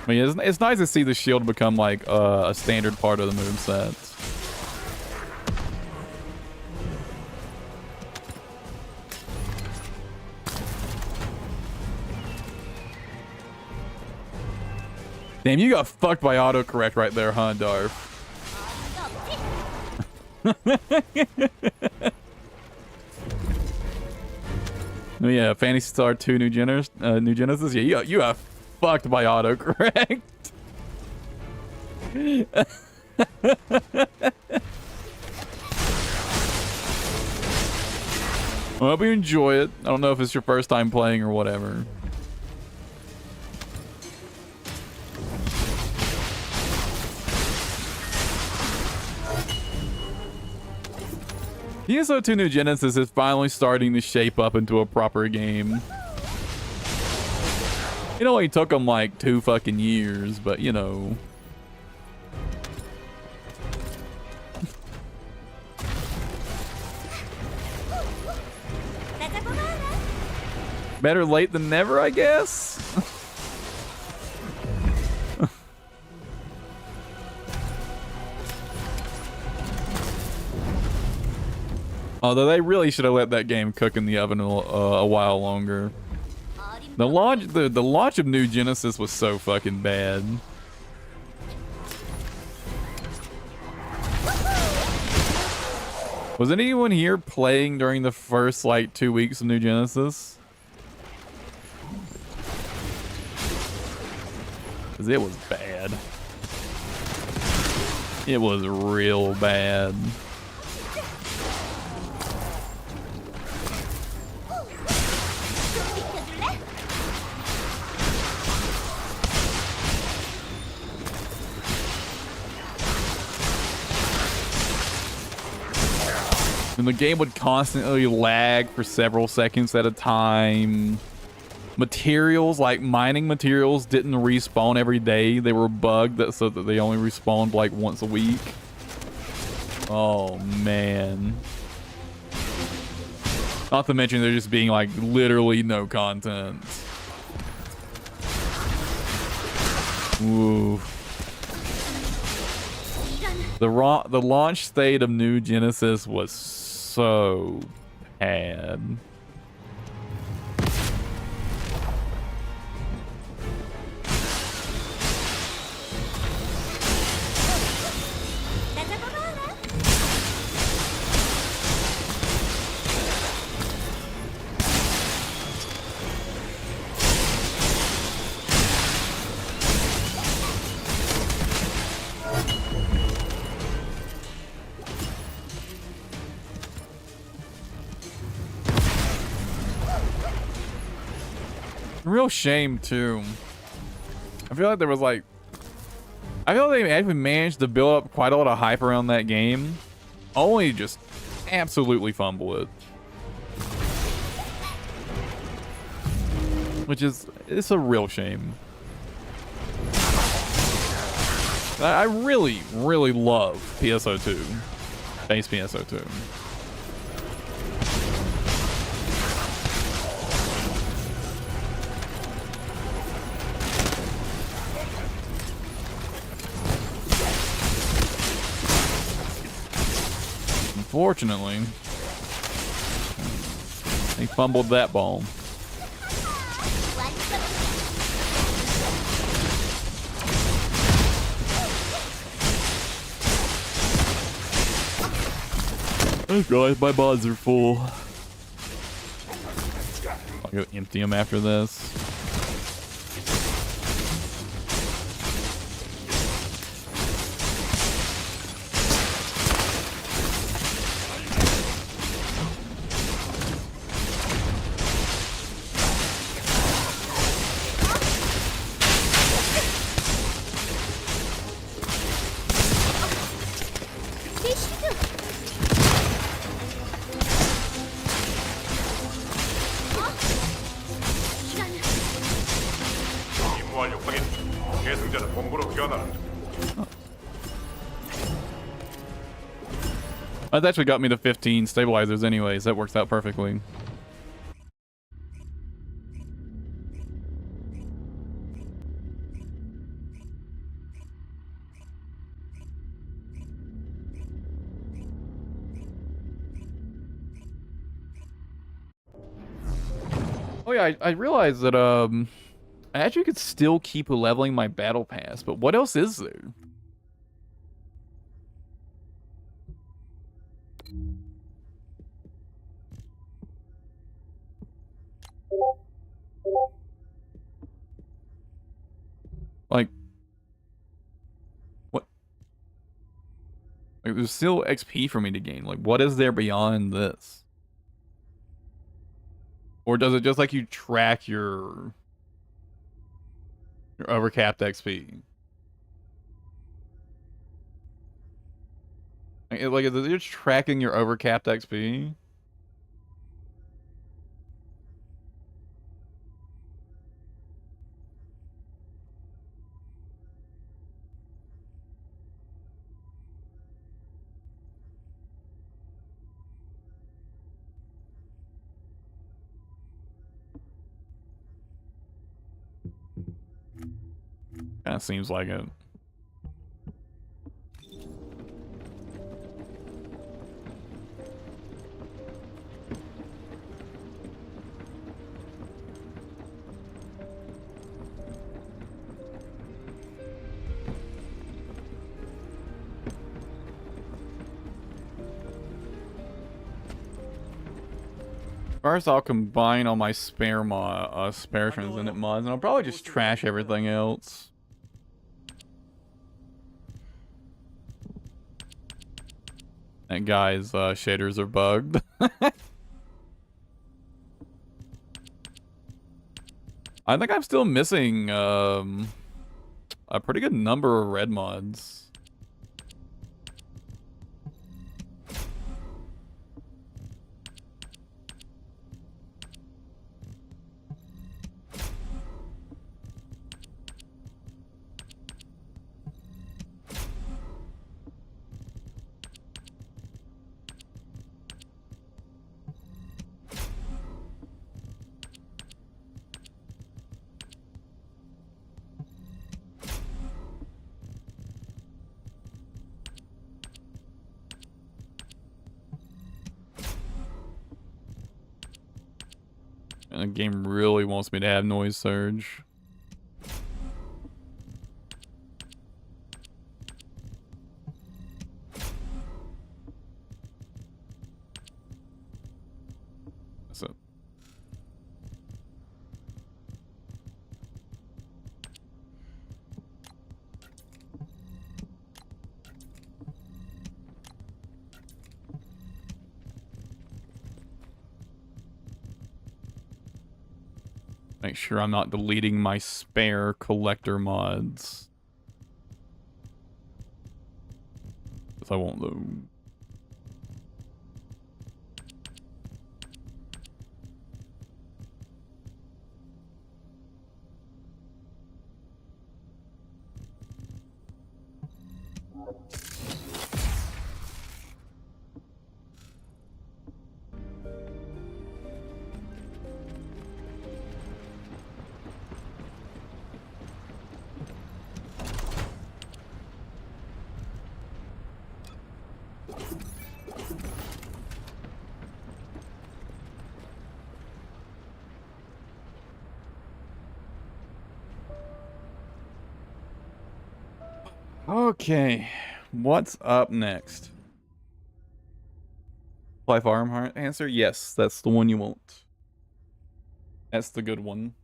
mean, it's nice to see the shield become like a standard part of the moveset. Damn, you got fucked by autocorrect right there, huh, Darf? Oh yeah, Phantasy Star 2 New Genesis. Yeah, you got fucked by autocorrect. I hope you enjoy it. I don't know if it's your first time playing or whatever. PSO2 New Genesis is finally starting to shape up into a proper game. It only took them like 2 fucking years, but you know. Better late than never, I guess. Although they really should have let that game cook in the oven a while longer. The launch of New Genesis was so fucking bad. Was anyone here playing during the first like 2 weeks of New Genesis? Cause it was bad. It was real bad. And the game would constantly lag for several seconds at a time. Materials, like mining materials, didn't respawn every day. They were bugged so that they only respawned like once a week. Oh, man. Not to mention there just being like literally no content. Ooh. The launch state of New Genesis was so bad. Real shame too. I feel like there was like, I feel like they actually managed to build up quite a lot of hype around that game, only just absolutely fumble it. Which is, it's a real shame. I really, really love PSO2, base PSO2. Unfortunately, he fumbled that ball. Oh guys, my mods are full. I'll go empty them after this. That's actually got me to 15 stabilizers anyways. That works out perfectly. Oh yeah, I realized that I actually could still keep leveling my battle pass, but what else is there? Like, what? Like, there's still XP for me to gain. Like, what is there beyond this? Or does it just like you track your overcapped XP? Like, is it just tracking your overcapped XP? Kind of seems like it. First, I'll combine all my spare transcendent mods, and I'll probably just trash everything else. That guy's shaders are bugged. I think I'm still missing a pretty good number of red mods. And the game really wants me to have noise surge. That's it. Make sure I'm not deleting my spare collector mods. Because I won't though. Okay, what's up next? Apply farm answer? Yes, that's the one you want. That's the good one.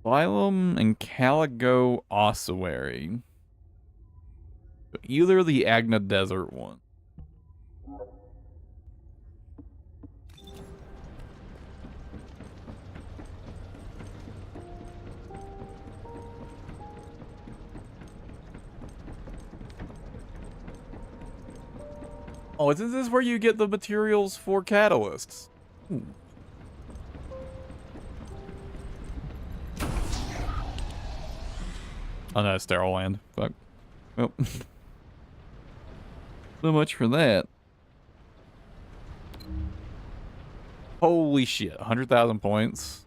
Phylum and Caligo Ossuary. Either the Agna Desert one. Oh, isn't this where you get the materials for catalysts? Ooh. Oh no, sterile land. Fuck. Well, so much for that. Holy shit, 100,000 points.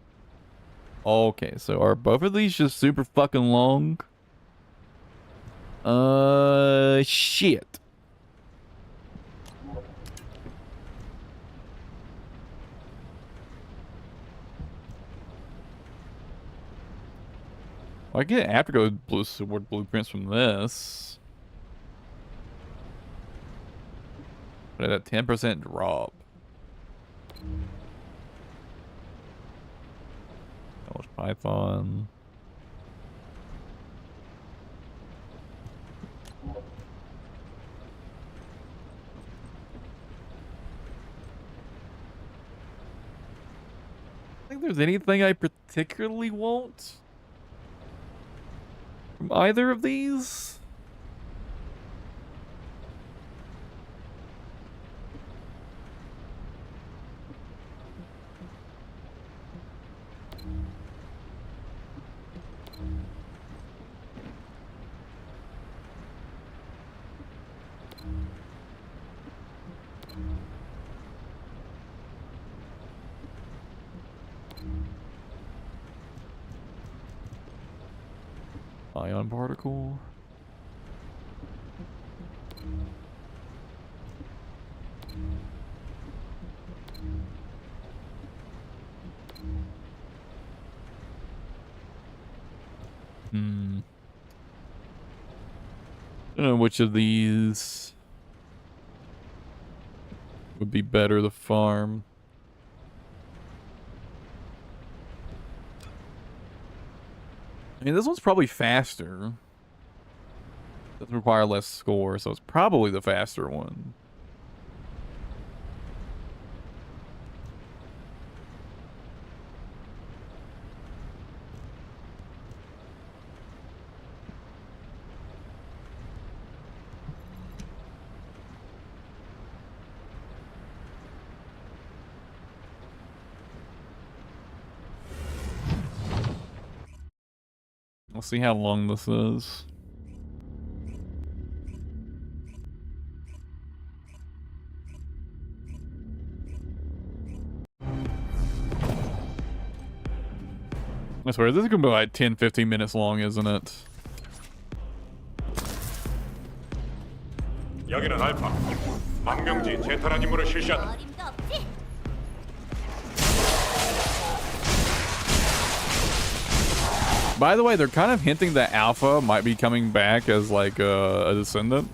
Okay, so are both of these just super fucking long? Shit. Well, I get Afterglow blue sword blueprints from this. But at a 10% drop. That was Python. I think there's anything I particularly want from either of these. Ion particle. I don't know which of these would be better to farm. I mean, this one's probably faster. Doesn't require less score, so it's probably the faster one. We'll see how long this is. I swear, this is gonna be like 10-15 minutes long, isn't it? 여기는 알파. 망명지 제타란 임무를 실시한다. 어림도 없지? By the way, they're kind of hinting that Alpha might be coming back as like a descendant,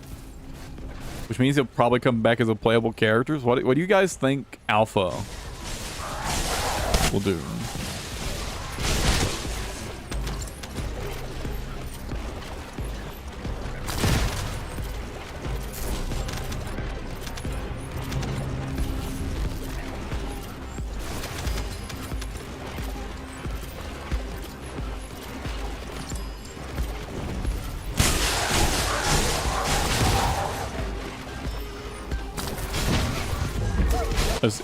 which means he'll probably come back as a playable character. What do you guys think Alpha will do?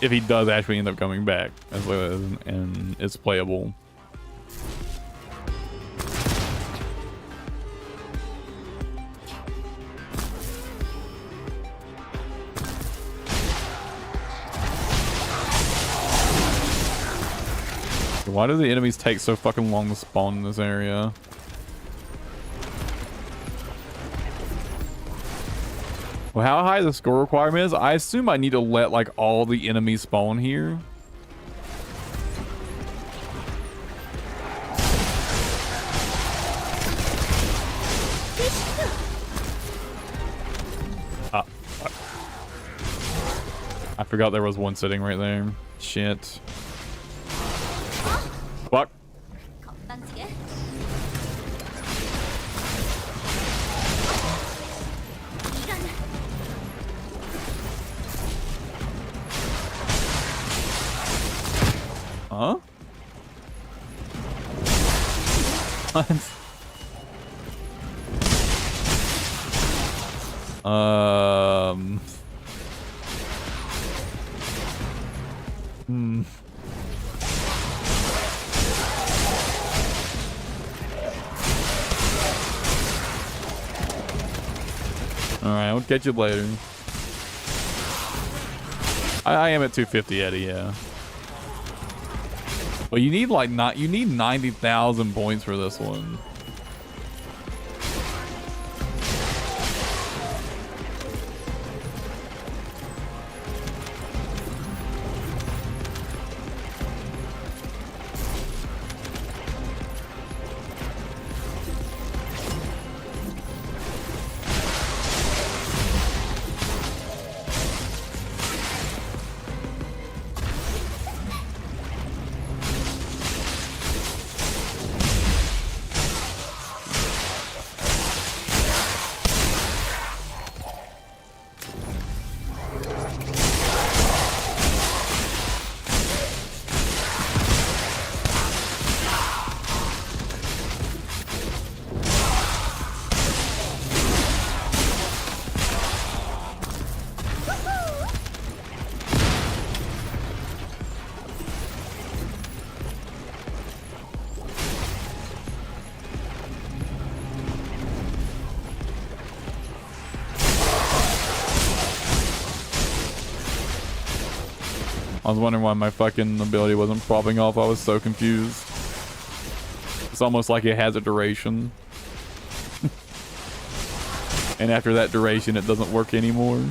If he does actually end up coming back as well as and it's playable. Why do the enemies take so fucking long to spawn in this area? Well, how high the score requirement is, I assume I need to let like all the enemies spawn here. I forgot there was one sitting right there. Shit. Fuck. 건방지게. Huh? What? Alright, I'll catch you later. I am at 250, Eddie, yeah. Well, you need like you need 90,000 points for this one. I was wondering why my fucking ability wasn't popping off. I was so confused. It's almost like it has a duration. And after that duration, it doesn't work anymore.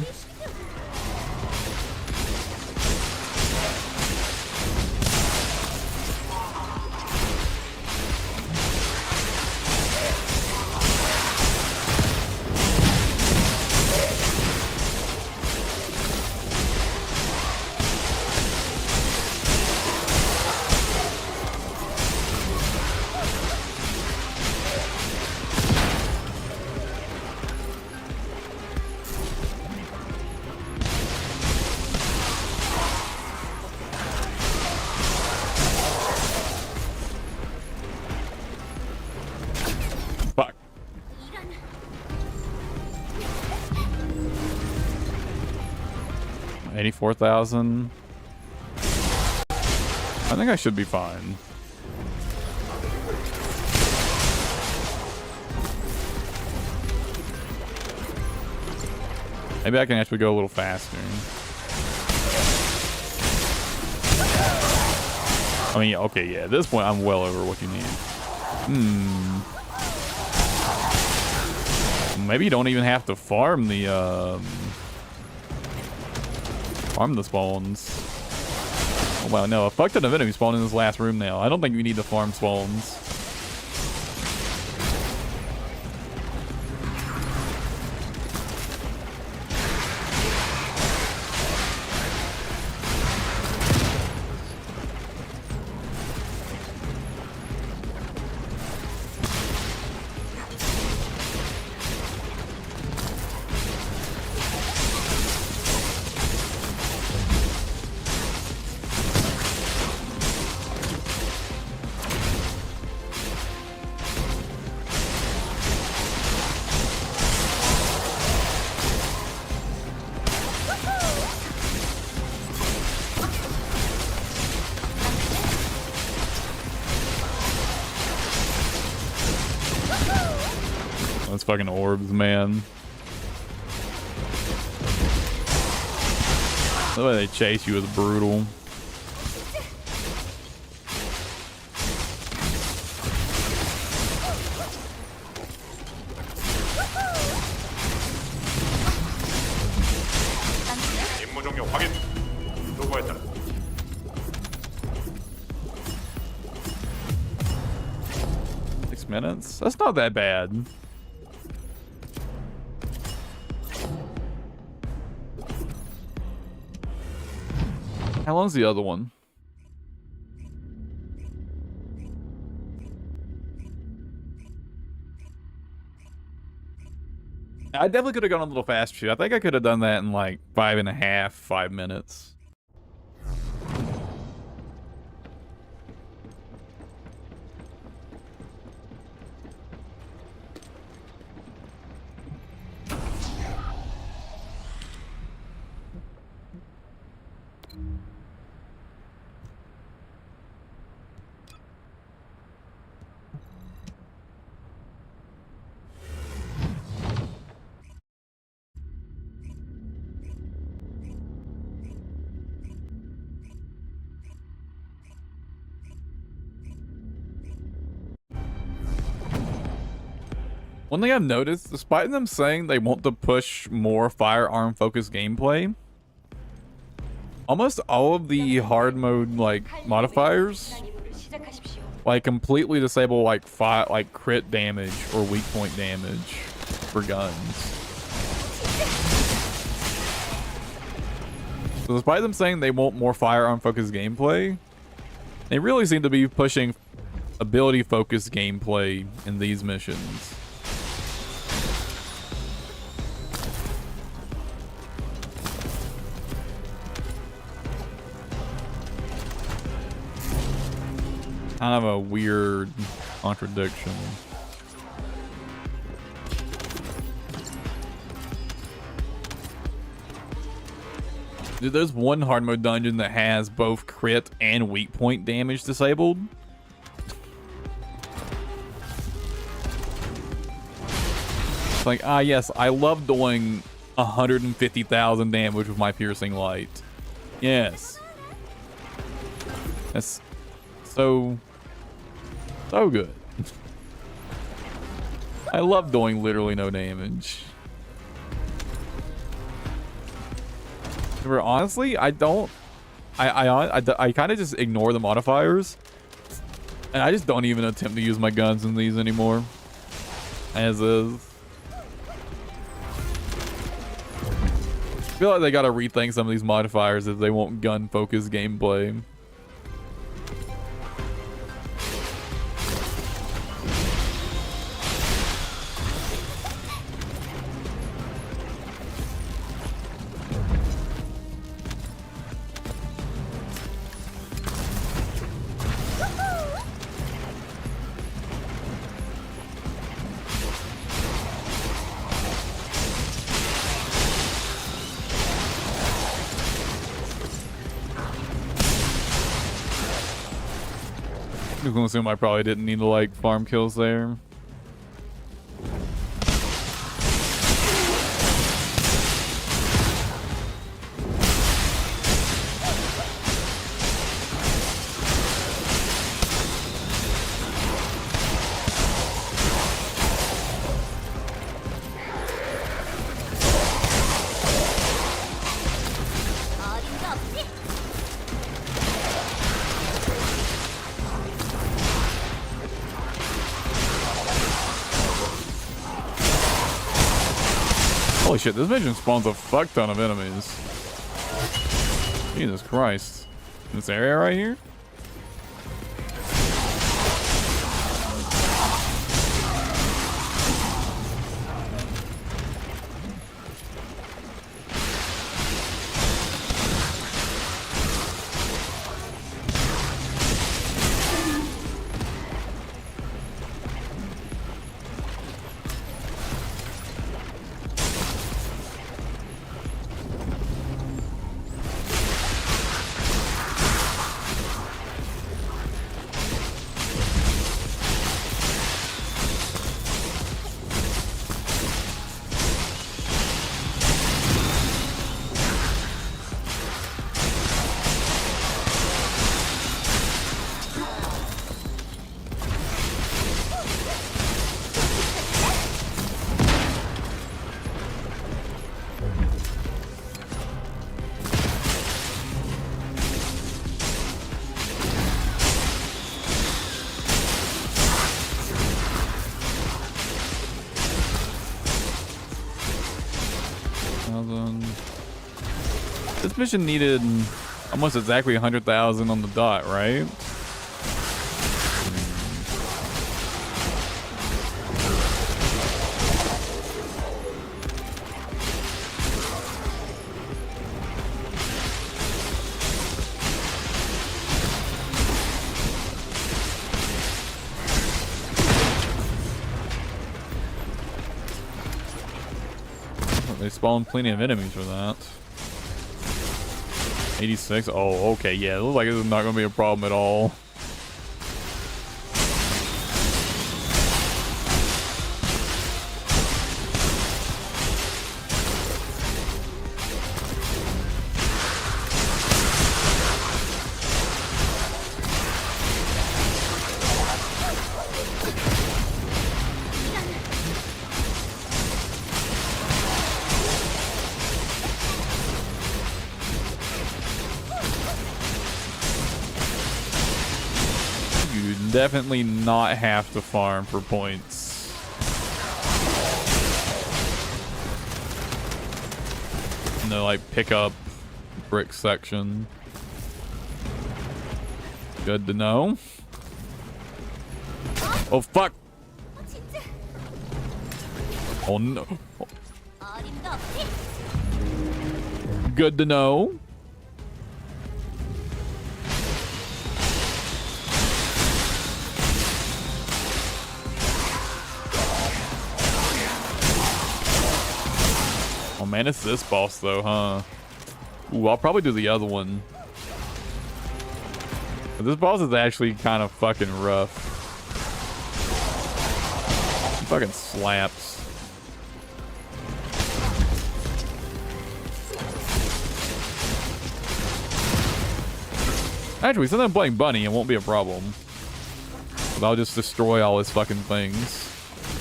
Fuck. 84,000. I think I should be fine. Maybe I can actually go a little faster. I mean, okay, yeah, at this point, I'm well over what you need. Maybe you don't even have to farm the spawns. Oh, wow, no, a fuck ton of enemies spawn in this last room now. I don't think we need to farm spawns. Those fucking orbs, man. The way they chase you is brutal. 임무 종료 확인. 수고했다. Minutes? That's not that bad. How long's the other one? I definitely could have gone a little faster too. I think I could have done that in like 5 minutes. One thing I've noticed, despite them saying they want to push more firearm focused gameplay, almost all of the hard mode like modifiers like completely disable like crit damage or weak point damage for guns. So despite them saying they want more firearm focused gameplay, they really seem to be pushing ability focused gameplay in these missions. Kind of a weird contradiction. Dude, there's one hard mode dungeon that has both crit and weak point damage disabled. It's like, yes, I love doing 150,000 damage with my piercing light. Yes. That's so good. I love doing literally no damage. But honestly, I don't. I kind of just ignore the modifiers, and I just don't even attempt to use my guns in these anymore. As is. I feel like they gotta rethink some of these modifiers if they want gun-focused gameplay. I'm gonna assume I probably didn't need to like farm kills there. 어림도 없지. Holy shit, this mission spawns a fuck ton of enemies. Jesus Christ. This area right here? This mission needed almost exactly 100,000 on the dot, right? They spawned plenty of enemies for that. 86. Oh, okay. Yeah, it looks like this is not going to be a problem at all. definitely not have to farm for points. No, like pick up brick section. Good to know. Oh fuck! 진짜 Oh no! 어림도 없지. Good to know. Oh man, it's this boss though, huh? Ooh, I'll probably do the other one. But this boss is actually kind of fucking rough. He fucking slaps. Actually, since I'm playing Bunny, it won't be a problem. But I'll just destroy all his fucking things.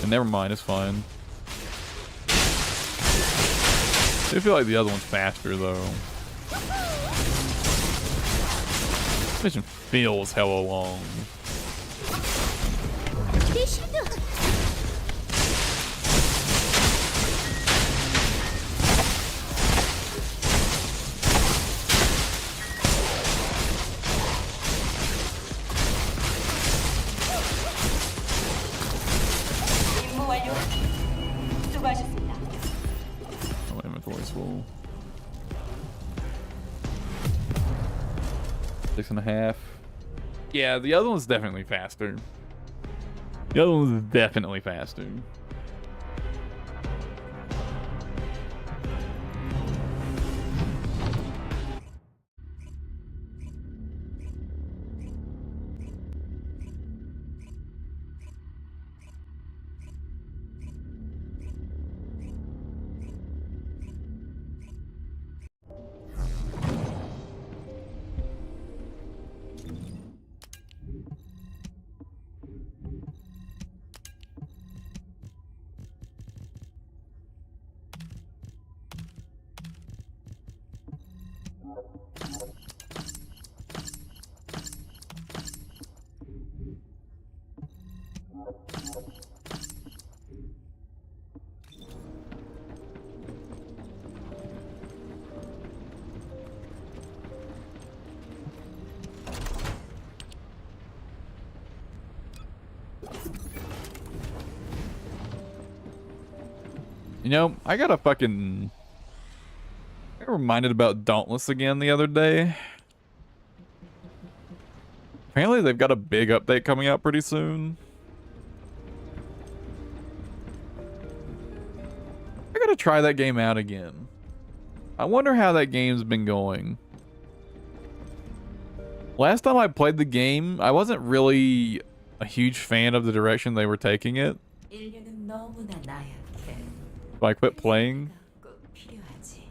And never mind, it's fine. I feel like the other one's faster, though. This mission feels hella long. 내 실드. 임무 완료. 수고하셨습니다. Oh, my inventory's full. 6.5. Yeah, the other one's definitely faster. The other one's definitely faster. You know, I got reminded about Dauntless again the other day. Apparently they've got a big update coming out pretty soon. I gotta try that game out again. I wonder how that game's been going. Last time I played the game, I wasn't really a huge fan of the direction they were taking it. 인류는 너무나 나약해. So I quit playing. 꼭 필요하지.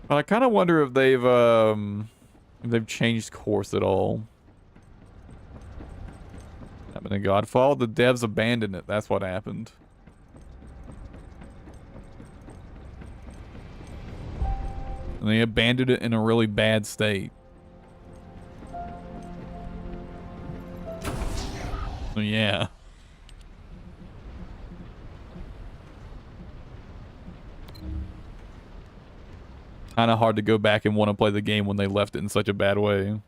But I kind of wonder if they've changed course at all. Happened in Godfall. The devs abandoned it. That's what happened. And they abandoned it in a really bad state. So yeah. Kind of hard to go back and want to play the game when they left it in such a bad way.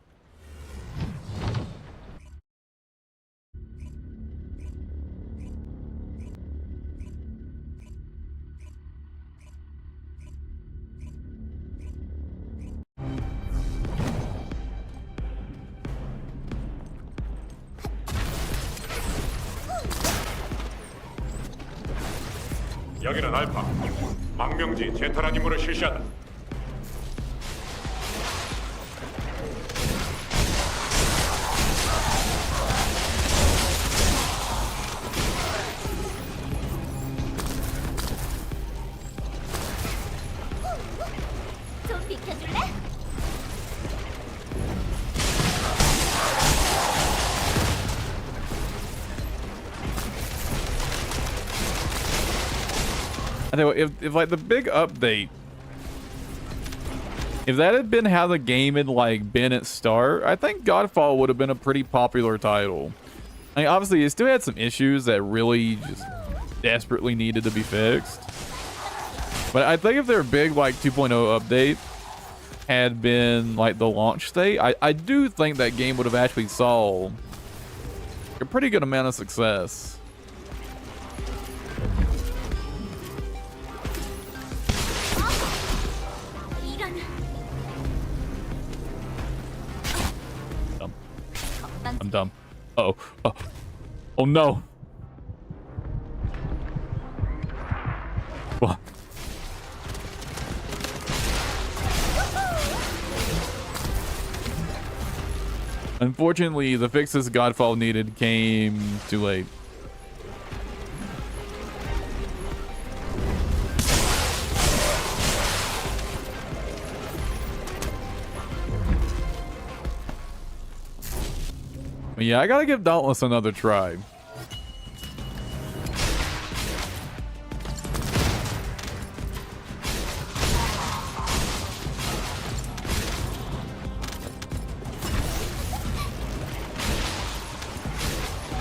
여기는 알파. 망명지 제타란 임무를 실시한다. 좀 비켜줄래? I tell you what, if like the big update If that had been how the game had like been at start, I think Godfall would have been a pretty popular title. I mean, obviously, it still had some issues that really just desperately needed to be fixed. But I think if their big like 2.0 update had been like the launch state, I do think that game would have actually saw a pretty good amount of success. I'm dumb. Uh-oh. Oh no. What? Unfortunately, the fixes Godfall needed came too late. But yeah, I gotta give Dauntless another try.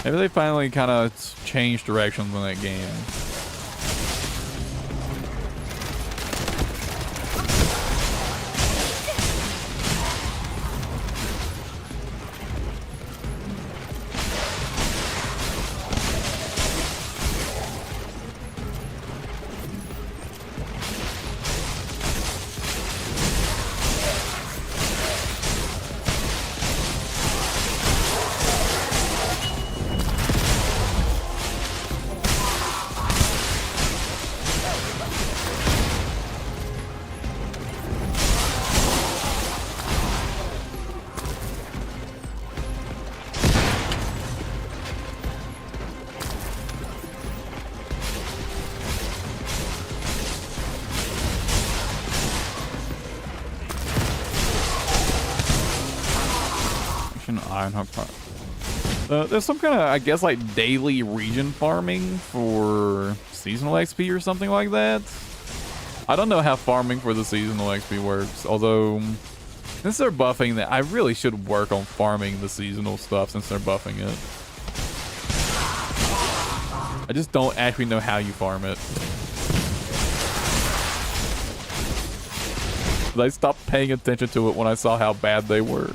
Maybe they finally kind of changed directions in that game. There's some kind of, I guess, like daily region farming for seasonal XP or something like that. I don't know how farming for the seasonal XP works, although since they're buffing that, I really should work on farming the seasonal stuff since they're buffing it. I just don't actually know how you farm it. I stopped paying attention to it when I saw how bad they were.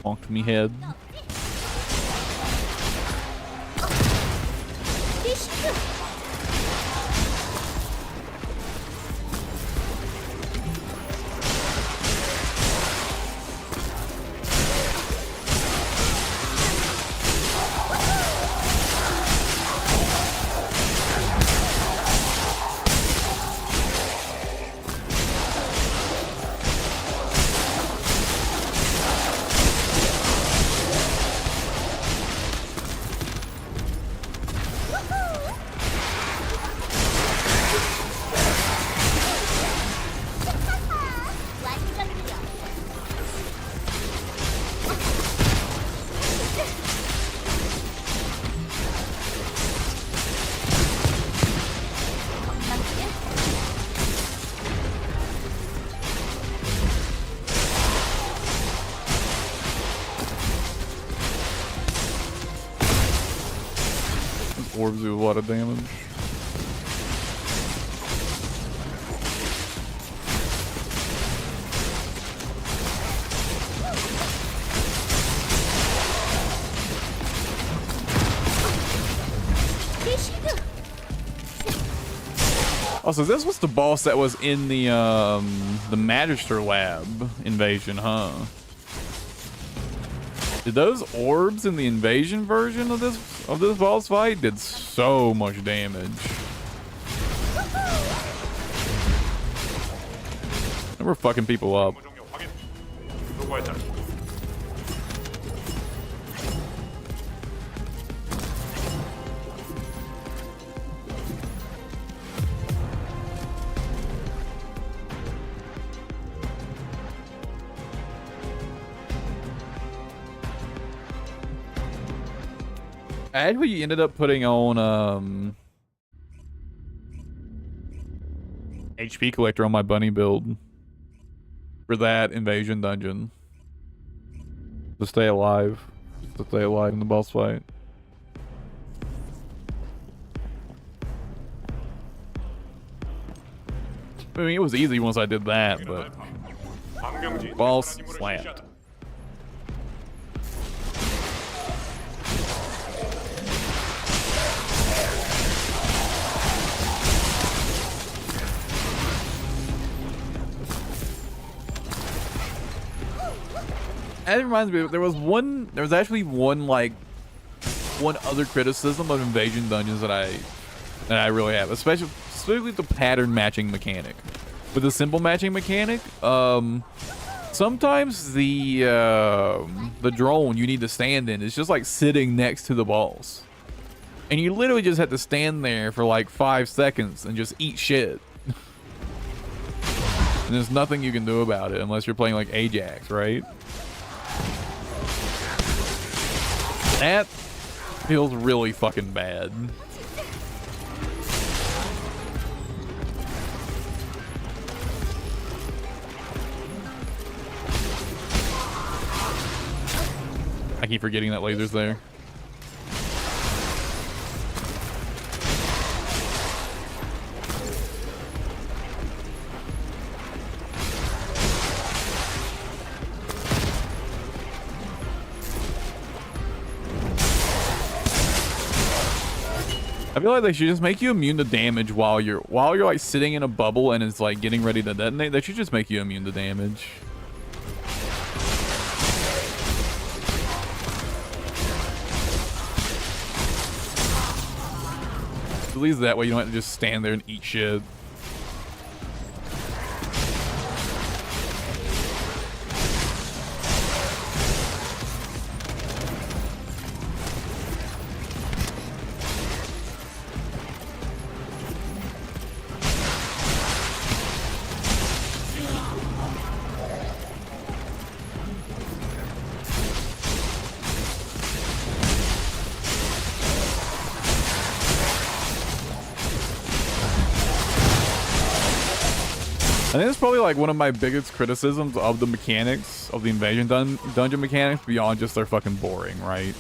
Bonked me head. Orbs do a lot of damage. Oh, so this was the boss that was in the Magister Lab invasion, huh? Did those orbs in the invasion version of this boss fight did so much damage? And we're fucking people up. I actually ended up putting on HP collector on my bunny build for that invasion dungeon to stay alive, in the boss fight. I mean, it was easy once I did that, but 황병지 boss 테트라님으로 slammed. 시작하다. That reminds me, there was actually one other criticism of invasion dungeons that I really have, especially the pattern matching mechanic. With the simple matching mechanic, sometimes the drone you need to stand in is just like sitting next to the boss, and you literally just have to stand there for like 5 seconds and just eat shit. And there's nothing you can do about it unless you're playing like Ajax, right? That feels really fucking bad. I keep forgetting that laser's there. I feel like they should just make you immune to damage while you're like sitting in a bubble and it's like getting ready to detonate. They should just make you immune to damage. At least that way you don't have to just stand there and eat shit. I think it's probably like one of my biggest criticisms of the mechanics of the invasion dungeon mechanics beyond just they're fucking boring, right?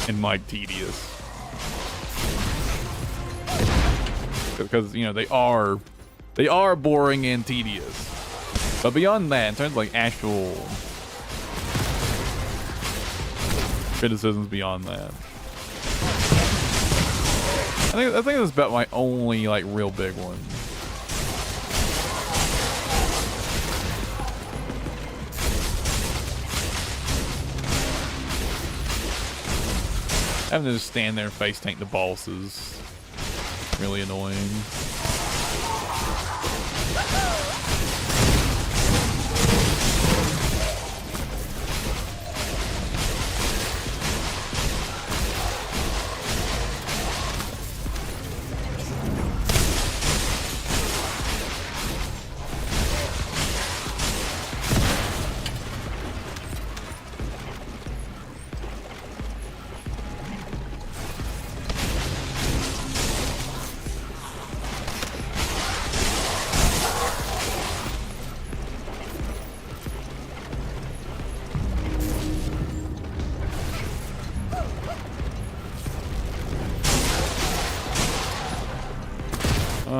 And like tedious. Because, you know, they are boring and tedious. But beyond that, in terms of like actual criticisms beyond that, I think that's about my only like real big one. Having to just stand there and face tank the boss is really annoying.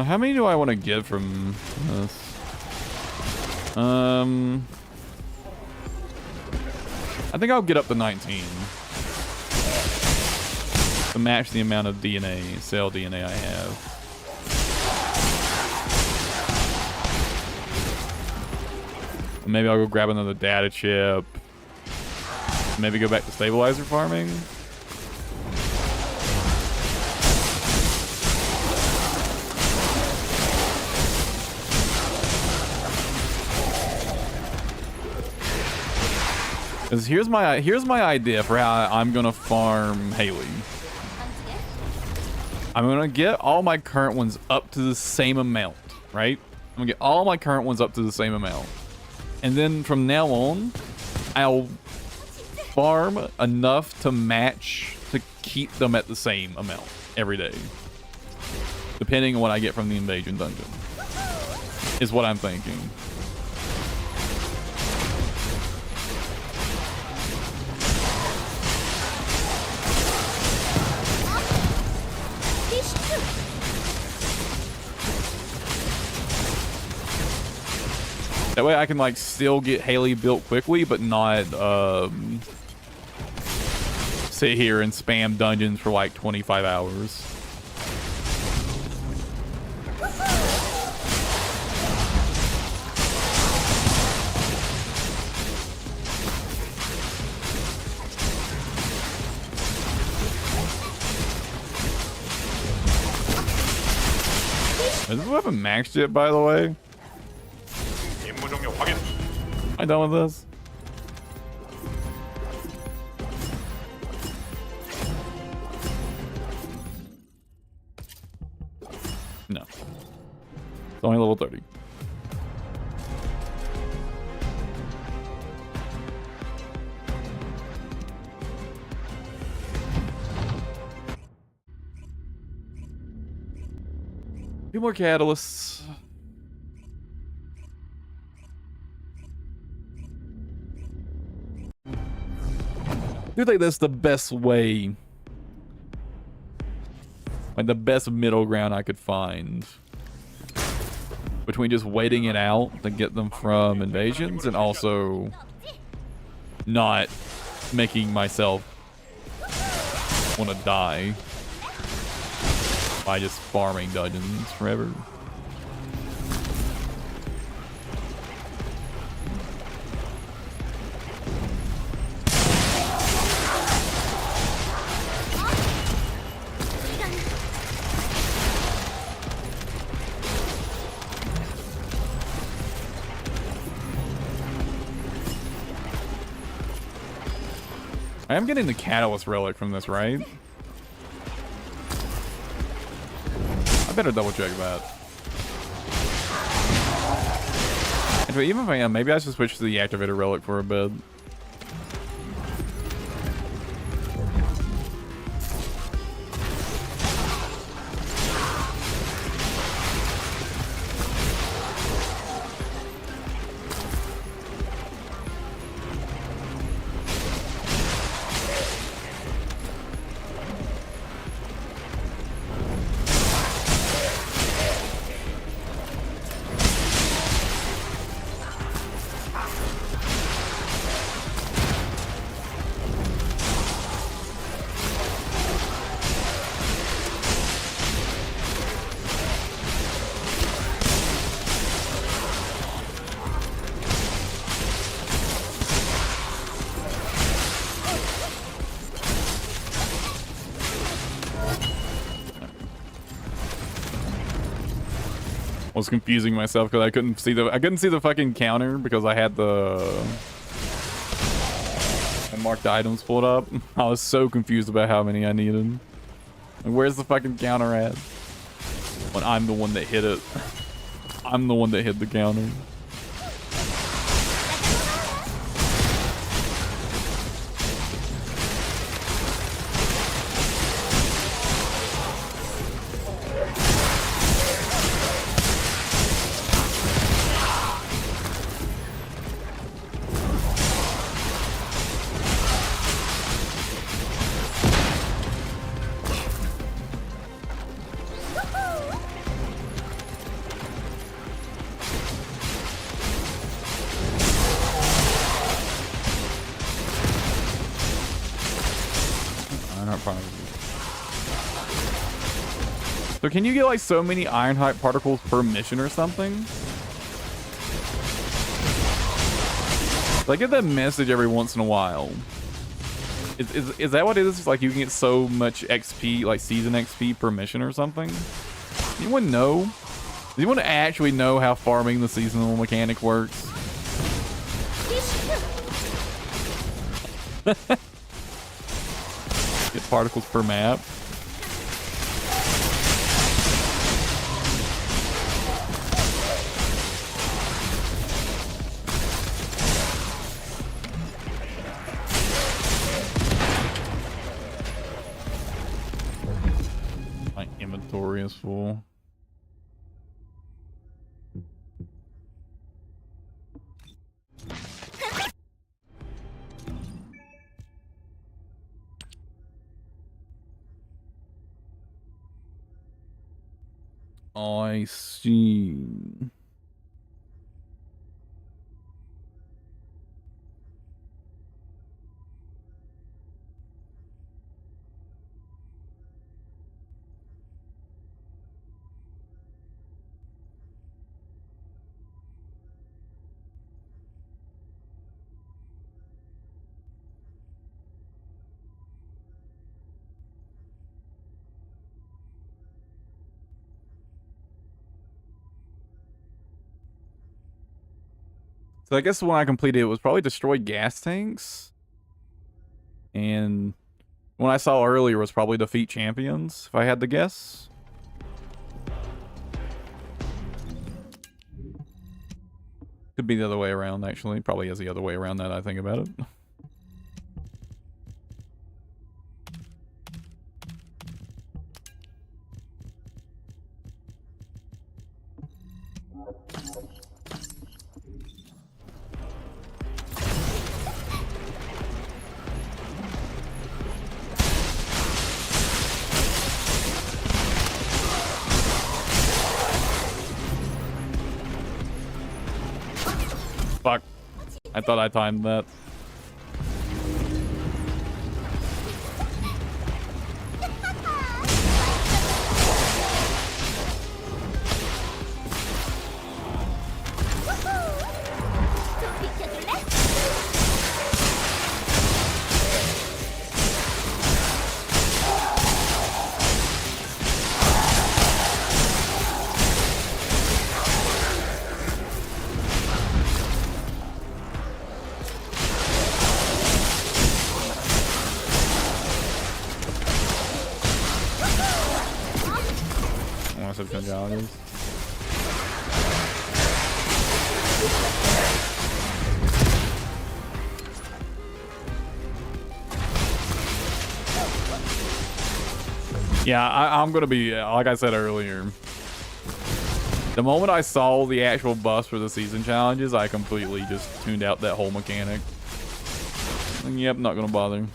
How many do I want to get from this? I think I'll get up to 19 to match the amount of DNA, cell DNA I have. Maybe I'll go grab another data chip. Maybe go back to stabilizer farming. Because here's my idea for how I'm gonna farm Hailey. I'm gonna get all my current ones up to the same amount, right? I'm gonna get all my current ones up to the same amount, and then from now on, I'll farm enough to match to keep them at the same amount every day, depending on what I get from the invasion dungeon, is what I'm thinking. That way I can like still get Hailey built quickly, but not sit here and spam dungeons for like 25 hours. Is this weapon maxed yet, by the way? 임무 종료 확인. Am I done with this? No. It's only level 30. Few more catalysts. I do think that's the best way, like the best middle ground I could find between just waiting it out to get them from invasions and also not making myself want to die by just farming dungeons forever. I am getting the catalyst relic from this, right? I better double check that. Anyway, even if I am, maybe I should switch to the activator relic for a bit. Was confusing myself because I couldn't see the fucking counter because I had the marked items pulled up. I was so confused about how many I needed. Like, where's the fucking counter at? When I'm the one that hit it. I'm the one that hit the counter. So can you get like so many Ironhide particles per mission or something? I get that message every once in a while. Is that what it is? It's like you can get so much XP, like season XP per mission or something? Anyone know? Does anyone actually know how farming the seasonal mechanic works? Get particles per map. useful. I see. So I guess when I completed it was probably destroy gas tanks. And when I saw earlier was probably defeat champions, if I had to guess. Could be the other way around, actually. Probably is the other way around that I think about it. Fuck. I thought I timed that. 좀 비켜줄래? Subconjugals. Yeah, I'm gonna be, like I said earlier, the moment I saw the actual bus for the season challenges, I completely just tuned out that whole mechanic. Yep, not gonna bother.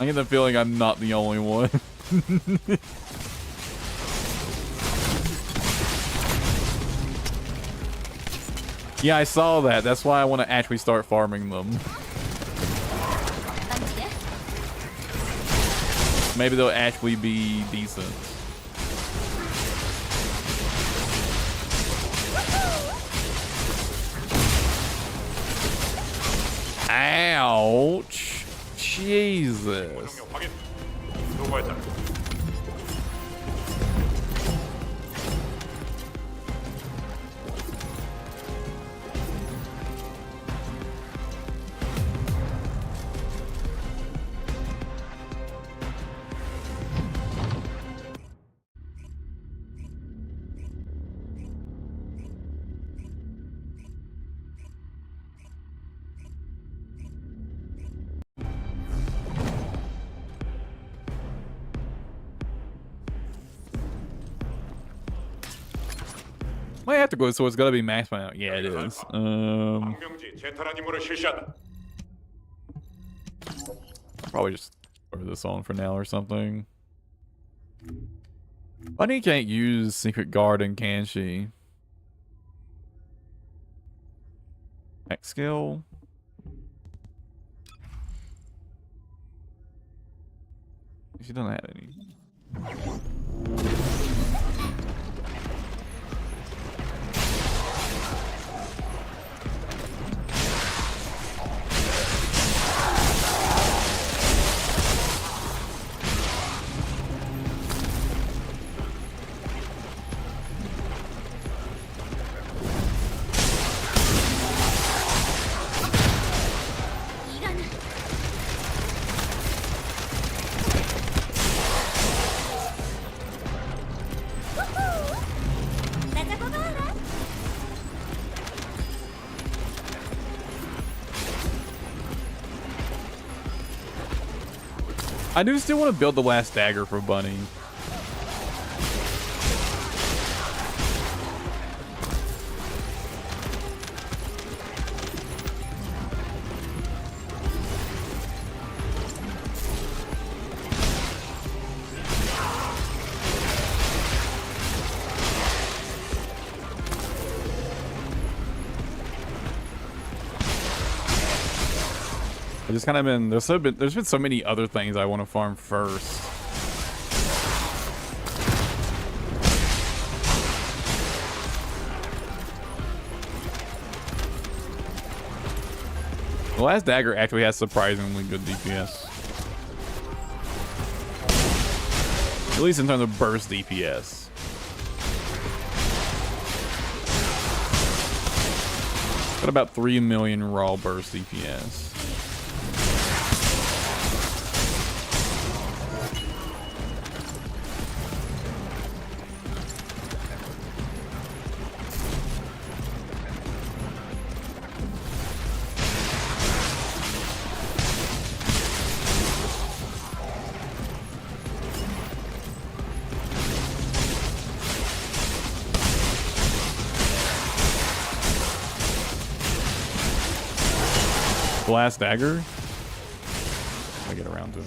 I get the feeling I'm not the only one. Yeah, I saw that. That's why I want to actually start farming them. Maybe they'll actually be decent. Ouch. Jesus. 명령 확인. 수고했다. Might have to go, so it's gotta be max by now. Yeah, it is. 망명지 제타란 임무를 실시한다. Probably just throw this on for now or something. Bunny can't use Secret Garden, can she? X skill. She doesn't have any. 이런 I do still want to build the last dagger for Bunny. I just kind of been there's been so many other things I want to farm first. The last dagger actually has surprisingly good DPS. At least in terms of burst DPS. Got about 3 million raw burst DPS. Last dagger. I get around to it.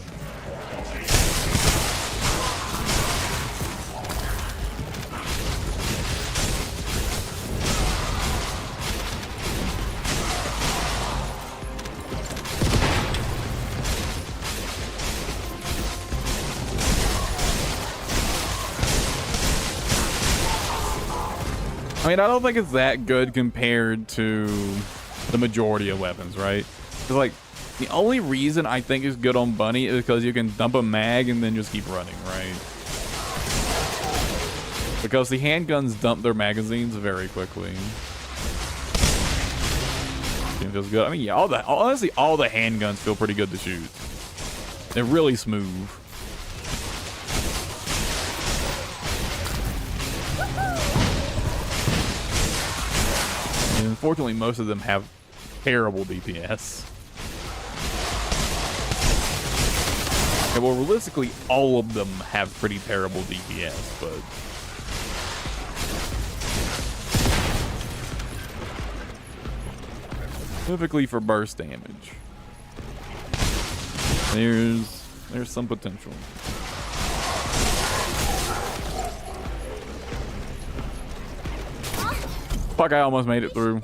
I mean, I don't think it's that good compared to the majority of weapons, right? Because, like, the only reason I think it's good on Bunny is because you can dump a mag and then just keep running, right? Because the handguns dump their magazines very quickly. It feels good. I mean, yeah, honestly, all the handguns feel pretty good to shoot. They're really smooth. And unfortunately, most of them have terrible DPS. Okay, well, realistically, all of them have pretty terrible DPS, but... Specifically for burst damage. There's some potential. Fuck, I almost made it through.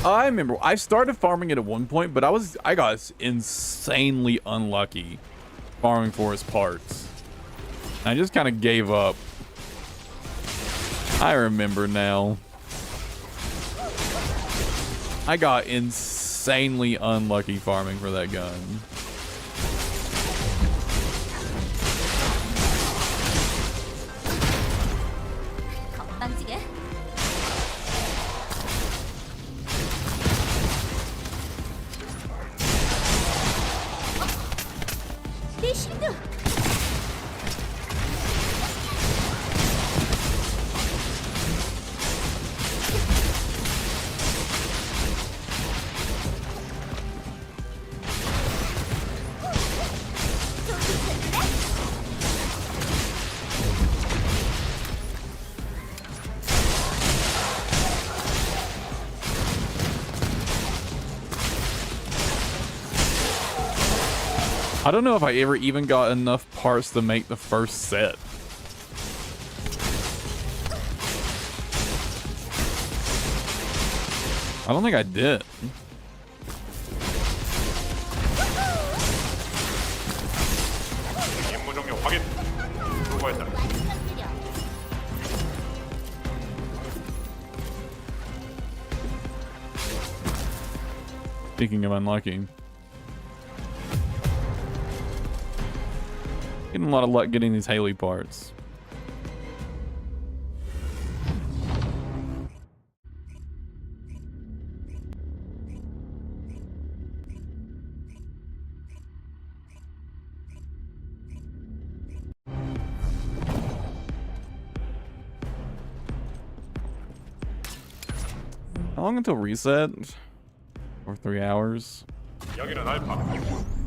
I remember I started farming it at one point, but I got insanely unlucky farming for his parts. I just kind of gave up. I remember now. I got insanely unlucky farming for that gun. I don't know if I ever even got enough parts to make the first set. I don't think I did. 수고했다. 완전 느려. Speaking of unlucky. Getting a lot of luck getting these hailey parts. How long until reset? Or 3 hours? 여기는 알파.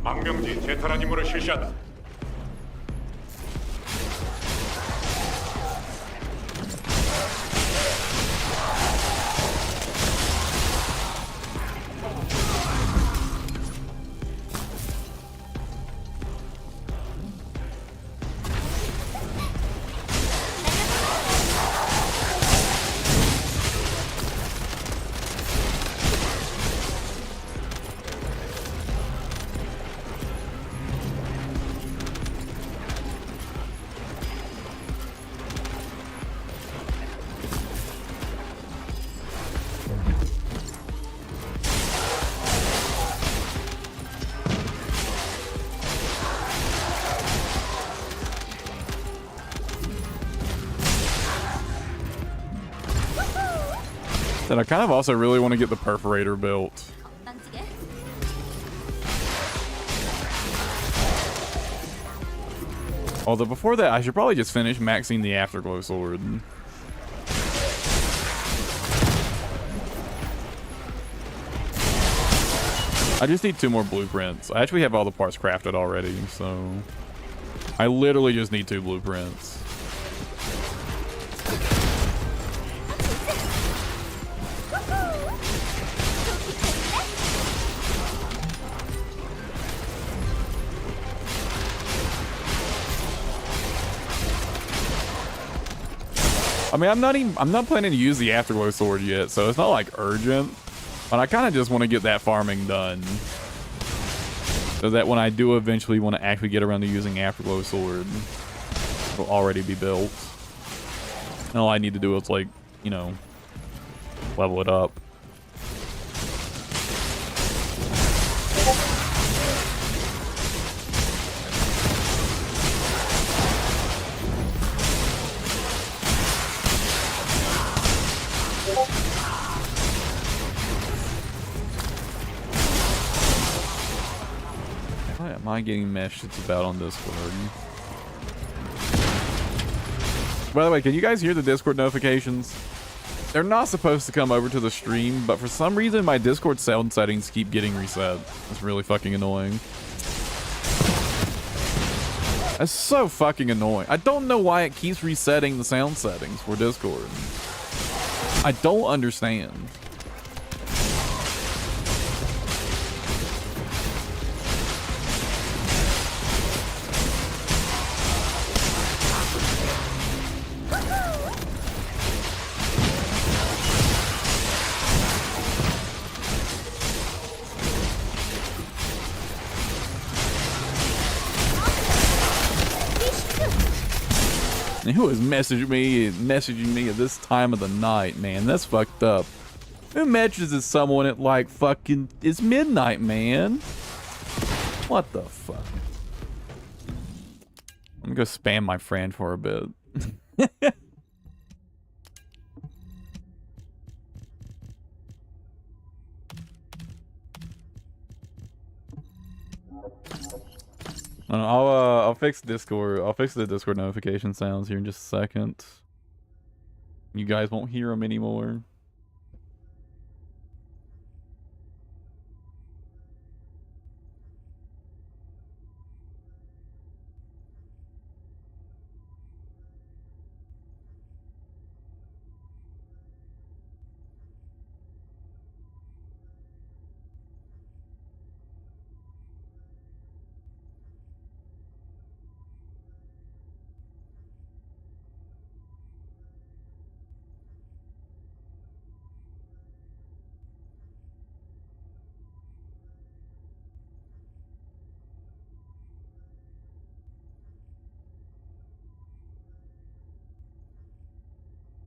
망명지 제타란 임무를 실시한다. Then I kind of also really want to get the perforator built. 건방지게. Although before that, I should probably just finish maxing the Afterglow sword. I just need 2 more blueprints. I actually have all the parts crafted already, so I literally just need 2 blueprints. I mean, I'm not planning to use the Afterglow sword yet, so it's not like urgent. But I kind of just want to get that farming done, so that when I do eventually want to actually get around to using Afterglow sword, it'll already be built. And all I need to do is, like, you know, level it up. Why am I getting messages about on Discord? By the way, can you guys hear the Discord notifications? They're not supposed to come over to the stream, but for some reason my Discord sound settings keep getting reset. It's really fucking annoying. That's so fucking annoying. I don't know why it keeps resetting the sound settings for Discord. I don't understand. Who is messaging me at this time of the night, man? That's fucked up. Who messages someone at like fucking it's midnight, man? What the fuck? I'm gonna go spam my friend for a bit. I'll fix Discord. I'll fix the Discord notification sounds here in just a second. You guys won't hear them anymore.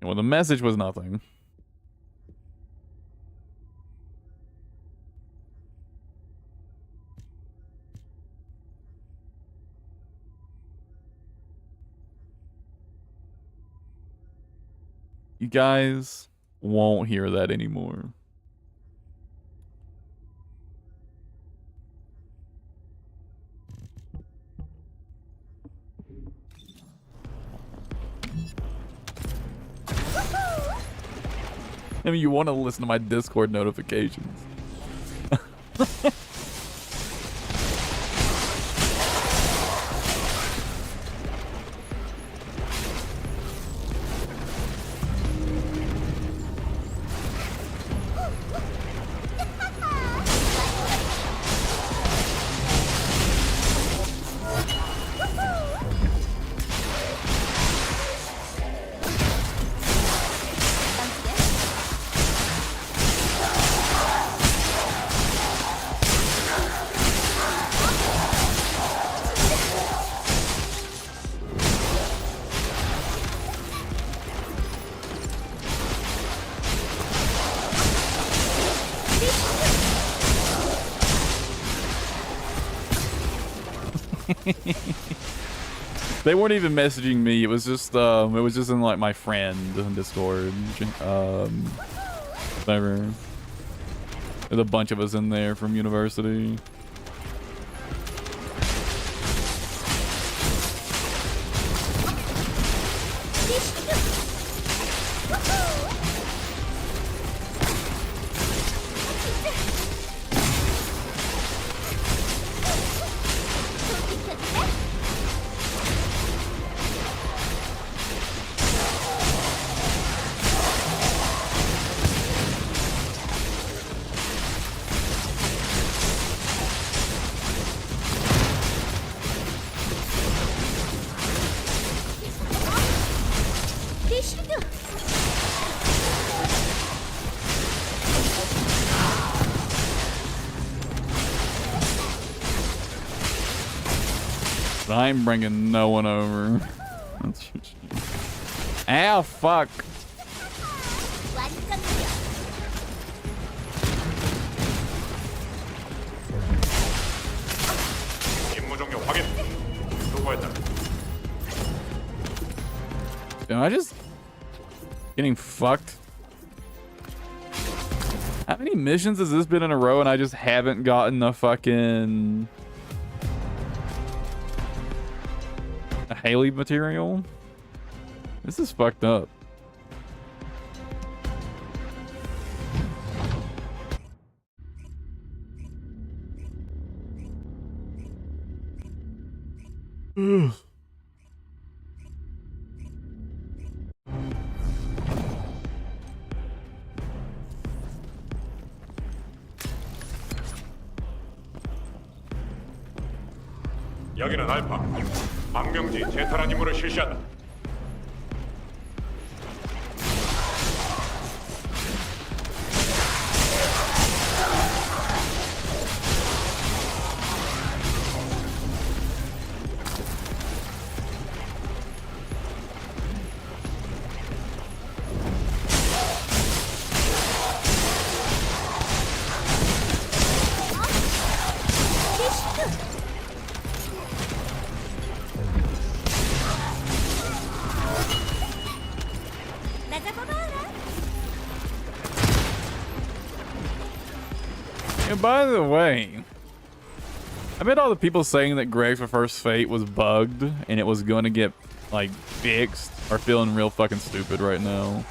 Well, the message was nothing. You guys won't hear that anymore. I mean, you want to listen to my Discord notifications. They weren't even messaging me. It was just in like my friend on Discord. Whatever. There's a bunch of us in there from university. I'm bringing no one over. Ow, fuck. 임무 종료 확인. 수고했다. Am I just getting fucked? How many missions has this been in a row and I just haven't gotten the fucking hailey material? This is fucked up. 여기는 알파. 망명지 제타란 임무를 실시한다. And by the way, I bet all the people saying that Greg's for First Fate was bugged and it was going to get like fixed are feeling real fucking stupid right now.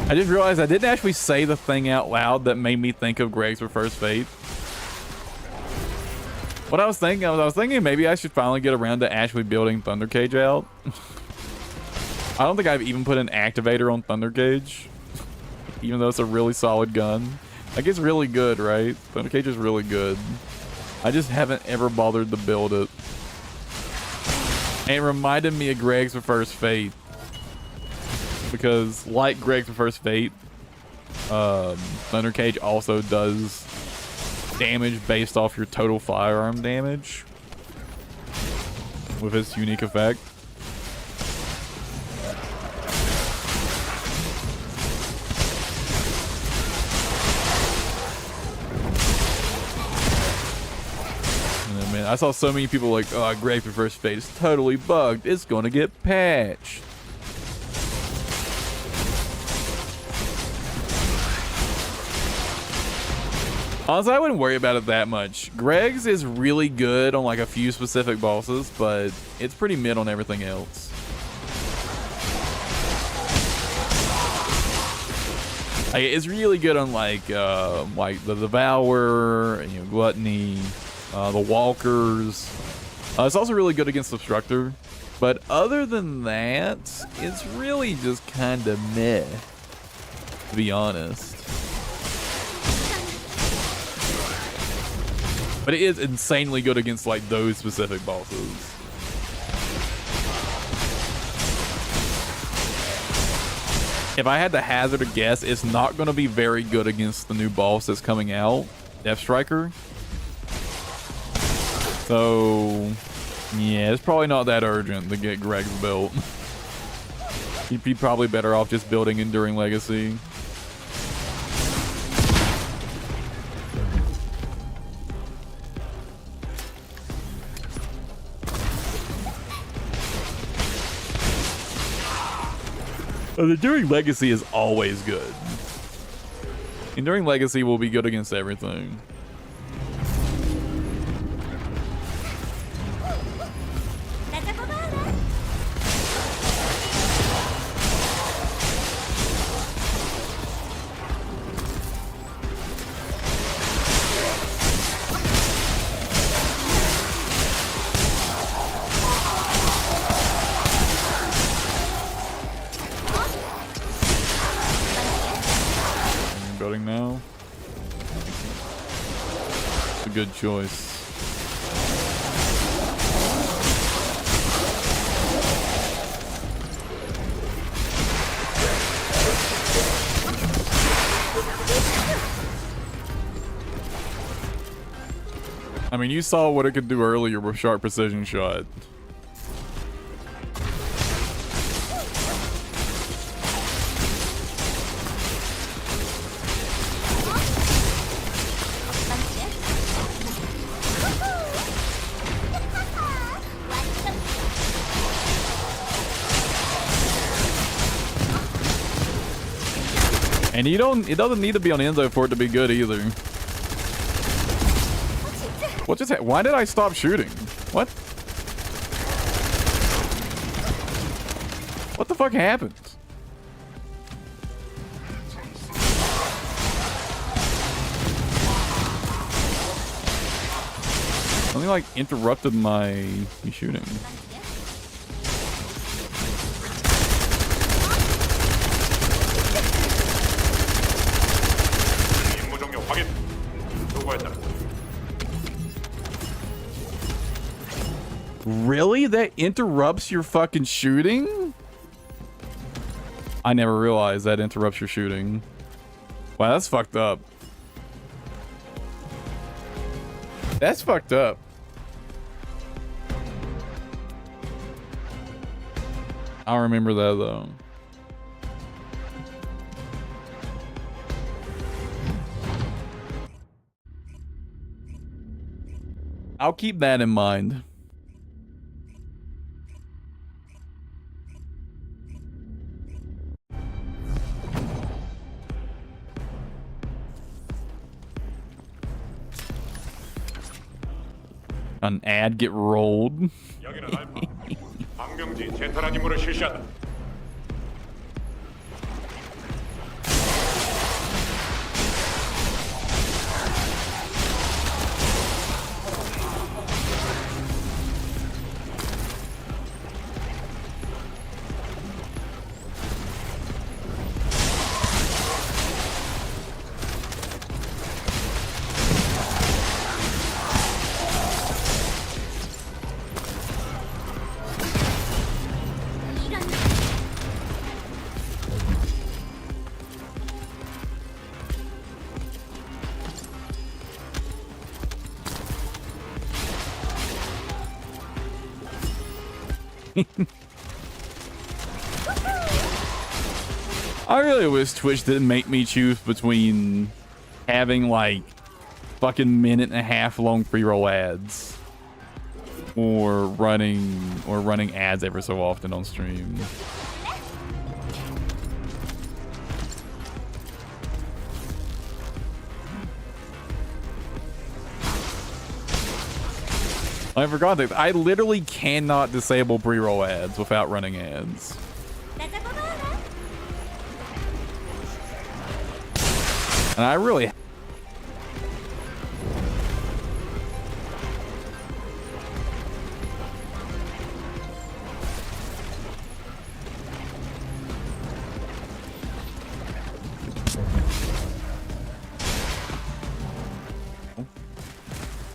I just realized I didn't actually say the thing out loud that made me think of Greg's for First Fate. What I was thinking maybe I should finally get around to actually building Thunder Cage out. I don't think I've even put an activator on Thunder Cage, even though it's a really solid gun. Like, it's really good, right? Thunder Cage is really good. I just haven't ever bothered to build it. And it reminded me of Greg's First Fate, because like Greg's First Fate, Thunder Cage also does damage based off your total firearm damage with its unique effect. Man, I saw so many people like, oh, Grave for First Fate is totally bugged. It's gonna get patched. Honestly, I wouldn't worry about it that much. Greg's is really good on like a few specific bosses, but it's pretty mid on everything else. Like, it's really good on like the Devourer, you know, Gluttony, the Walkers. It's also really good against Obstructor, but other than that, it's really just kind of meh, to be honest. But it is insanely good against like those specific bosses. If I had to hazard a guess, it's not going to be very good against the new boss that's coming out, Death Striker. So, yeah, it's probably not that urgent to get Greg's built. He'd be probably better off just building Enduring Legacy. The Enduring Legacy is always good. Enduring Legacy will be good against everything. Now, it's a good choice. I mean, you saw what it could do earlier with Sharp Precision Shot. And it doesn't need to be on Enzo for it to be good either. What just happened? Why did I stop shooting? What? What the fuck happened? Something like interrupted my shooting. Really? That interrupts your fucking shooting? I never realized that interrupts your shooting. Wow, that's fucked up. That's fucked up. I'll remember that though. I'll keep that in mind. An ad get rolled. 여기는 알파. 방병지 제타란 임무를 실시한다. I really wish Twitch didn't make me choose between having like fucking minute and a half long pre-roll ads or running ads ever so often on stream. I forgot that I literally cannot disable pre-roll ads without running ads. And I really...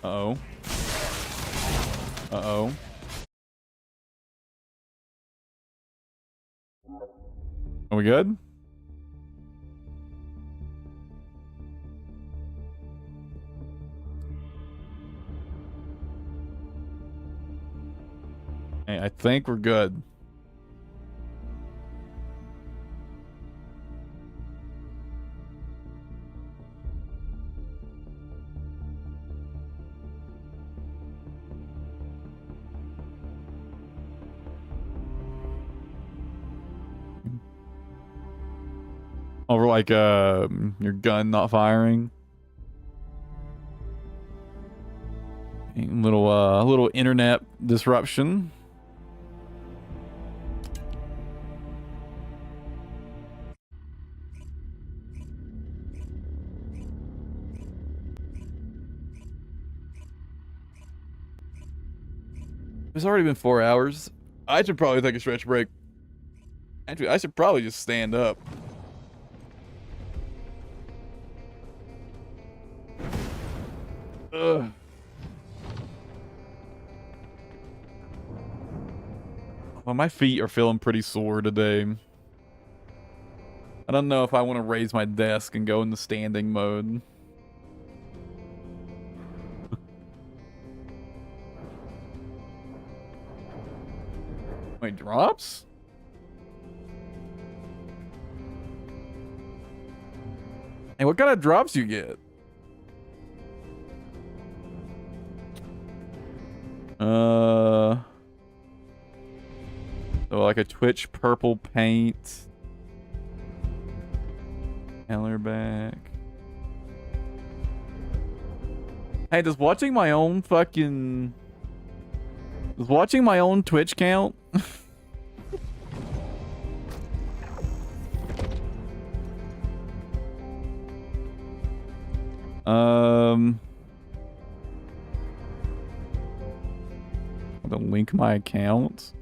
Uh-oh. Uh-oh. Are we good? Hey, I think we're good. Over like your gun not firing. A little internet disruption. It's already been 4 hours. I should probably take a stretch break. Actually, I should probably just stand up. Ugh. Well, my feet are feeling pretty sore today. I don't know if I want to raise my desk and go into standing mode. Wait, drops? Hey, what kind of drops you get? So like a Twitch purple paint. Color back. Hey, does watching my own Twitch count? To link my account.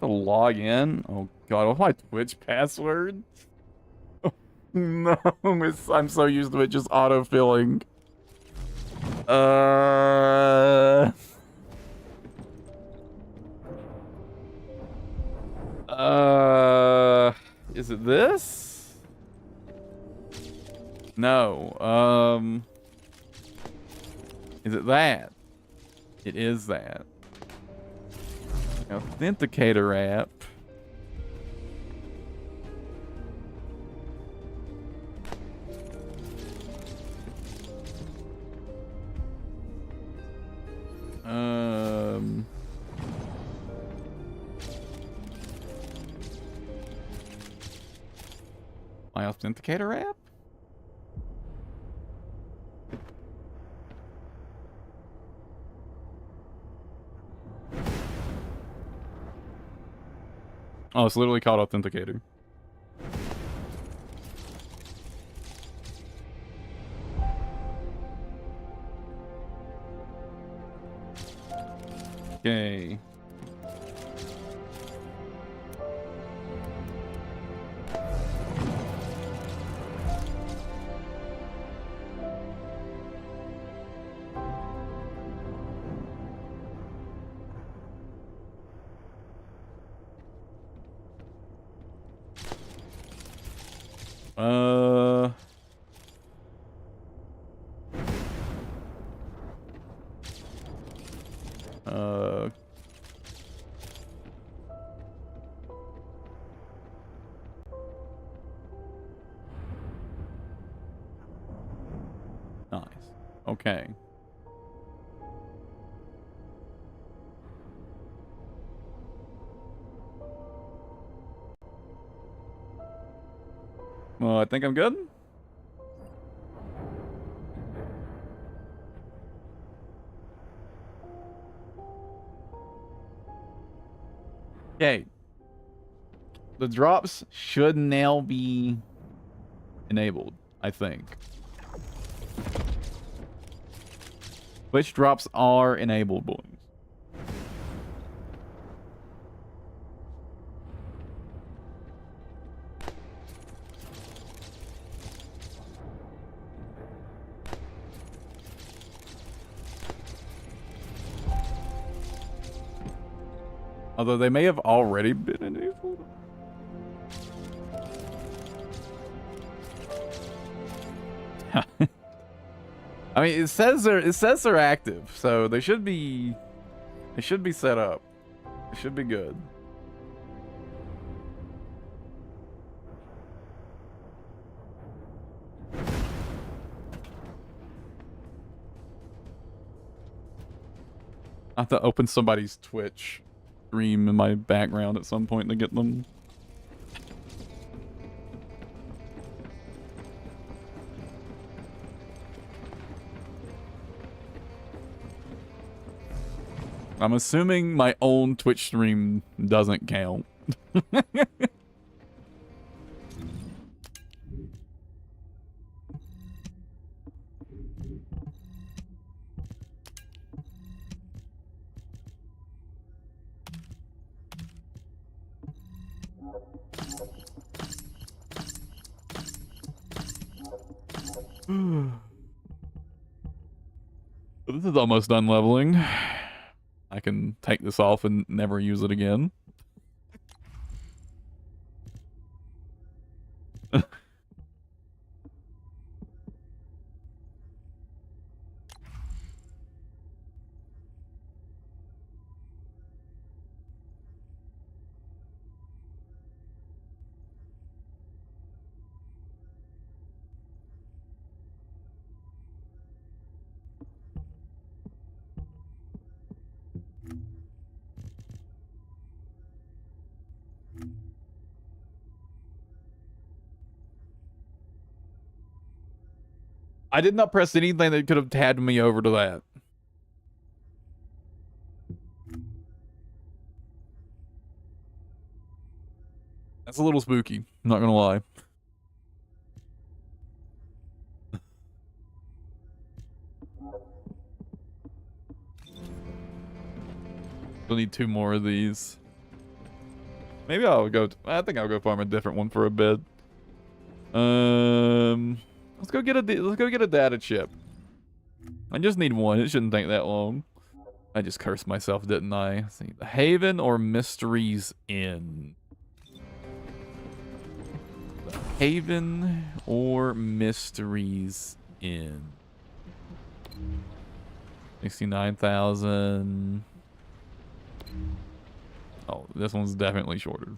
To log in. Oh god, what's my Twitch password? No, I'm so used to it just auto-filling. Is it this? No, is it that? It is that. Authenticator app. My authenticator app? Oh, it's literally called authenticator. Okay. Uh. Uh. Nice. Okay. Well, I think I'm good. Okay. The drops should now be enabled, I think. Which drops are enabled, boys? Although they may have already been enabled. I mean, it says they're active, so they should be set up. It should be good. I have to open somebody's Twitch stream in my background at some point to get them. I'm assuming my own Twitch stream doesn't count. This is almost done leveling. I can take this off and never use it again. I did not press anything that could have tabbed me over to that. That's a little spooky, I'm not gonna lie. We'll need 2 more of these. Maybe I'll go. I think I'll go farm a different one for a bit. Let's go get a data chip. I just need one. It shouldn't take that long. I just cursed myself, didn't I? Let's see, the Haven or Mysteries Inn? The Haven or Mysteries Inn? 69,000. Oh, this one's definitely shorter.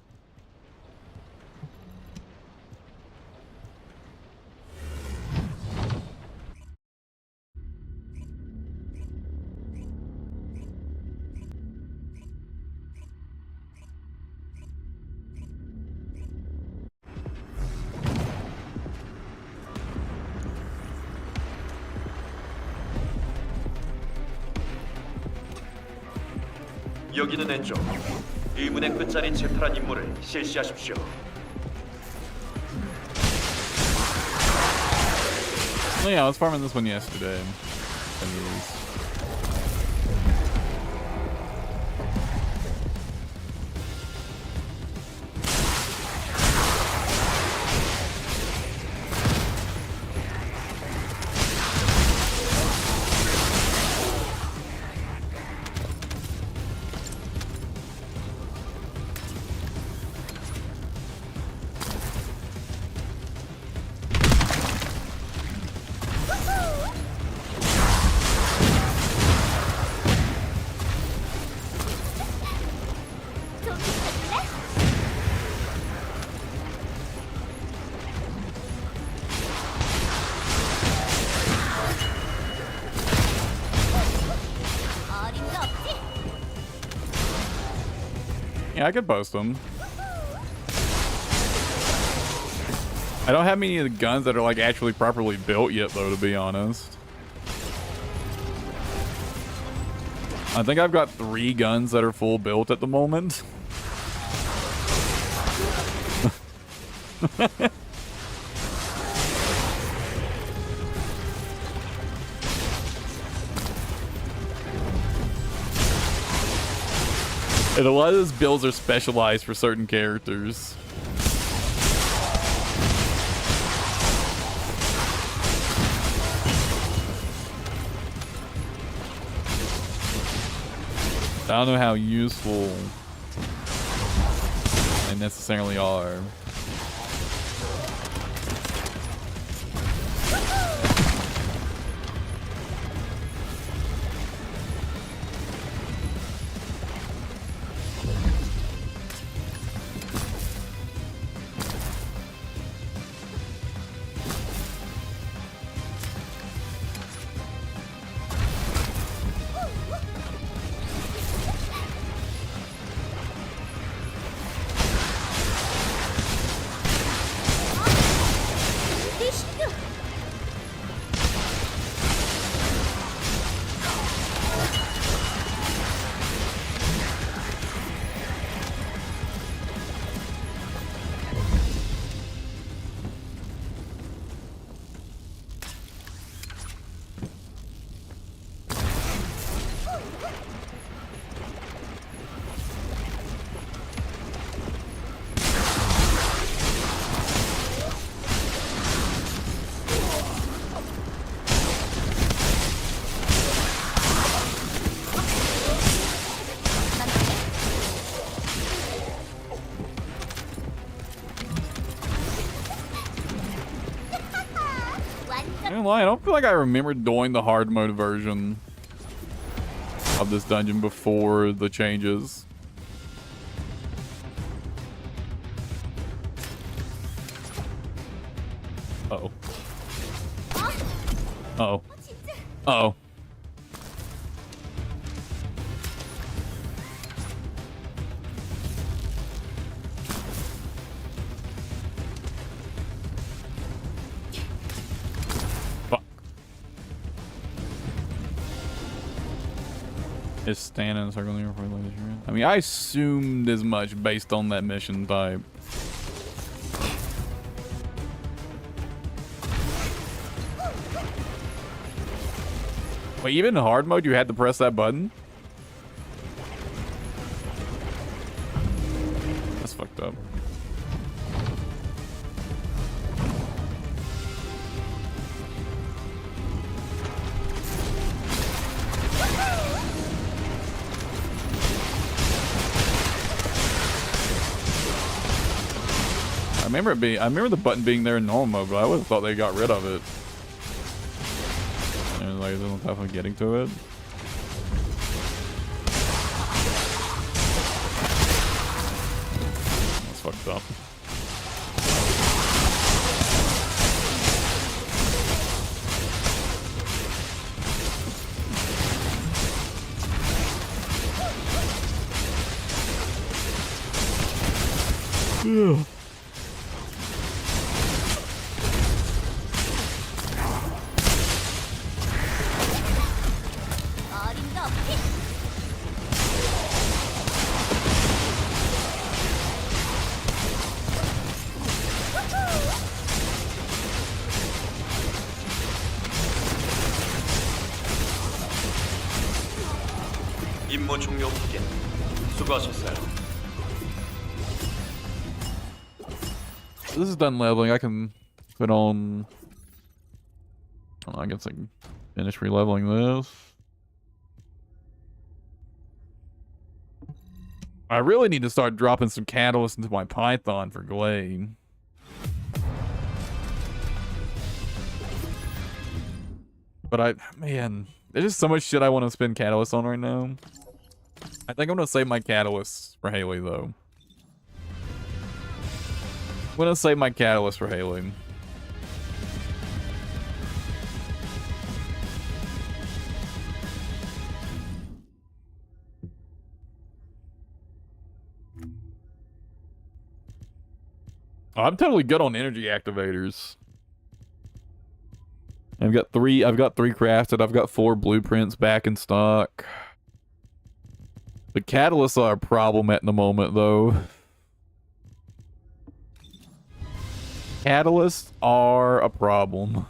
여기는 왼쪽. 의문의 끝자리 제탈한 임무를 실시하십시오. Oh yeah, I was farming this one yesterday. Anyways. Yeah, I could post them. I don't have many of the guns that are like actually properly built yet, though, to be honest. I think I've got 3 guns that are full built at the moment. And a lot of those builds are specialized for certain characters. I don't know how useful they necessarily are. I ain't lying, I don't feel like I remember doing the hard mode version of this dungeon before the changes. Uh-oh. Uh-oh. Uh-oh. Is standing in a circle near before the I mean, I assumed as much based on that mission type. Wait, even in hard mode, you had to press that button? That's fucked up. I remember the button being there in normal mode, but I always thought they got rid of it. And like, there's no time for getting to it. That's fucked up. Yeah. 임무 종료 확인. 수고하셨어요. This is done leveling. I can put on. Oh, I guess I can finish re-leveling this. I really need to start dropping some catalyst into my Python for Glade. But man, there's just so much shit I want to spend catalyst on right now. I think I'm gonna save my catalyst for Hailey though. I'm gonna save my catalyst for Hailey. I'm totally good on energy activators. I've got three crafted. I've got 4 blueprints back in stock. The catalysts are a problem at the moment, though. Catalysts are a problem.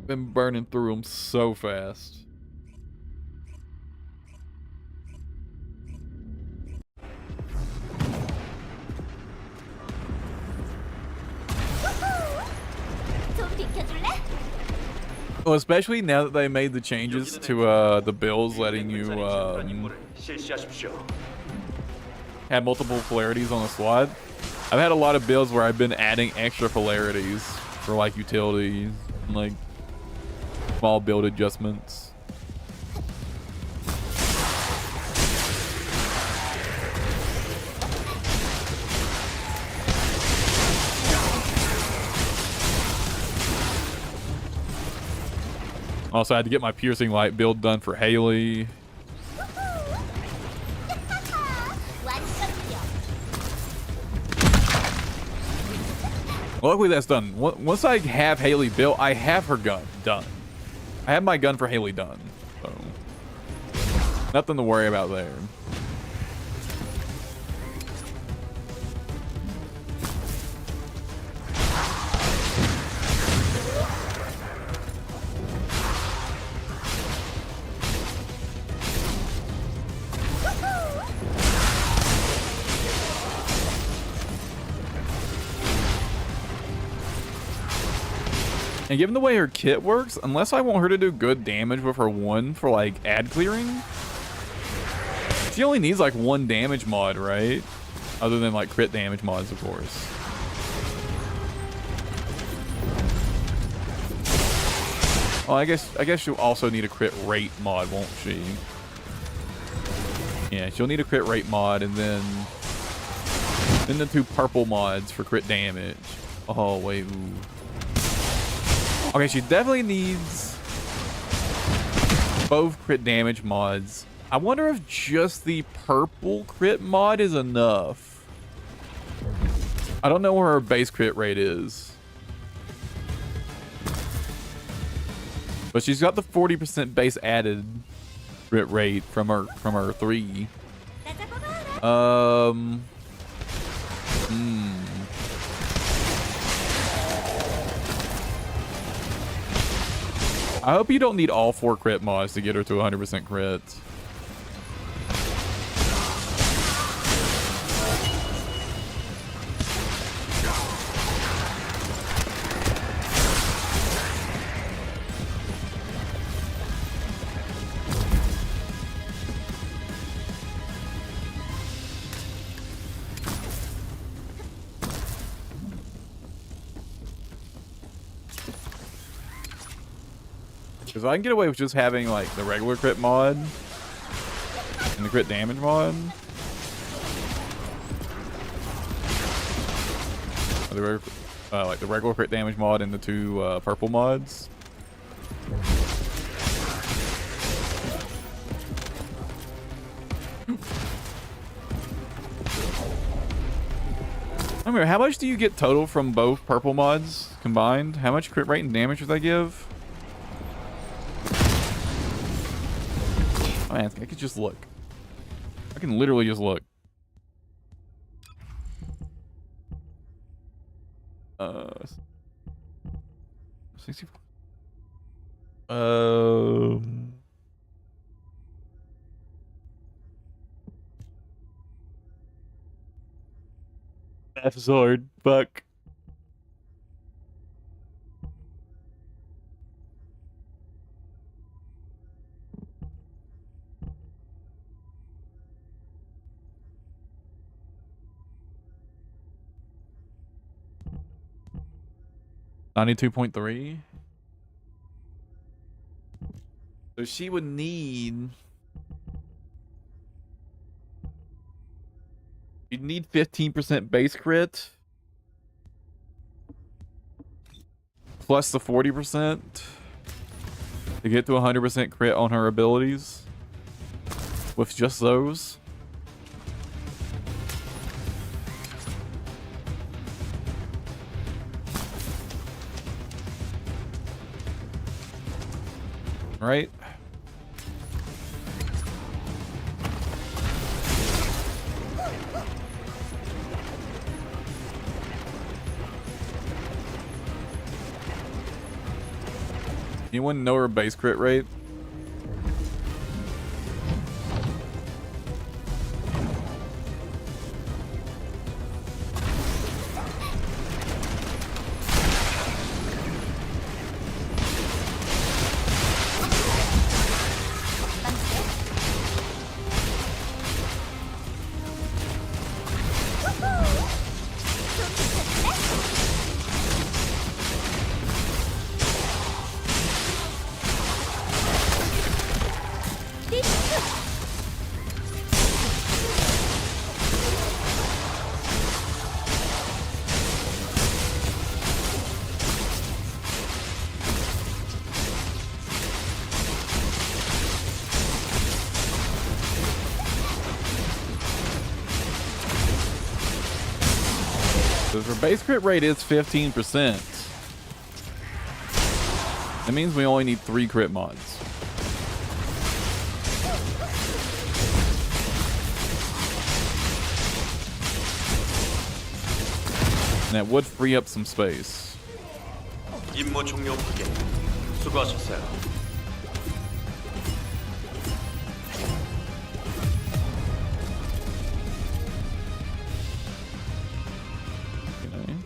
Been burning through them so fast. 좀 비켜줄래? Well, especially now that they made the changes to the builds letting you 제트란 임무를 실시하십시오. have multiple polarities on the slot. I've had a lot of builds where I've been adding extra polarities for like utilities and like small build adjustments. Also, I had to get my piercing light build done for Hailey. 완성이요. Luckily, that's done. Once I have Hailey built, I have her gun done. I have my gun for Hailey done. So, nothing to worry about there. And given the way her kit works, unless I want her to do good damage with her 1 for like ad clearing, she only needs like 1 damage mod, right? Other than like crit damage mods, of course. Well, I guess she'll also need a crit rate mod, won't she? Yeah, she'll need a crit rate mod, and then the 2 purple mods for crit damage. Oh wait, ooh. Okay, she definitely needs both crit damage mods. I wonder if just the purple crit mod is enough. I don't know where her base crit rate is. But she's got the 40% base added crit rate from her 3. I hope you don't need all 4 crit mods to get her to 100% crit. Because I can get away with just having like the regular crit mod and the crit damage mod. Or like the regular crit damage mod and the 2 purple mods. I mean, how much do you get total from both purple mods combined? How much crit rate and damage do they give? Oh, man, I could just look. I can literally just look. 64. F Zord, fuck. $92.3. So she would need. You'd need 15% base crit. Plus the 40%. to get to 100% crit on her abilities with just those. Right? Anyone know her base crit rate? Because her base crit rate is 15%. That means we only need 3 crit mods. And that would free up some space. 임무 종료 확인. 수고하셨어요. Okay.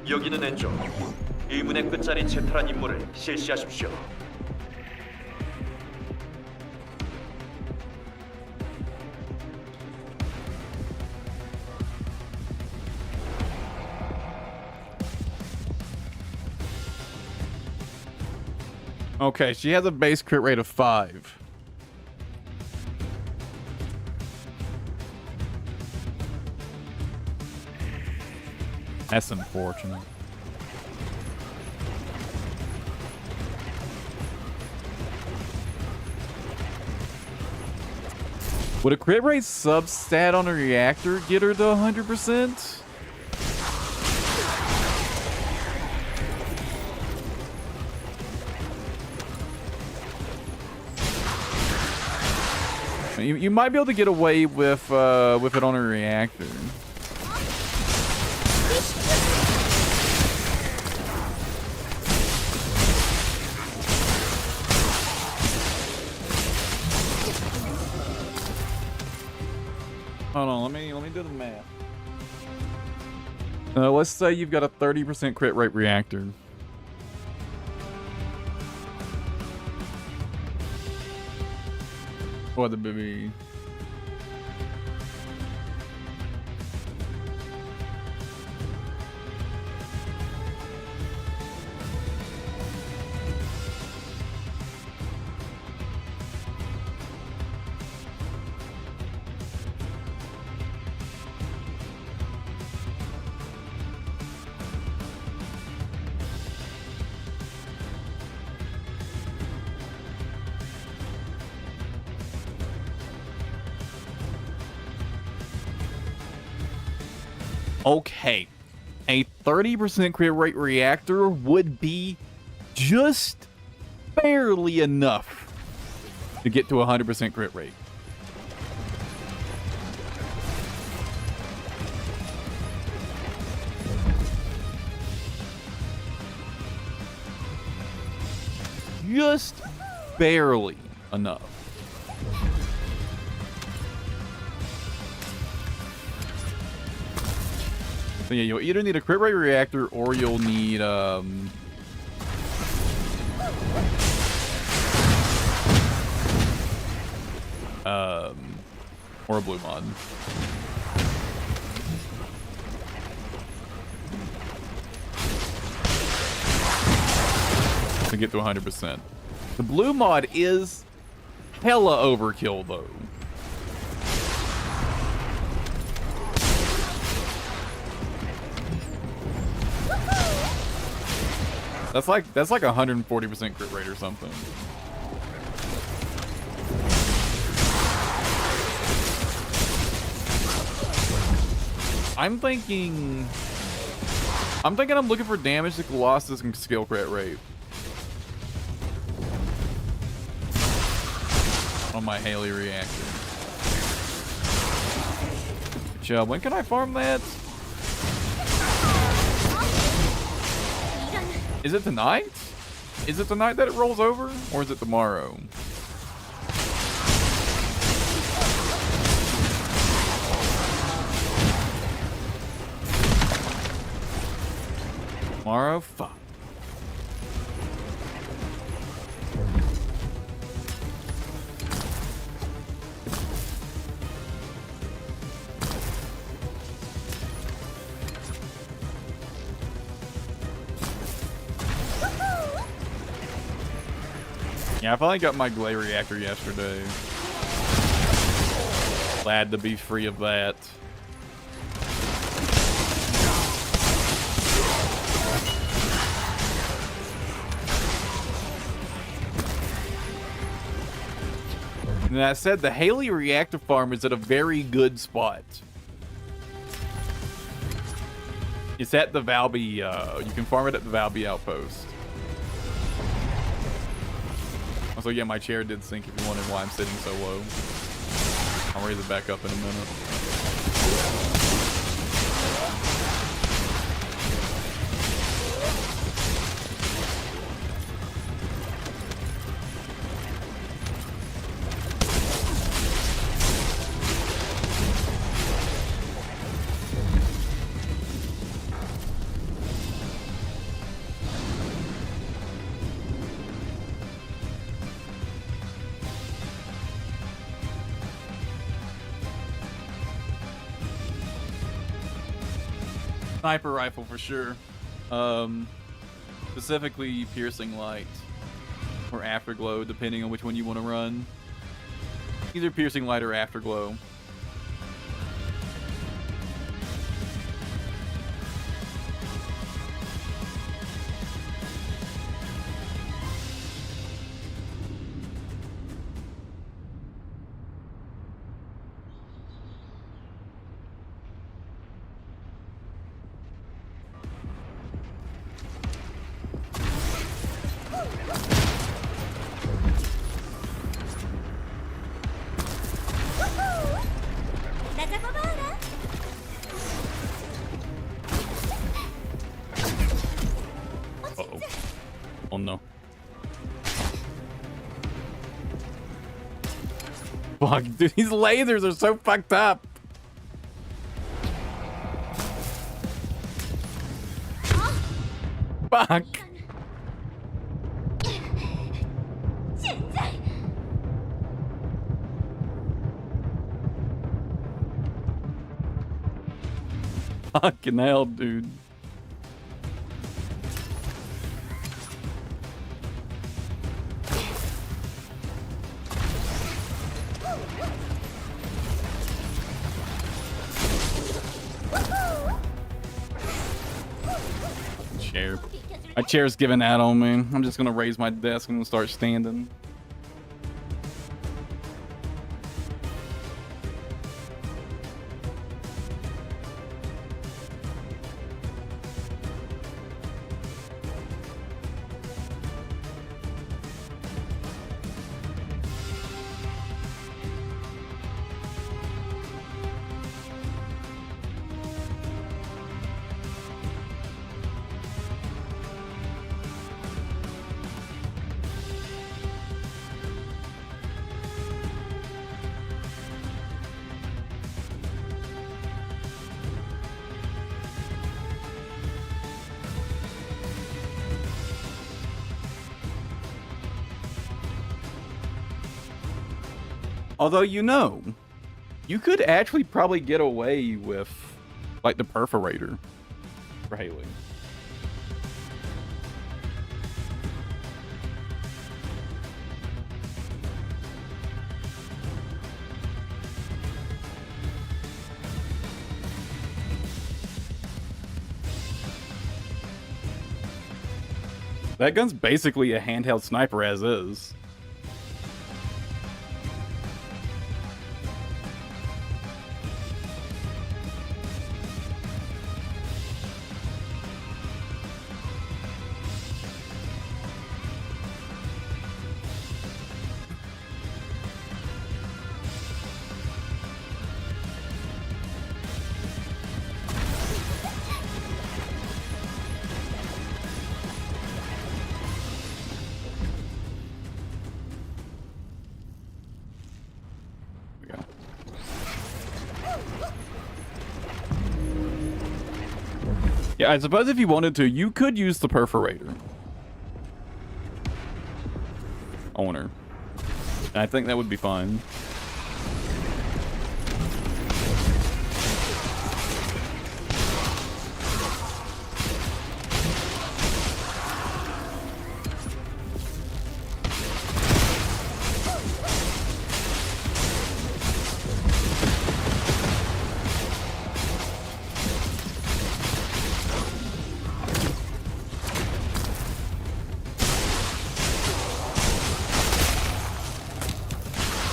여기는 왼쪽. 의문의 끝자리 제타란 임무를 실시하십시오. Okay, she has a base crit rate of 5. That's unfortunate. Would a crit rate substat on a reactor get her to 100%? You might be able to get away with it on a reactor. Hold on, let me do the math. Let's say you've got a 30% crit rate reactor. What the baby? Okay, a 30% crit rate reactor would be just barely enough to get to 100% crit rate. Just barely enough. So yeah, you'll either need a crit rate reactor or you'll need or a blue mod. to get to 100%. The blue mod is hella overkill though. That's like 140% crit rate or something. I'm thinking I'm looking for damage to Colossus and skill crit rate on my Hailey reactor. Chubb, when can I farm that? Is it tonight? Is it tonight that it rolls over? Or is it tomorrow? Tomorrow? Fuck. Yeah, I finally got my Glay reactor yesterday. Glad to be free of that. And that said, the Hailey reactor farm is at a very good spot. It's at the Valby, you can farm it at the Valby outpost. Also, yeah, my chair did sink if you wondered why I'm sitting so low. I'll raise it back up in a minute. Sniper rifle for sure. Specifically piercing light or afterglow, depending on which one you want to run. Either piercing light or afterglow. Oh no. Fuck, dude, these lasers are so fucked up. Fuck. Fucking hell, dude. Chair. My chair's giving out on me. I'm just gonna raise my desk and start standing. Although, you know, you could actually probably get away with, like, the perforator for Hailey. That gun's basically a handheld sniper as is. Yeah, I suppose if you wanted to, you could use the perforator on her. And I think that would be fine.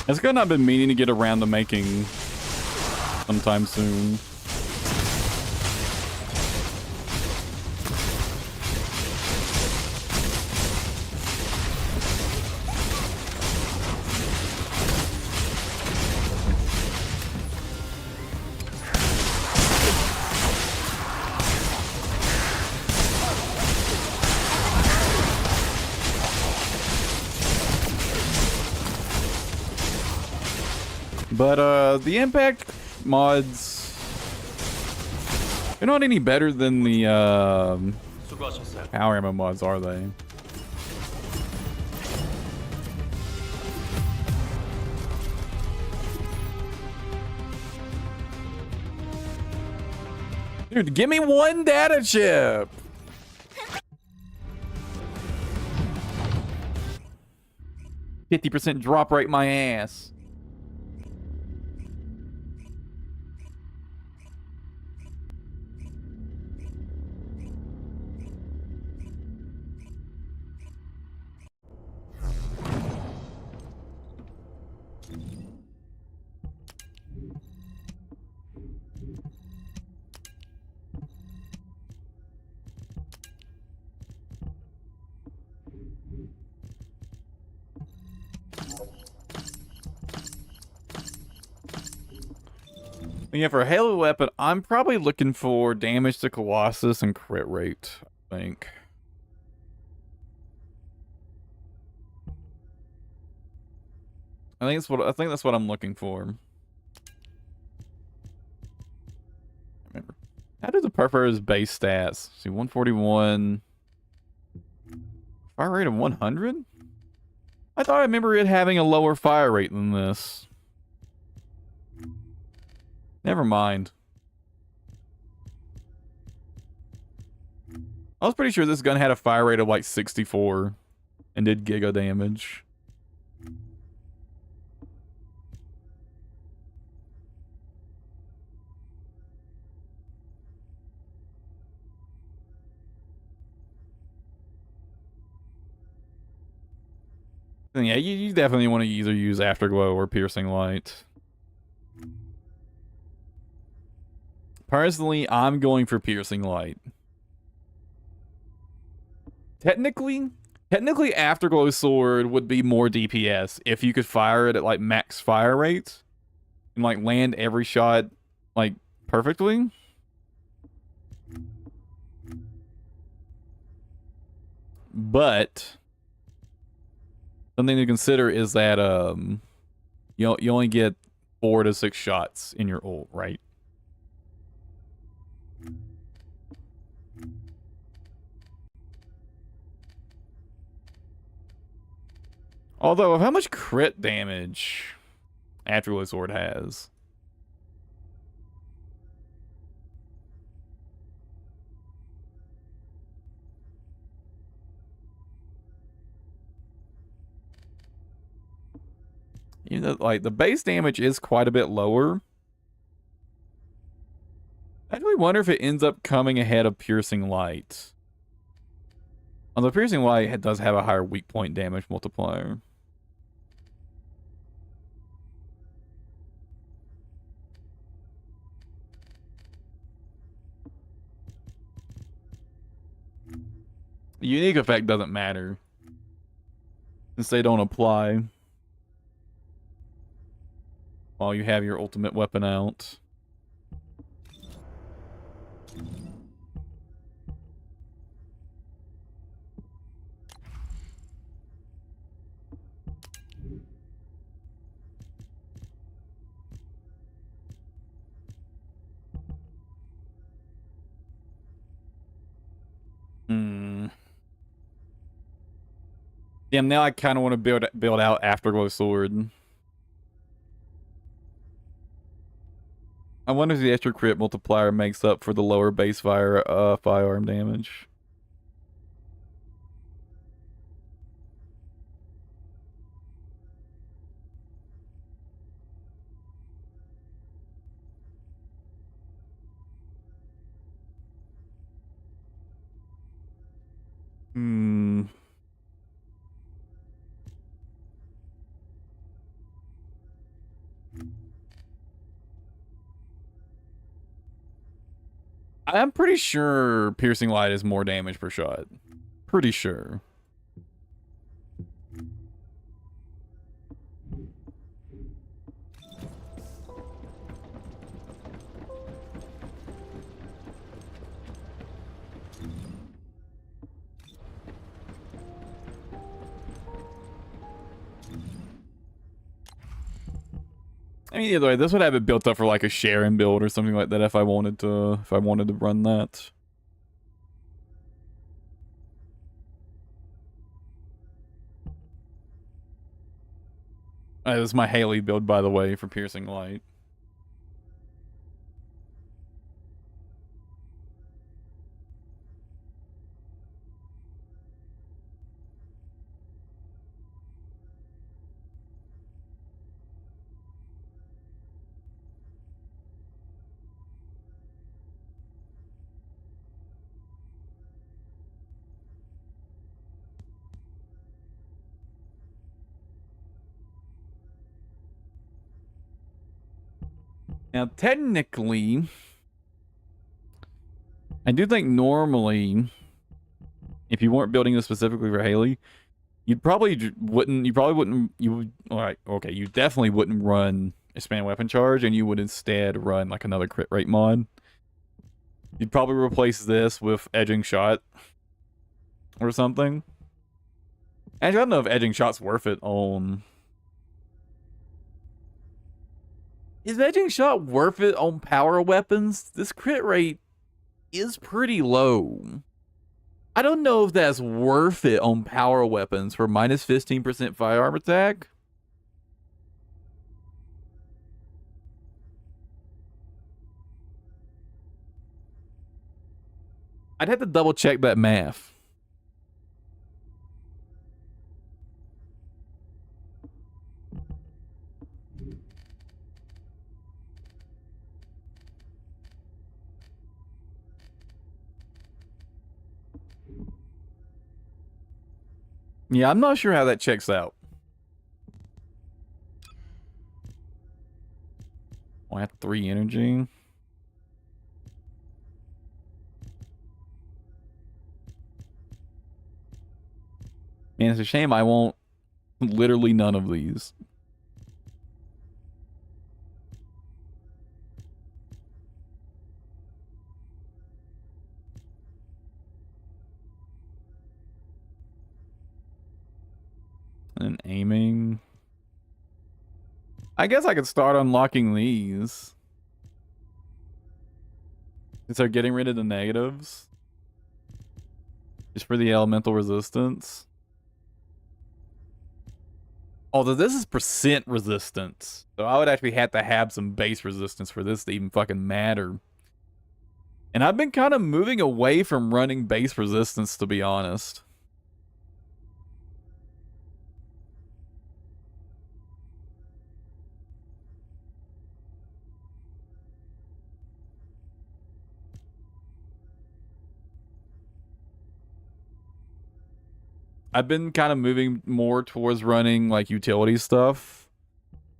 It's good I've been meaning to get around to making sometime soon. But the impact mods, they're not any better than the 수고하셨어요. power ammo mods, are they? Dude, give me one data chip. %50 drop rate my ass. Yeah, for a Halo weapon, I'm probably looking for damage to Colossus and crit rate, I think. I think that's what I'm looking for. Remember. How do the Perforator's base stats? See, 141. Fire rate of 100? I thought I remember it having a lower fire rate than this. Never mind. I was pretty sure this gun had a fire rate of like 64 and did giga damage. And yeah, you definitely want to either use Afterglow or Piercing Light. Personally, I'm going for Piercing Light. Technically Afterglow Sword would be more DPS if you could fire it at like max fire rate and like land every shot like perfectly. But something to consider is that you only get 4 to 6 shots in your ult, right? Although, of how much crit damage Afterglow Sword has. You know, like, the base damage is quite a bit lower. I really wonder if it ends up coming ahead of Piercing Light. Although piercing light does have a higher weak point damage multiplier. The unique effect doesn't matter since they don't apply while you have your ultimate weapon out. Damn, now I kind of want to build out Afterglow Sword. I wonder if the extra crit multiplier makes up for the lower base firearm damage. I'm pretty sure piercing light is more damage per shot. Pretty sure. I mean, either way, this would have it built up for like a Sharon build or something like that if I wanted to run that. This is my Hailey build, by the way, for piercing light. Now, technically, I do think normally, if you weren't building this specifically for Hailey, you probably wouldn't, alright, okay, you definitely wouldn't run Expand Weapon Charge, and you would instead run like another crit rate mod. You'd probably replace this with Edging Shot or something. Actually, I don't know if Edging Shot's worth it on... Is Edging Shot worth it on power weapons? This crit rate is pretty low. I don't know if that's worth it on power weapons for minus 15% firearm attack. I'd have to double check that math. Yeah, I'm not sure how that checks out. I have 3 energy. Man, it's a shame I won't literally none of these. And aiming. I guess I could start unlocking these. Since they're getting rid of the negatives. Just for the elemental resistance. Although this is percent resistance. So I would actually have to have some base resistance for this to even fucking matter. And I've been kind of moving away from running base resistance, to be honest. I've been kind of moving more towards running like utility stuff.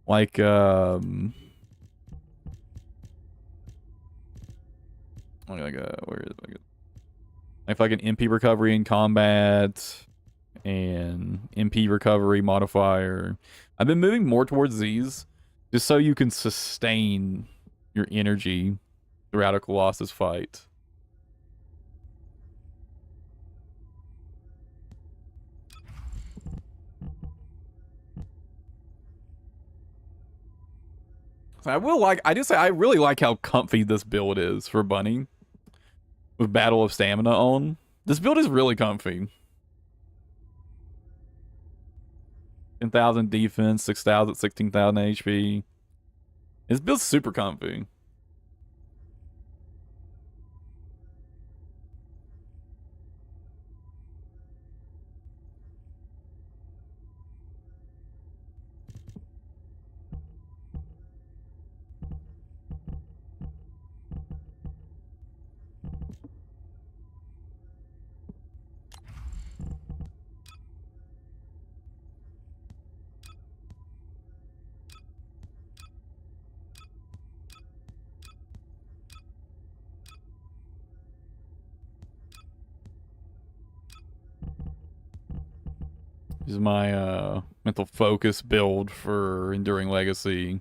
Like where is it? Like fucking MP recovery in combat and MP recovery modifier. I've been moving more towards these just so you can sustain your energy throughout a Colossus fight. So I really like how comfy this build is for Bunny with Battle of Stamina on. This build is really comfy. 10,000 defense, 6,000, 16,000 HP. This build's super comfy. This is my mental focus build for Enduring Legacy.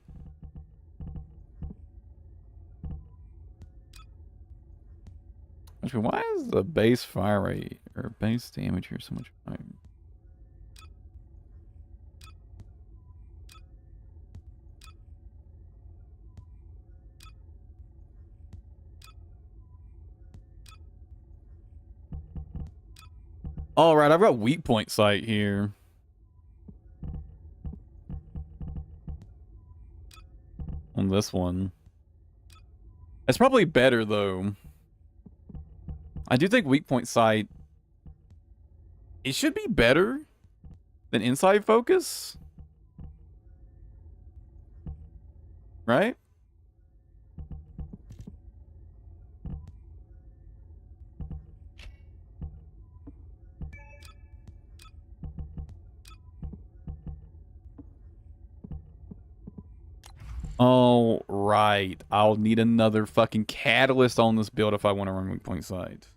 Actually, why is the base fire rate or base damage here so much higher? All right, I've got weak point sight here. On this one. It's probably better, though. I do think weak point sight... It should be better than inside focus. Right? Oh, right. I'll need another fucking catalyst on this build if I want to run weak point sight.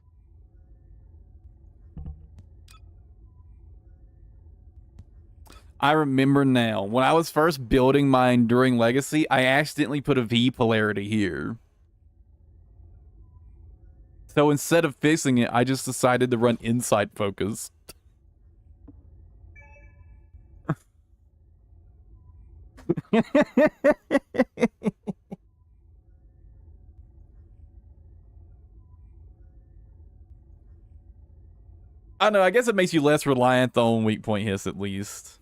I remember now. When I was first building my Enduring Legacy, I accidentally put a V polarity here. So instead of fixing it, I just decided to run inside focus. I don't know, I guess it makes you less reliant on weak point hits at least.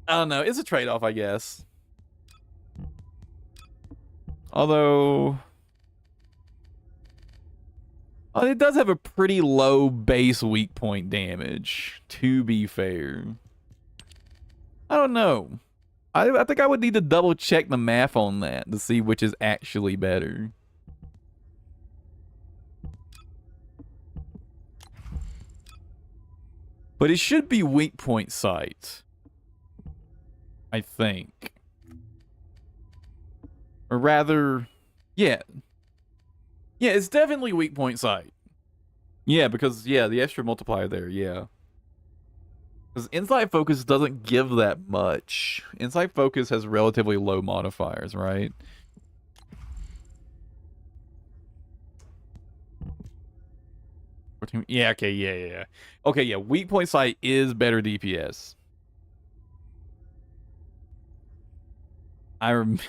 I don't know, it's a trade-off, I guess. Although... Oh, it does have a pretty low base weak point damage, to be fair. I don't know. I think I would need to double check the math on that to see which is actually better. But it should be weak point sight. I think. Or rather, yeah. Yeah, it's definitely weak point sight. Yeah, because, yeah, the extra multiplier there, yeah. Because inside focus doesn't give that much. Inside focus has relatively low modifiers, right? Yeah, okay, yeah. Okay, yeah, weak point sight is better DPS. I remember.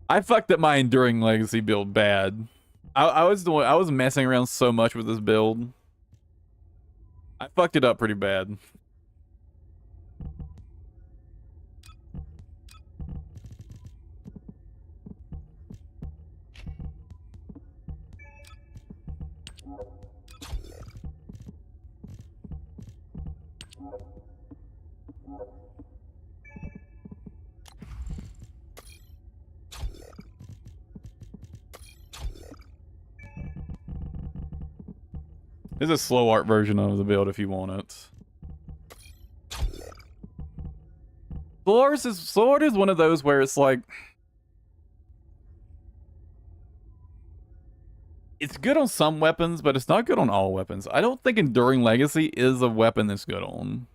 I fucked up my Enduring Legacy build bad. I was messing around so much with this build. I fucked it up pretty bad. There's a slow art version of the build if you want it. Slow art is one of those where it's like, it's good on some weapons, but it's not good on all weapons. I don't think Enduring Legacy is a weapon that's good on.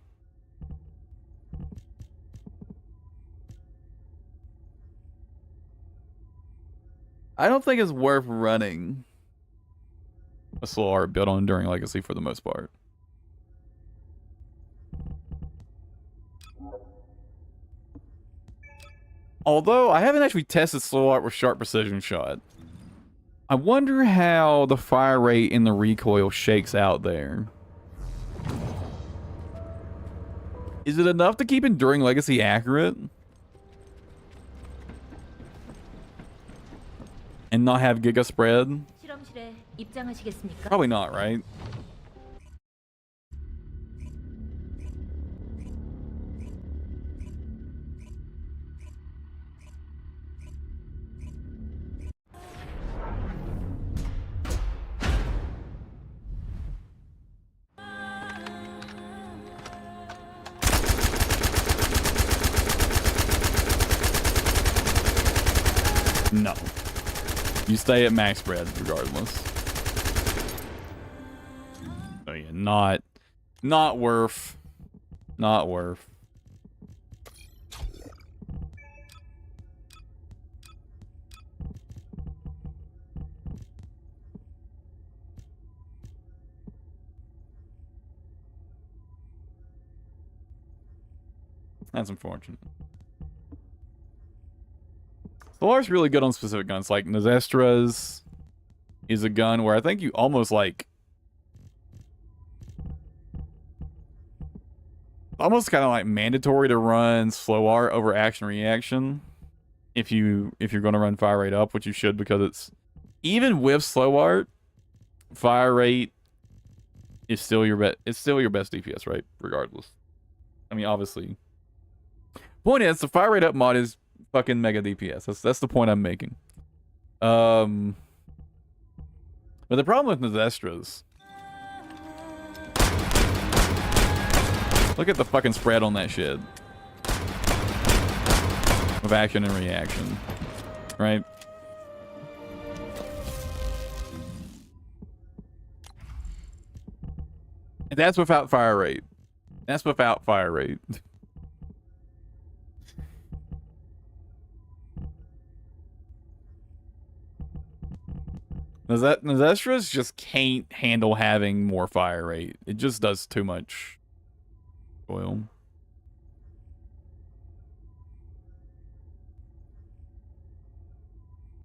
I don't think it's worth running a slow art build on Enduring Legacy for the most part. Although, I haven't actually tested slow art with Sharp Precision Shot. I wonder how the fire rate and the recoil shakes out there. Is it enough to keep Enduring Legacy accurate? And not have Giga spread? 실험실에 입장하시겠습니까? Probably not, right? No. You stay at max spread regardless. Oh yeah, not worth. Not worth. That's unfortunate. Solar's really good on specific guns, like Nazestra's is a gun where I think you almost like almost kind of like mandatory to run slow art over action reaction if you're going to run fire rate up, which you should, because it's even with slow art, fire rate is still your best. It's still your best DPS, right? Regardless. I mean, obviously. Point is, the fire rate up mod is fucking mega DPS. That's the point I'm making. But the problem with Nazestras, look at the fucking spread on that shit of action and reaction, right? And that's without fire rate. That's without fire rate. Nazestras just can't handle having more fire rate. It just does too much oil.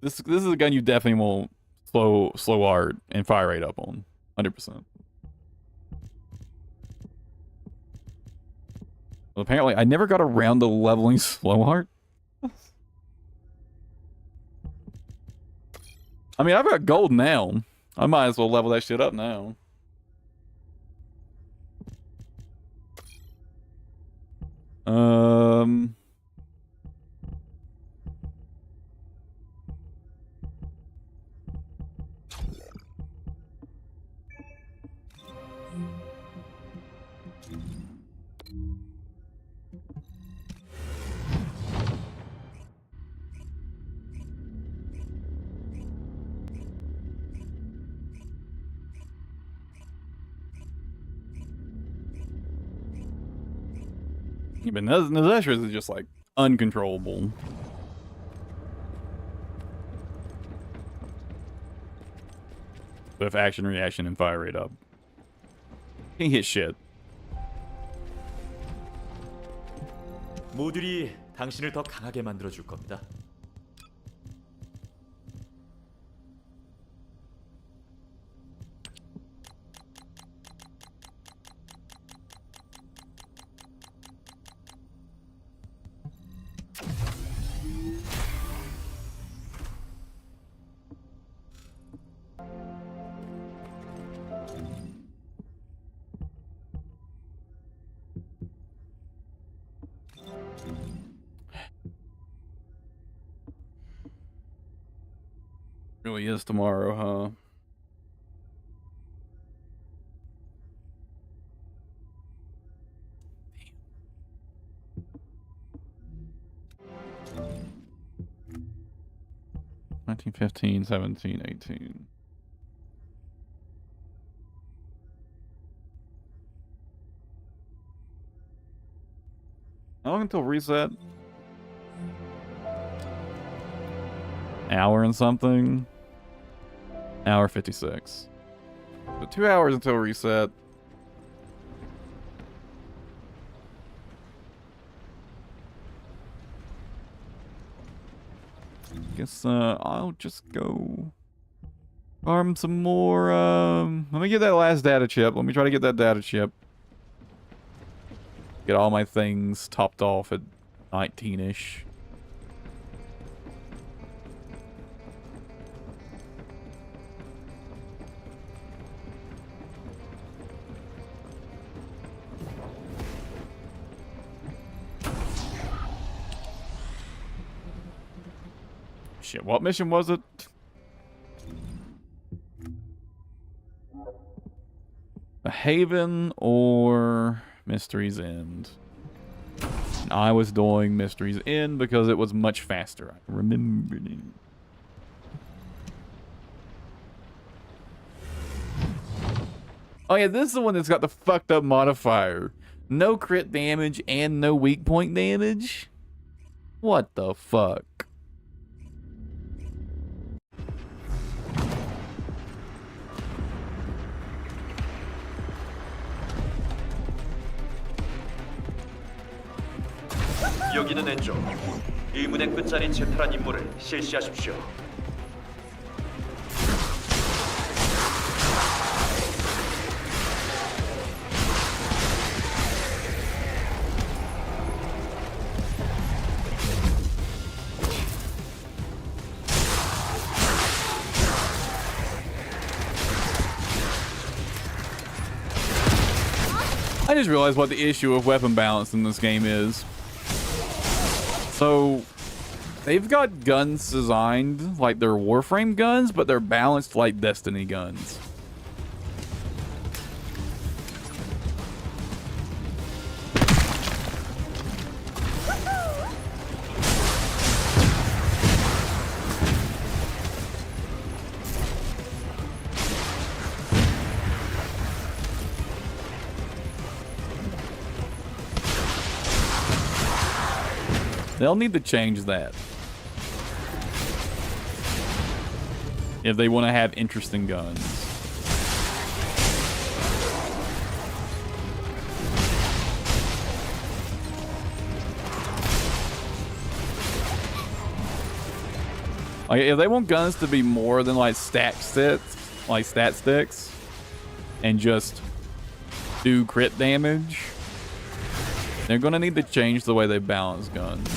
This is a gun you definitely won't slow art and fire rate up on. 100%. Well, apparently I never got around to leveling slow art. I mean, I've got gold now. I might as well level that shit up now. Yeah, but Nazestras is just like uncontrollable. With action, reaction, and fire rate up. He hit shit. 모듈이 당신을 더 강하게 만들어 줄 겁니다. Really is tomorrow, huh? 19, 15, 17, 18. How long until reset? Hour and something? Hour 56. So 2 hours until reset. Guess I'll just go farm some more. Let me get that last data chip. Let me try to get that data chip. Get all my things topped off at 19-ish. Shit, what mission was it? The Haven or Mystery's End? And I was doing Mystery's End because it was much faster. I remember it. Oh yeah, this is the one that's got the fucked up modifier. No crit damage and no weak point damage? What the fuck? 여기는 왼쪽. 의문의 끝자리 제타란 임무를 실시하십시오. I just realized what the issue of weapon balance in this game is. So, they've got guns designed like they're Warframe guns, but they're balanced like Destiny guns. They'll need to change that if they want to have interesting guns. Like, if they want guns to be more than like stat sticks, and just do crit damage, they're gonna need to change the way they balance guns.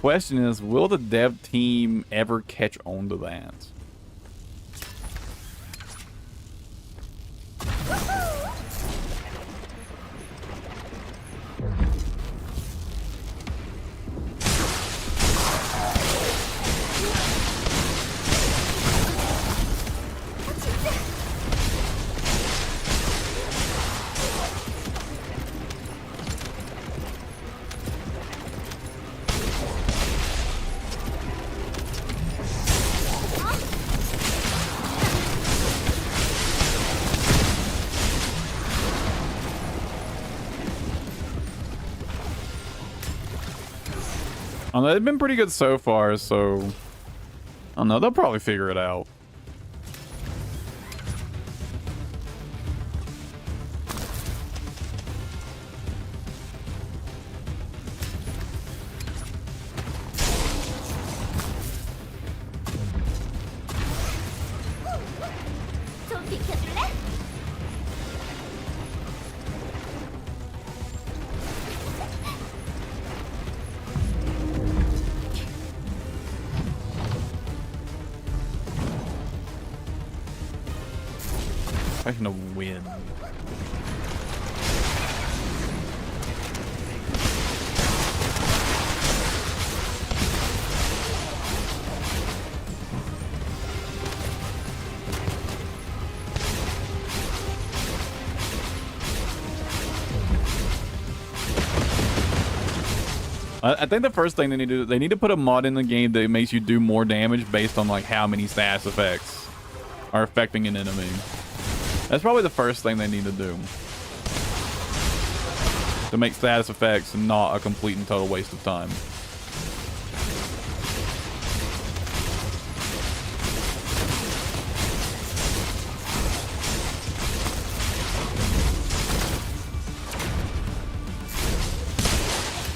Question is, will the dev team ever catch on to that? They've been pretty good so far, so I don't know. They'll probably figure it out. 좀 비켜줄래? I can win. I think the first thing they need to do, they need to put a mod in the game that makes you do more damage based on like how many status effects are affecting an enemy. That's probably the first thing they need to do. To make status effects not a complete and total waste of time.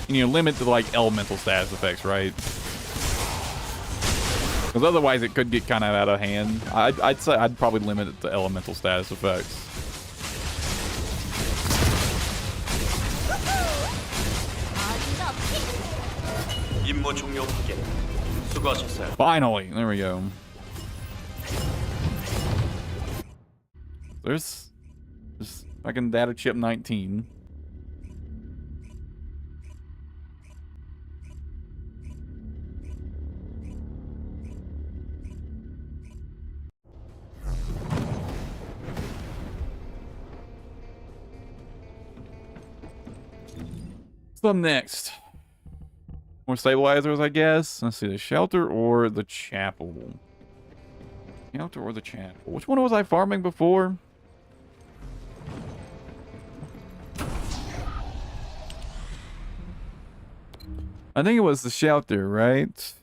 You know, limit to like elemental status effects, right? Because otherwise it could get kind of out of hand. I'd say I'd probably limit it to elemental status effects. 임무 종료 확인. 수고하셨어요. Finally, there we go. There's fucking data chip 19. What's up next? More stabilizers, I guess. Let's see, the shelter or the chapel. Shelter or the chapel. Which one was I farming before? I think it was the shelter, right?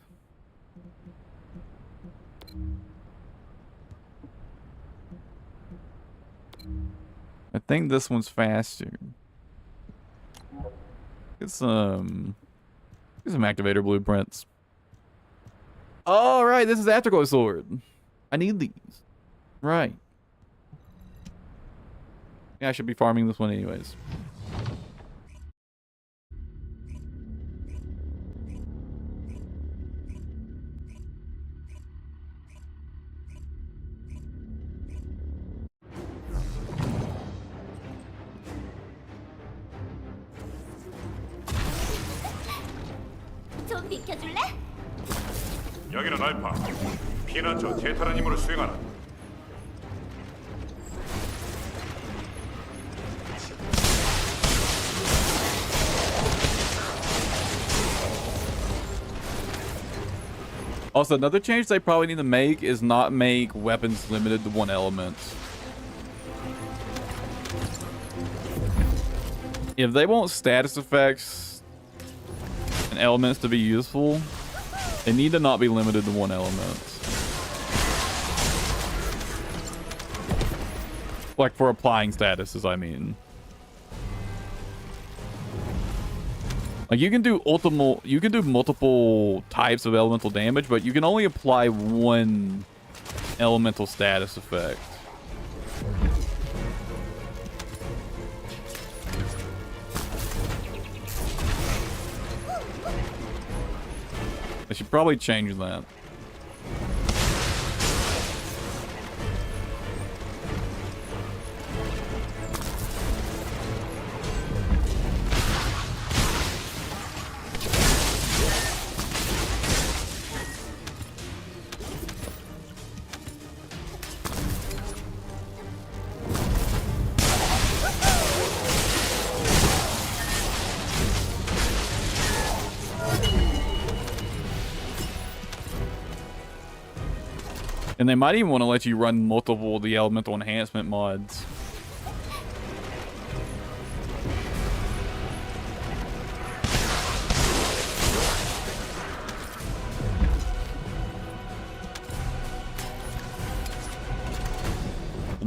I think this one's faster. Get some activator blueprints. All right, this is Afterglow Sword. I need these. Right. Yeah, I should be farming this one anyways. 좀 비켜줄래? 여기는 알파. 피난처 테타란 임무를 수행하라. Also, another change they probably need to make is not make weapons limited to one element. If they want status effects and elements to be useful, they need to not be limited to one element. Like for applying statuses, I mean. Like you can do multiple types of elemental damage, but you can only apply one elemental status effect. I should probably change that. And they might even want to let you run multiple of the elemental enhancement mods.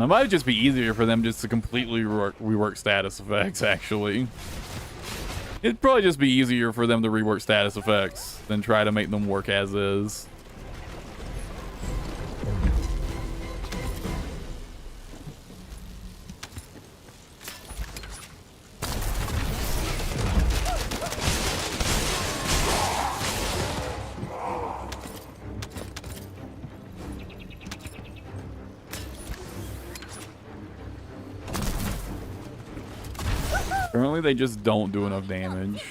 It might just be easier for them just to completely rework status effects, actually. It'd probably just be easier for them to rework status effects than try to make them work as is. Currently, they just don't do enough damage.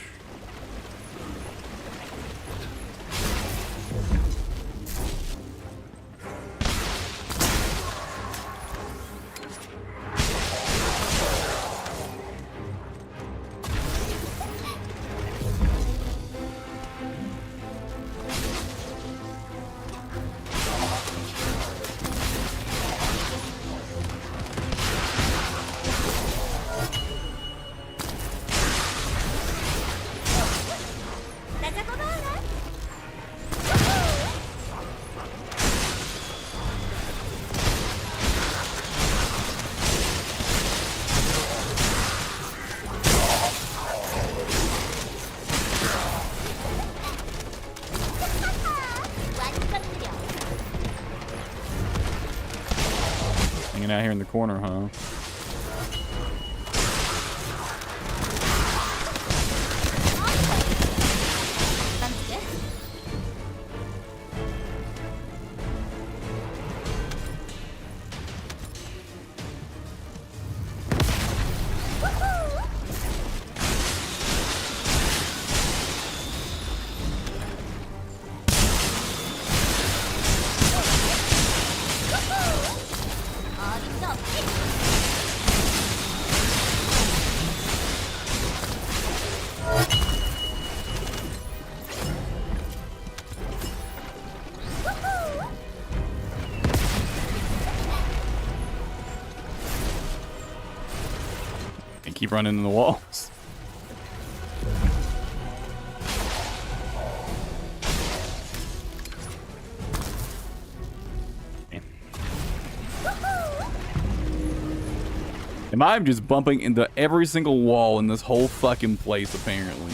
Hanging out here in the corner, huh? And keep running in the walls. And I'm just bumping into every single wall in this whole fucking place, apparently.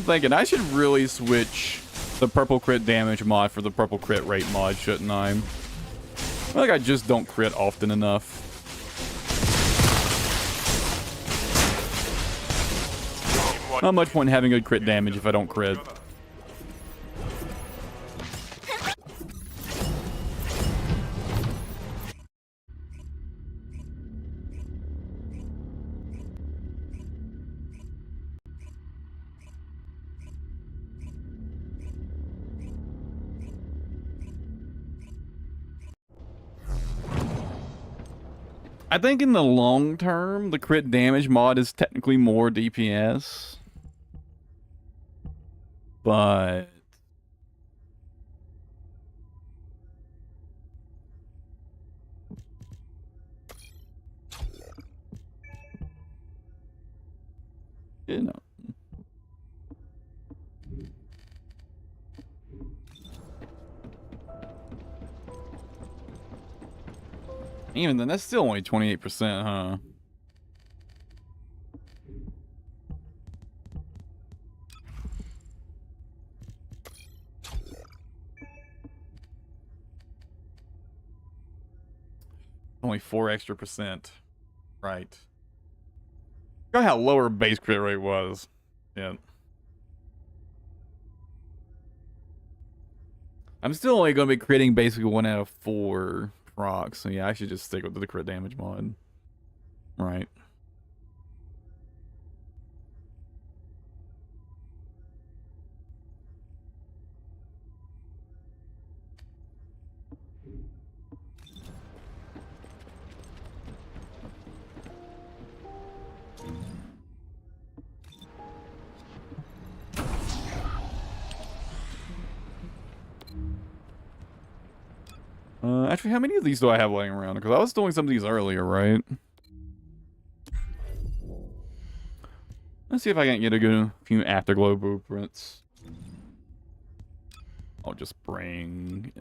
Thinking I should really switch the purple crit damage mod for the purple crit rate mod, shouldn't I? I feel like I just don't crit often enough. Not much point in having good crit damage if I don't crit. I think in the long term, the crit damage mod is technically more DPS. But you know. Even then, that's still only 28%, huh? Only 4 extra percent. Right. Look how lower base crit rate was. Yeah. I'm still only going to be critting basically 1 out of 4 procs. So yeah, I should just stick with the crit damage mod. Right. Actually, how many of these do I have laying around? Because I was doing some of these earlier, right? Let's see if I can get a good few Afterglow blueprints. I'll just bring...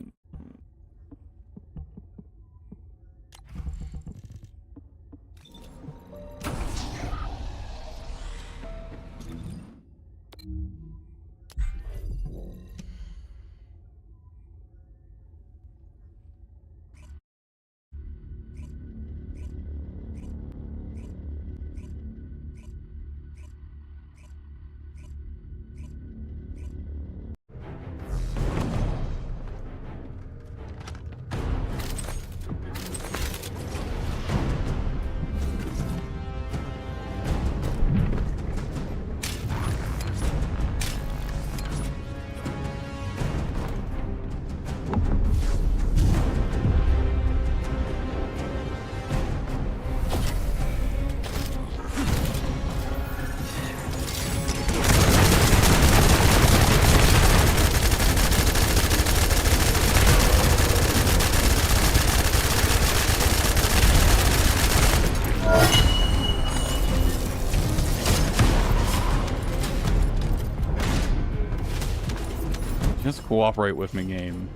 Just cooperate with me, game.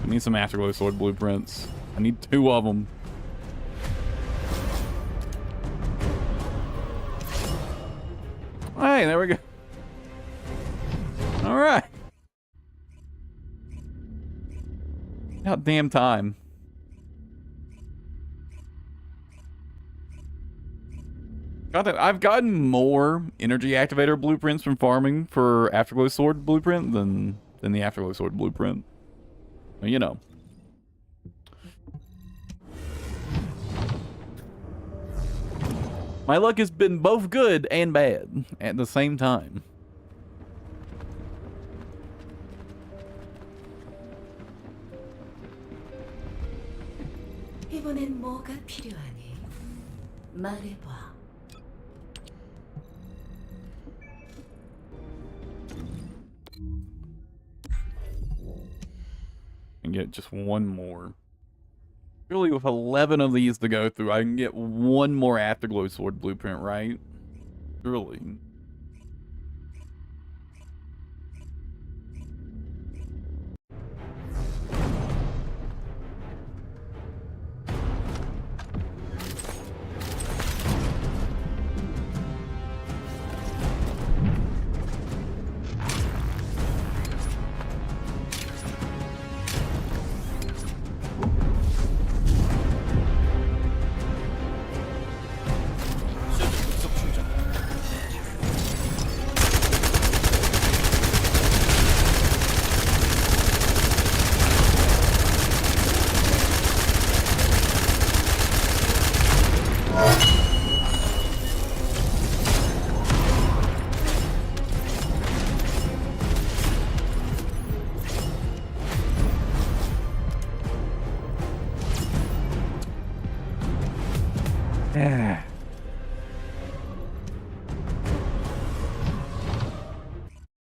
I need some Afterglow sword blueprints. I need 2 of them. Hey, there we go. All right. About damn time. I've gotten more energy activator blueprints from farming for Afterglow sword blueprint than the Afterglow sword blueprint. Well, you know. My luck has been both good and bad at the same time. 이번엔 뭐가 필요하니? 말해봐. And get just one more. Surely with 11 of these to go through, I can get one more Afterglow sword blueprint, right? Surely.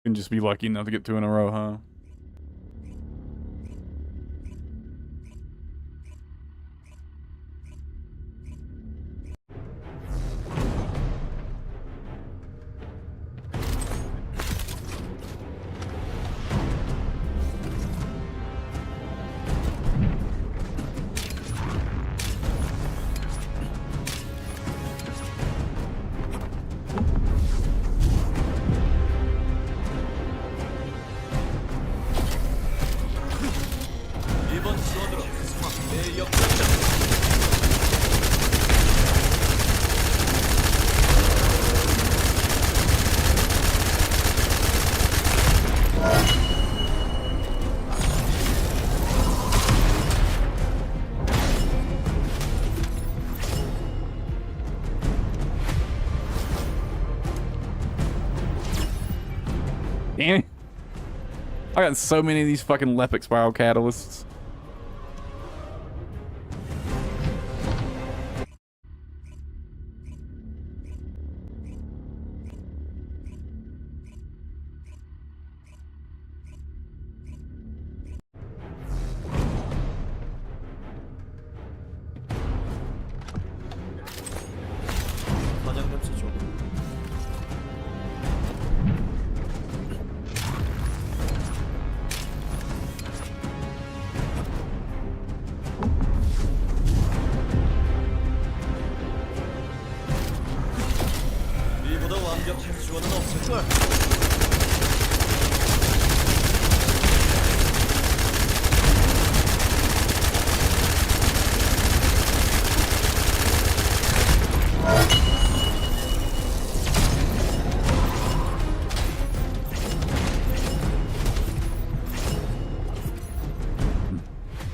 Can just be lucky enough to get 2 in a row, huh? 이번 지원으로 내 역전자. Damn it. I got so many of these fucking Lepic Spiral Catalysts.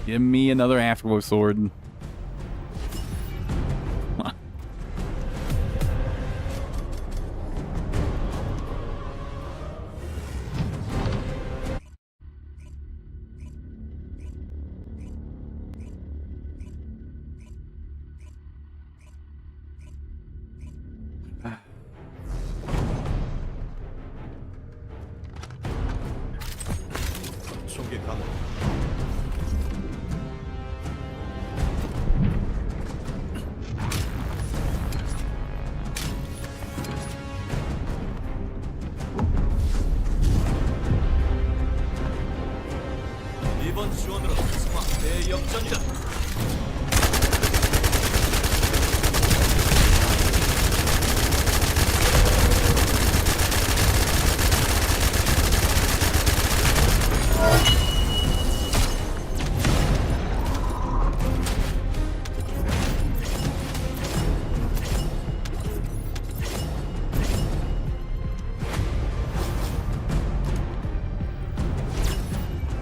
Give me another afterglow sword. 총기 강화. 이번 지원으로 상황 대역전이다.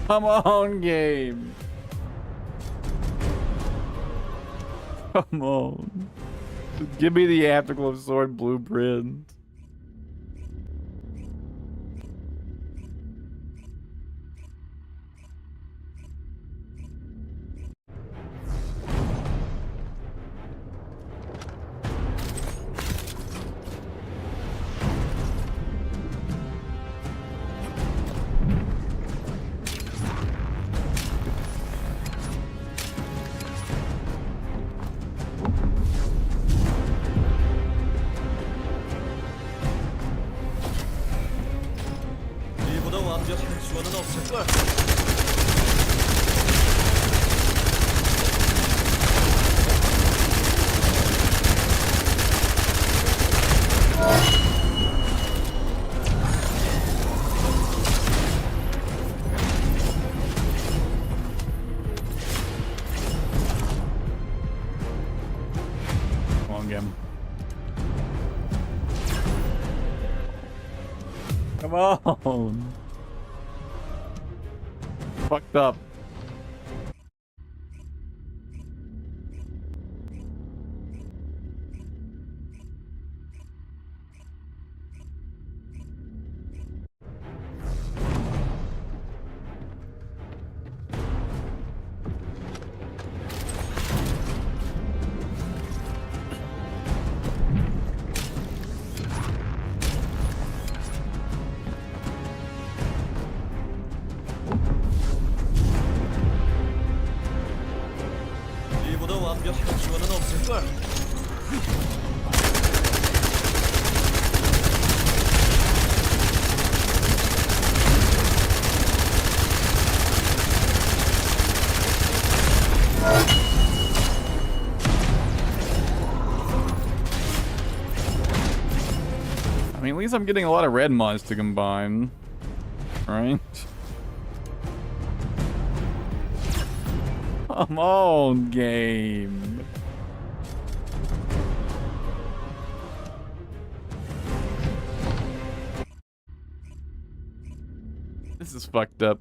Come on, game. Come on. Just give me the afterglow sword blueprint. 이보다 완벽한 지원은 없을걸. Come on, game. Come on. Fucked up. 이보다 완벽한 지원은 없을걸. I mean, at least I'm getting a lot of red mods to combine. Right? Come on, game. This is fucked up.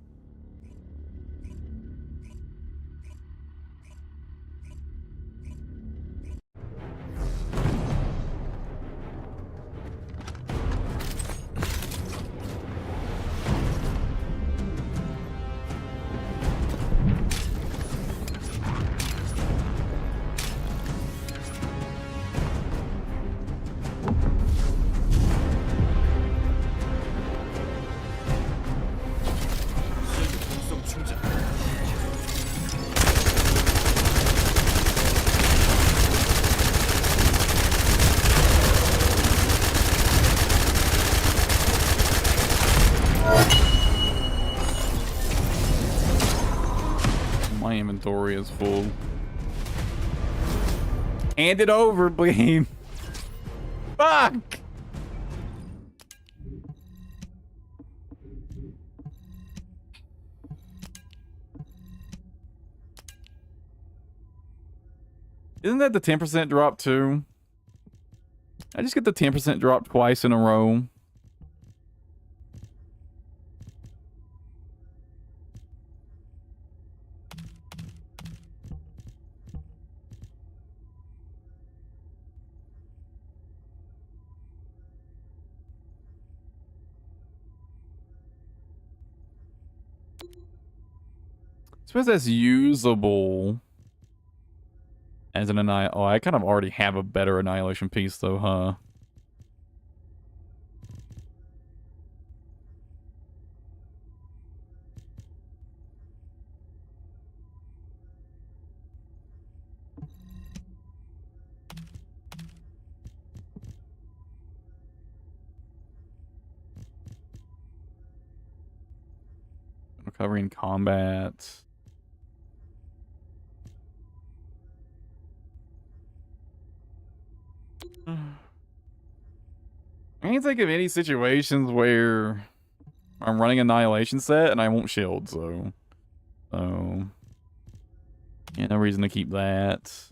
독성 충전. My inventory is full. Hand it over, please. Fuck! Isn't that the 10% drop too? I just get the 10% drop twice in a row. suppose that's usable as an annihilation. Oh, I kind of already have a better annihilation piece though, huh? Recovering combat. I can't think of any situations where I'm running annihilation set and I won't shield, so yeah, no reason to keep that.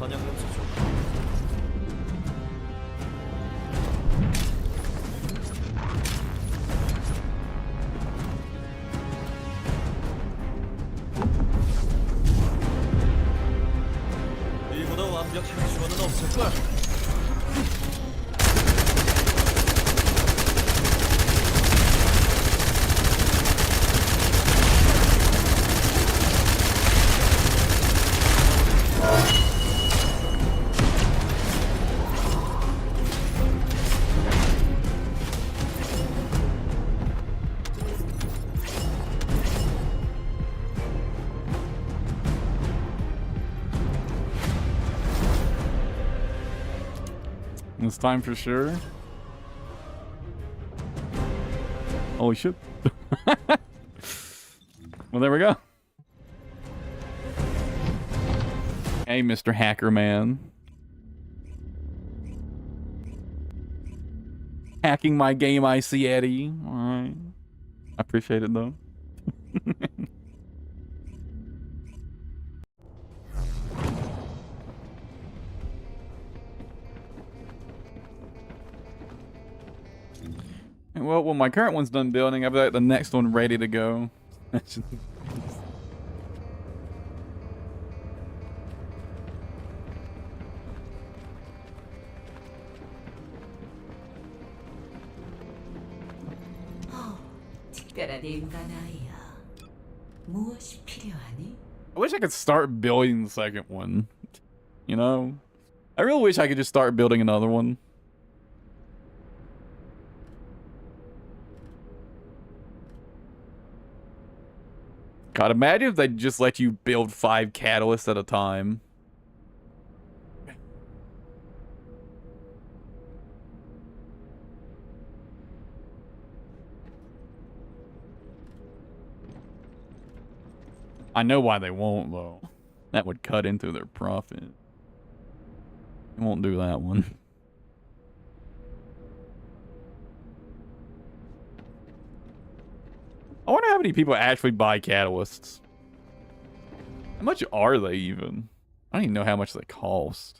선양 용사 중. 이보다 완벽한 지원은 없을걸? It's time for sure. Holy shit. Well, there we go. Hey, Mr. Hacker Man. Hacking my game, I see, Eddie. Alright. I appreciate it, though. Well, when my current one's done building, I've got the next one ready to go. 특별한 인간 아이야. 무엇이 필요하니? I wish I could start building the second one. You know? I really wish I could just start building another one. God, imagine if they just let you build 5 catalysts at a time. I know why they won't, though. That would cut into their profit. They won't do that one. I wonder how many people actually buy catalysts. How much are they even? I don't even know how much they cost.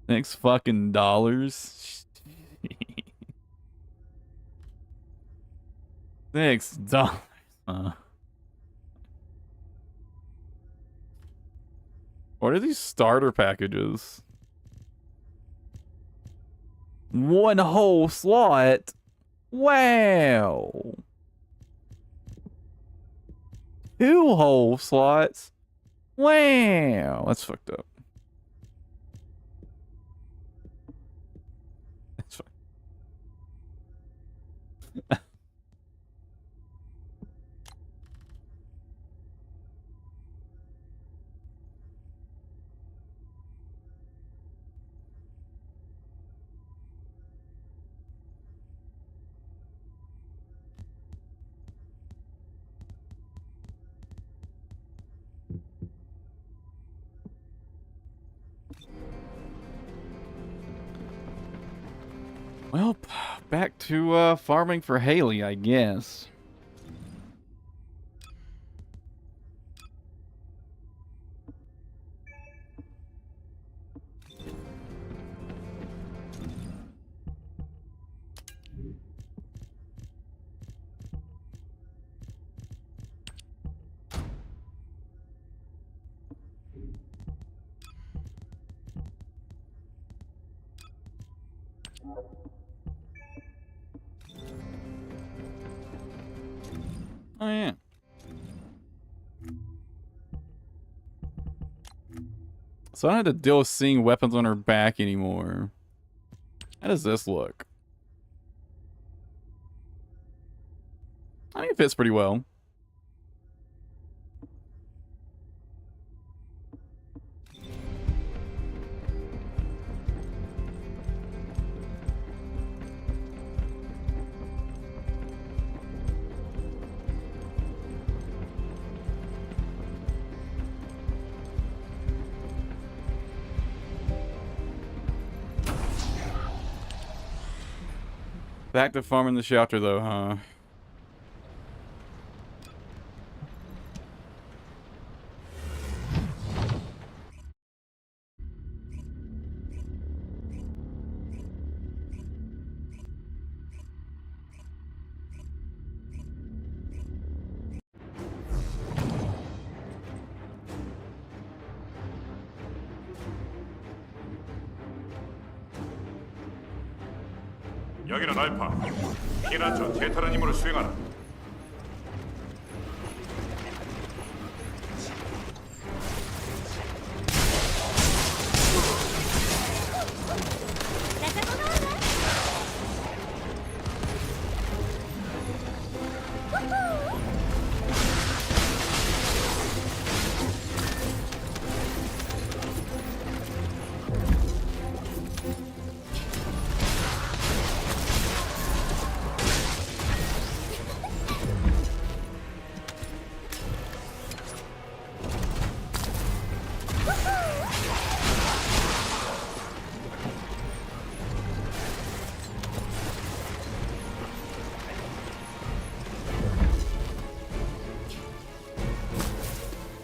$6 fucking dollars. $6. What are these starter packages? 1 whole slot? Wow. 2 whole slots? Wow. That's fucked up. That's fine. Well, back to farming for Hailey, I guess. Oh, yeah. So I don't have to deal with seeing weapons on her back anymore. How does this look? I think it fits pretty well. Back to farming the shelter, though, huh? 여기는 알파. 피난처 테타란 임무를 수행하라. 내가 돌아오네.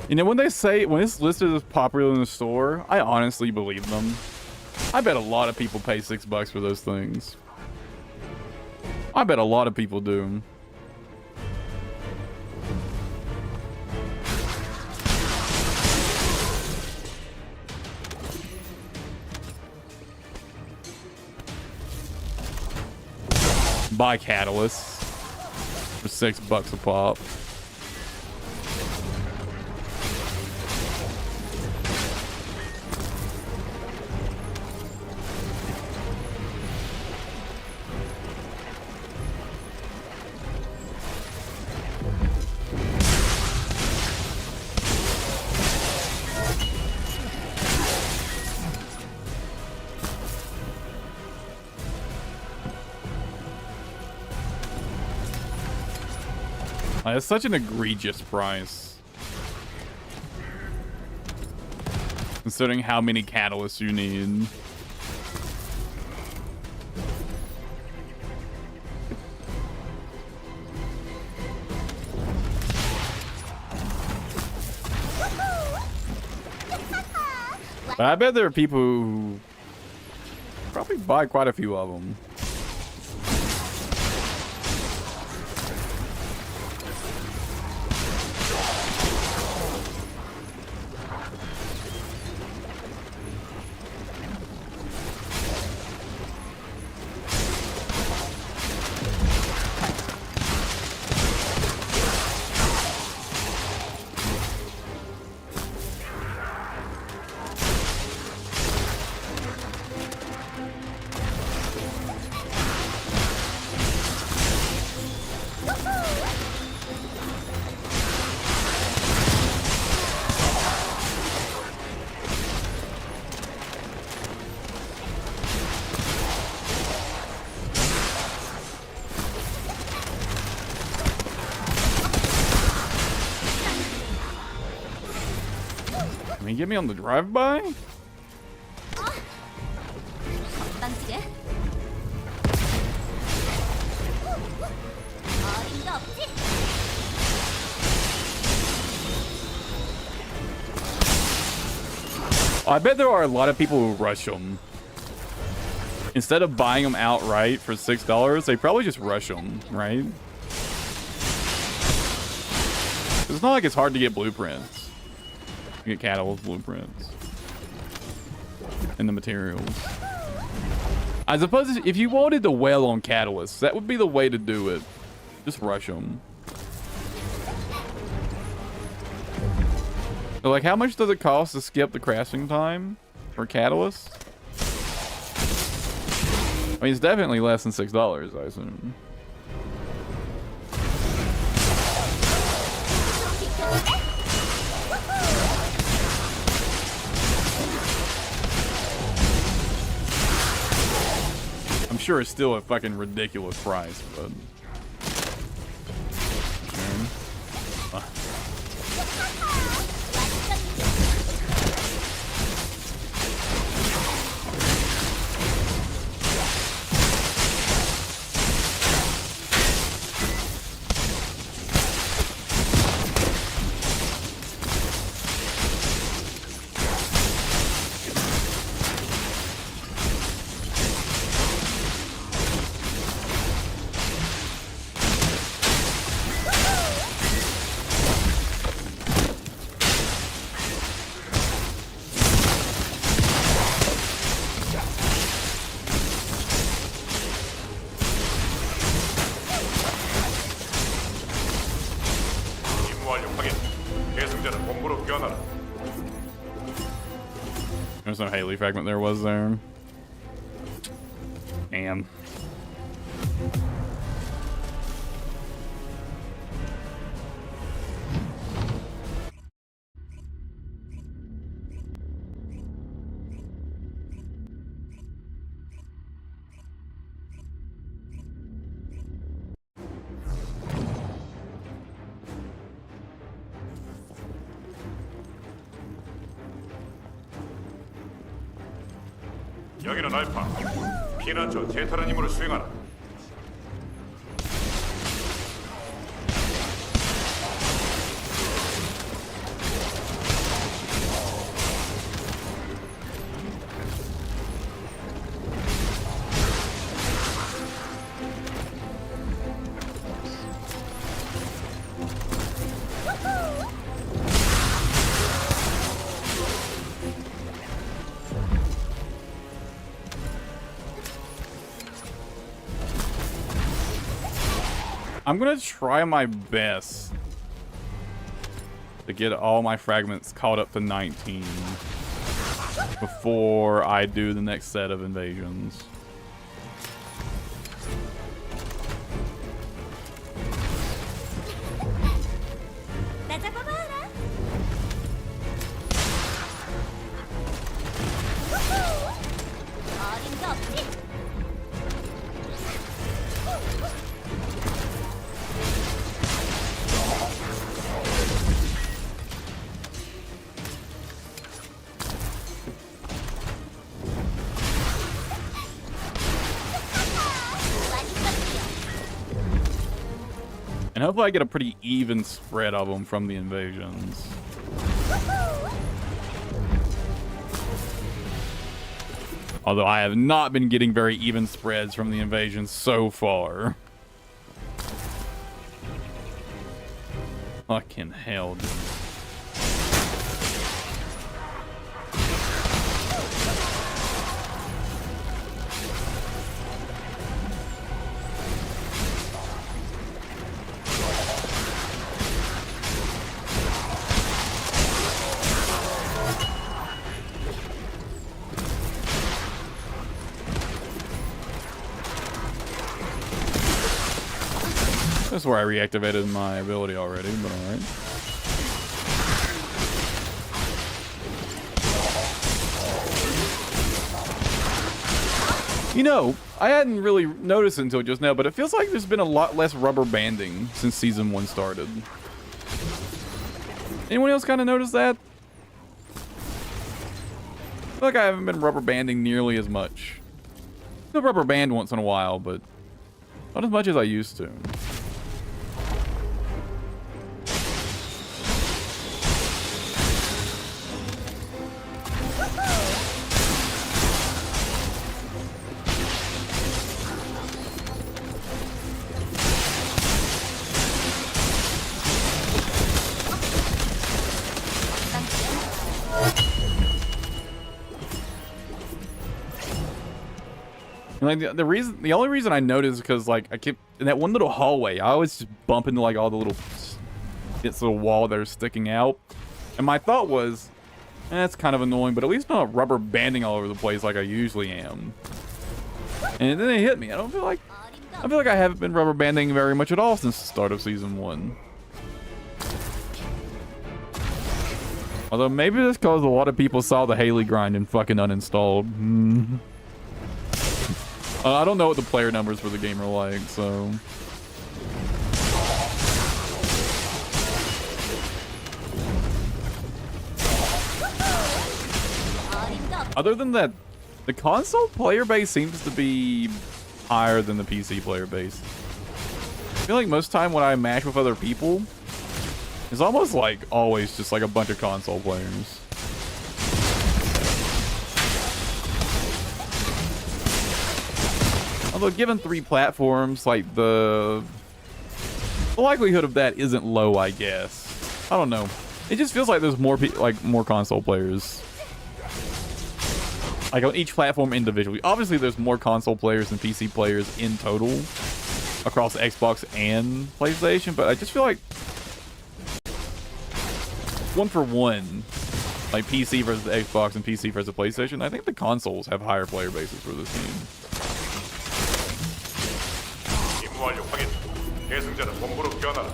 You know, when they say, when it's listed as popular in the store, I honestly believe them. I bet a lot of people pay $6 for those things. I bet a lot of people do. Buy catalysts for $6 a pop. It's such an egregious price, considering how many catalysts you need. But I bet there are people who probably buy quite a few of them. Can you get me on the drive-by? 건방지게. I bet there are a lot of people who rush them. Instead of buying them outright for $6, they probably just rush them, right? It's not like it's hard to get blueprints. You get Catalyst blueprints. And the materials. I suppose if you wanted to well on Catalyst, that would be the way to do it. Just rush them. So like, how much does it cost to skip the crafting time for Catalyst? I mean, it's definitely less than $6, I assume. I'm sure it's still a fucking ridiculous price, but... There's no hailey fragment there, was there? Damn. 여기는 알파. 피난처 제타란 임무를 수행하라. I'm gonna try my best to get all my fragments caught up to 19 before I do the next set of invasions. And hopefully I get a pretty even spread of them from the invasions. Although I have not been getting very even spreads from the invasions so far. Fucking hell, dude. That's where I reactivated my ability already, but alright. You know, I hadn't really noticed it until just now, but it feels like there's been a lot less rubber banding since Season 1 started. Anyone else kind of notice that? I feel like I haven't been rubber banding nearly as much. Still rubber band once in a while, but not as much as I used to. And like the only reason I noticed is because like I keep in that one little hallway, I always just bump into like all the little bits of the wall that are sticking out. And my thought was, that's kind of annoying, but at least I'm not rubber banding all over the place like I usually am. And then it hit me. I feel like I haven't been rubber banding very much at all since the start of season 1. Although maybe that's because a lot of people saw the Hailey grind and fucking uninstalled. I don't know what the player numbers for the game are like, so. Other than that, the console player base seems to be higher than the PC player base. I feel like most time when I match with other people, it's almost like always just like a bunch of console players. Although given 3 platforms, like the likelihood of that isn't low, I guess. I don't know. It just feels like there's more more console players. Like on each platform individually. Obviously, there's more console players than PC players in total across Xbox and PlayStation, but I just feel like 1 for 1, like PC versus the Xbox and PC versus the PlayStation. I think the consoles have higher player bases for this game. 임무 완료 확인. 계승자는 본부로 귀환하라.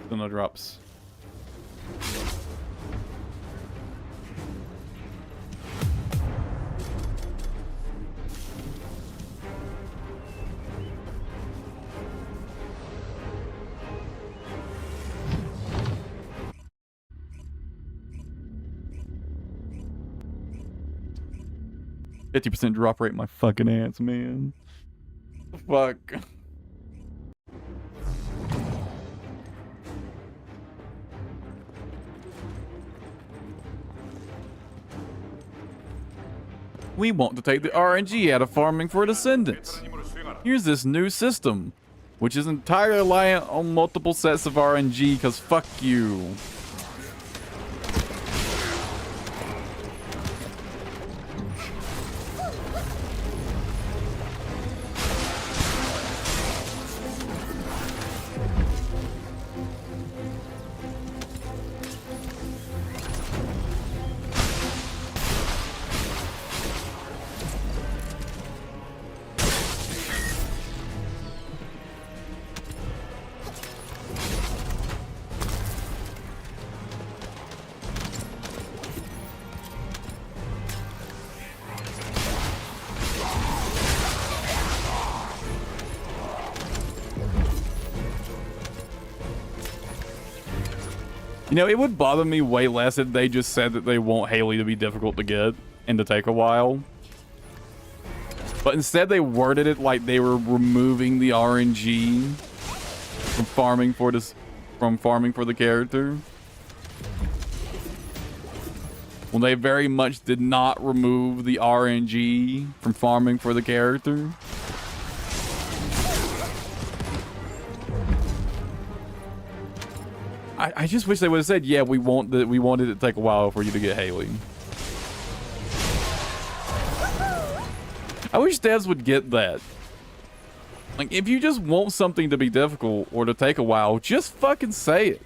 Then no drops. %50 drop rate, my fucking ass, man. Fuck. We want to take the RNG out of farming for Descendants. 임무를 수행하라. Here's this new system, which is entirely reliant on multiple sets of RNG, because fuck you. You know, it would bother me way less if they just said that they want Hailey to be difficult to get and to take a while. But instead they worded it like they were removing the RNG from farming for the character. Well, they very much did not remove the RNG from farming for the character. I just wish they would have said, yeah, we wanted it to take a while for you to get Hailey. I wish devs would get that. Like, if you just want something to be difficult or to take a while, just fucking say it.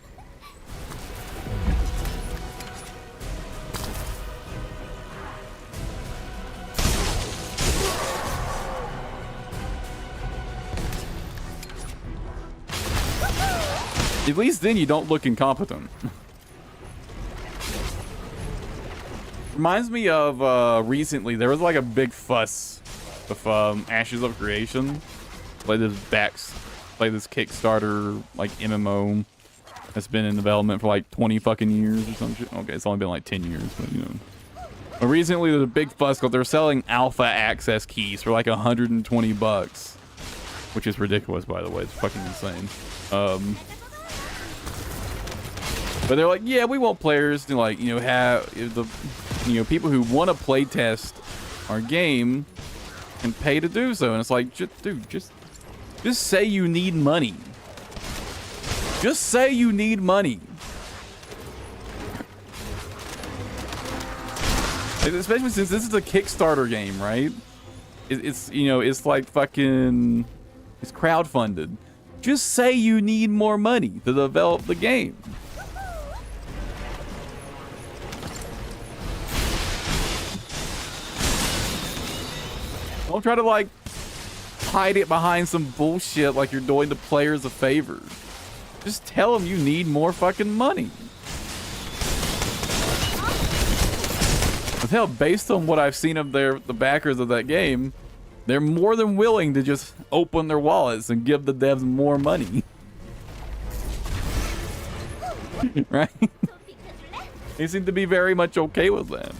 At least then you don't look incompetent. Reminds me of recently there was like a big fuss with Ashes of Creation. Like this Kickstarter like MMO that's been in development for like 20 fucking years or some shit. Okay, it's only been like 10 years, but you know. But recently there's a big fuss because they're selling alpha access keys for like $120, which is ridiculous, by the way. It's fucking insane. But they're like, yeah, we want players to like, you know, have the, you know, people who want to play test our game and pay to do so. And it's like, dude, just say you need money. Just say you need money. Especially since this is a Kickstarter game, right? It's you know, it's like fucking, it's crowdfunded. Just say you need more money to develop the game. Don't try to like hide it behind some bullshit like you're doing the players a favor. Just tell them you need more fucking money. Hell, based on what I've seen of the backers of that game, they're more than willing to just open their wallets and give the devs more money. Right? They seem to be very much okay with that.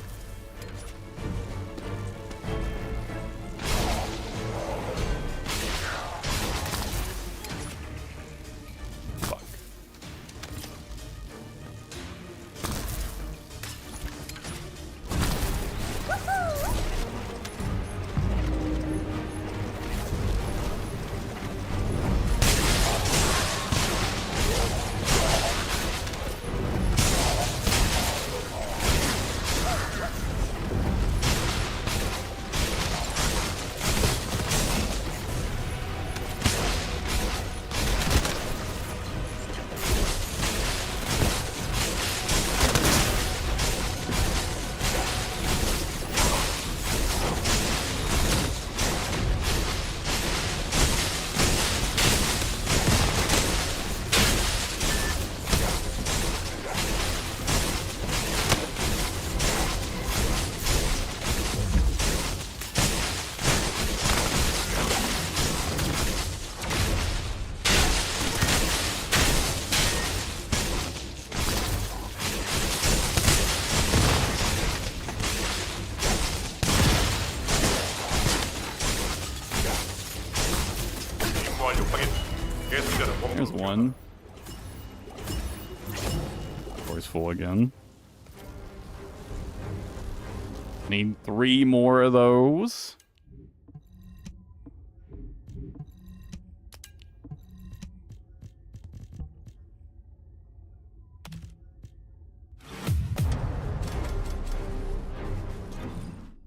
There's one. Door's full again. Need 3 more of those.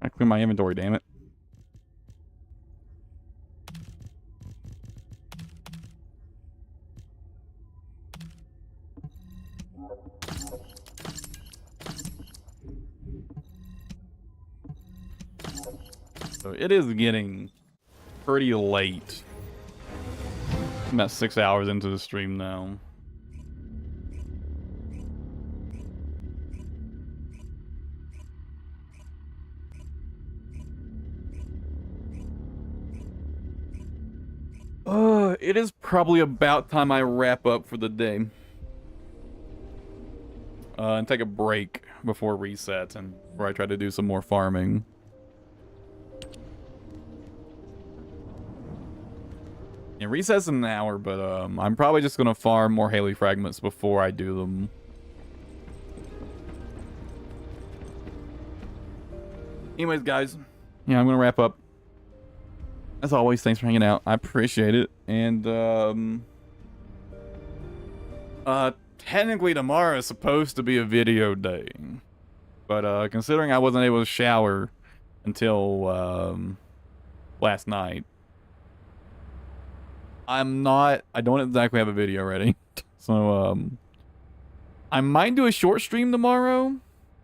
I clear my inventory, damn it. So it is getting pretty late. I'm about 6 hours into the stream now. It is probably about time I wrap up for the day. And take a break before reset and where I try to do some more farming. Yeah, reset's in an hour, but I'm probably just gonna farm more hailey fragments before I do them. Anyways, guys, yeah, I'm gonna wrap up. As always, thanks for hanging out. I appreciate it. And technically tomorrow is supposed to be a video day, but considering I wasn't able to shower until last night, I don't exactly have a video ready. So I might do a short stream tomorrow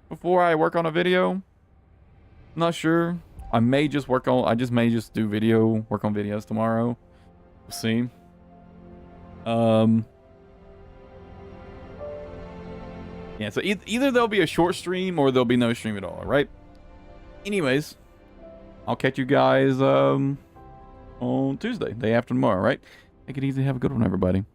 before I work on a video. Not sure. I may just work on, I just may just do video, work on videos tomorrow. We'll see. Yeah, so either there'll be a short stream or there'll be no stream at all, right? Anyways, I'll catch you guys on Tuesday, day after tomorrow, right? Take it easy, have a good one, everybody.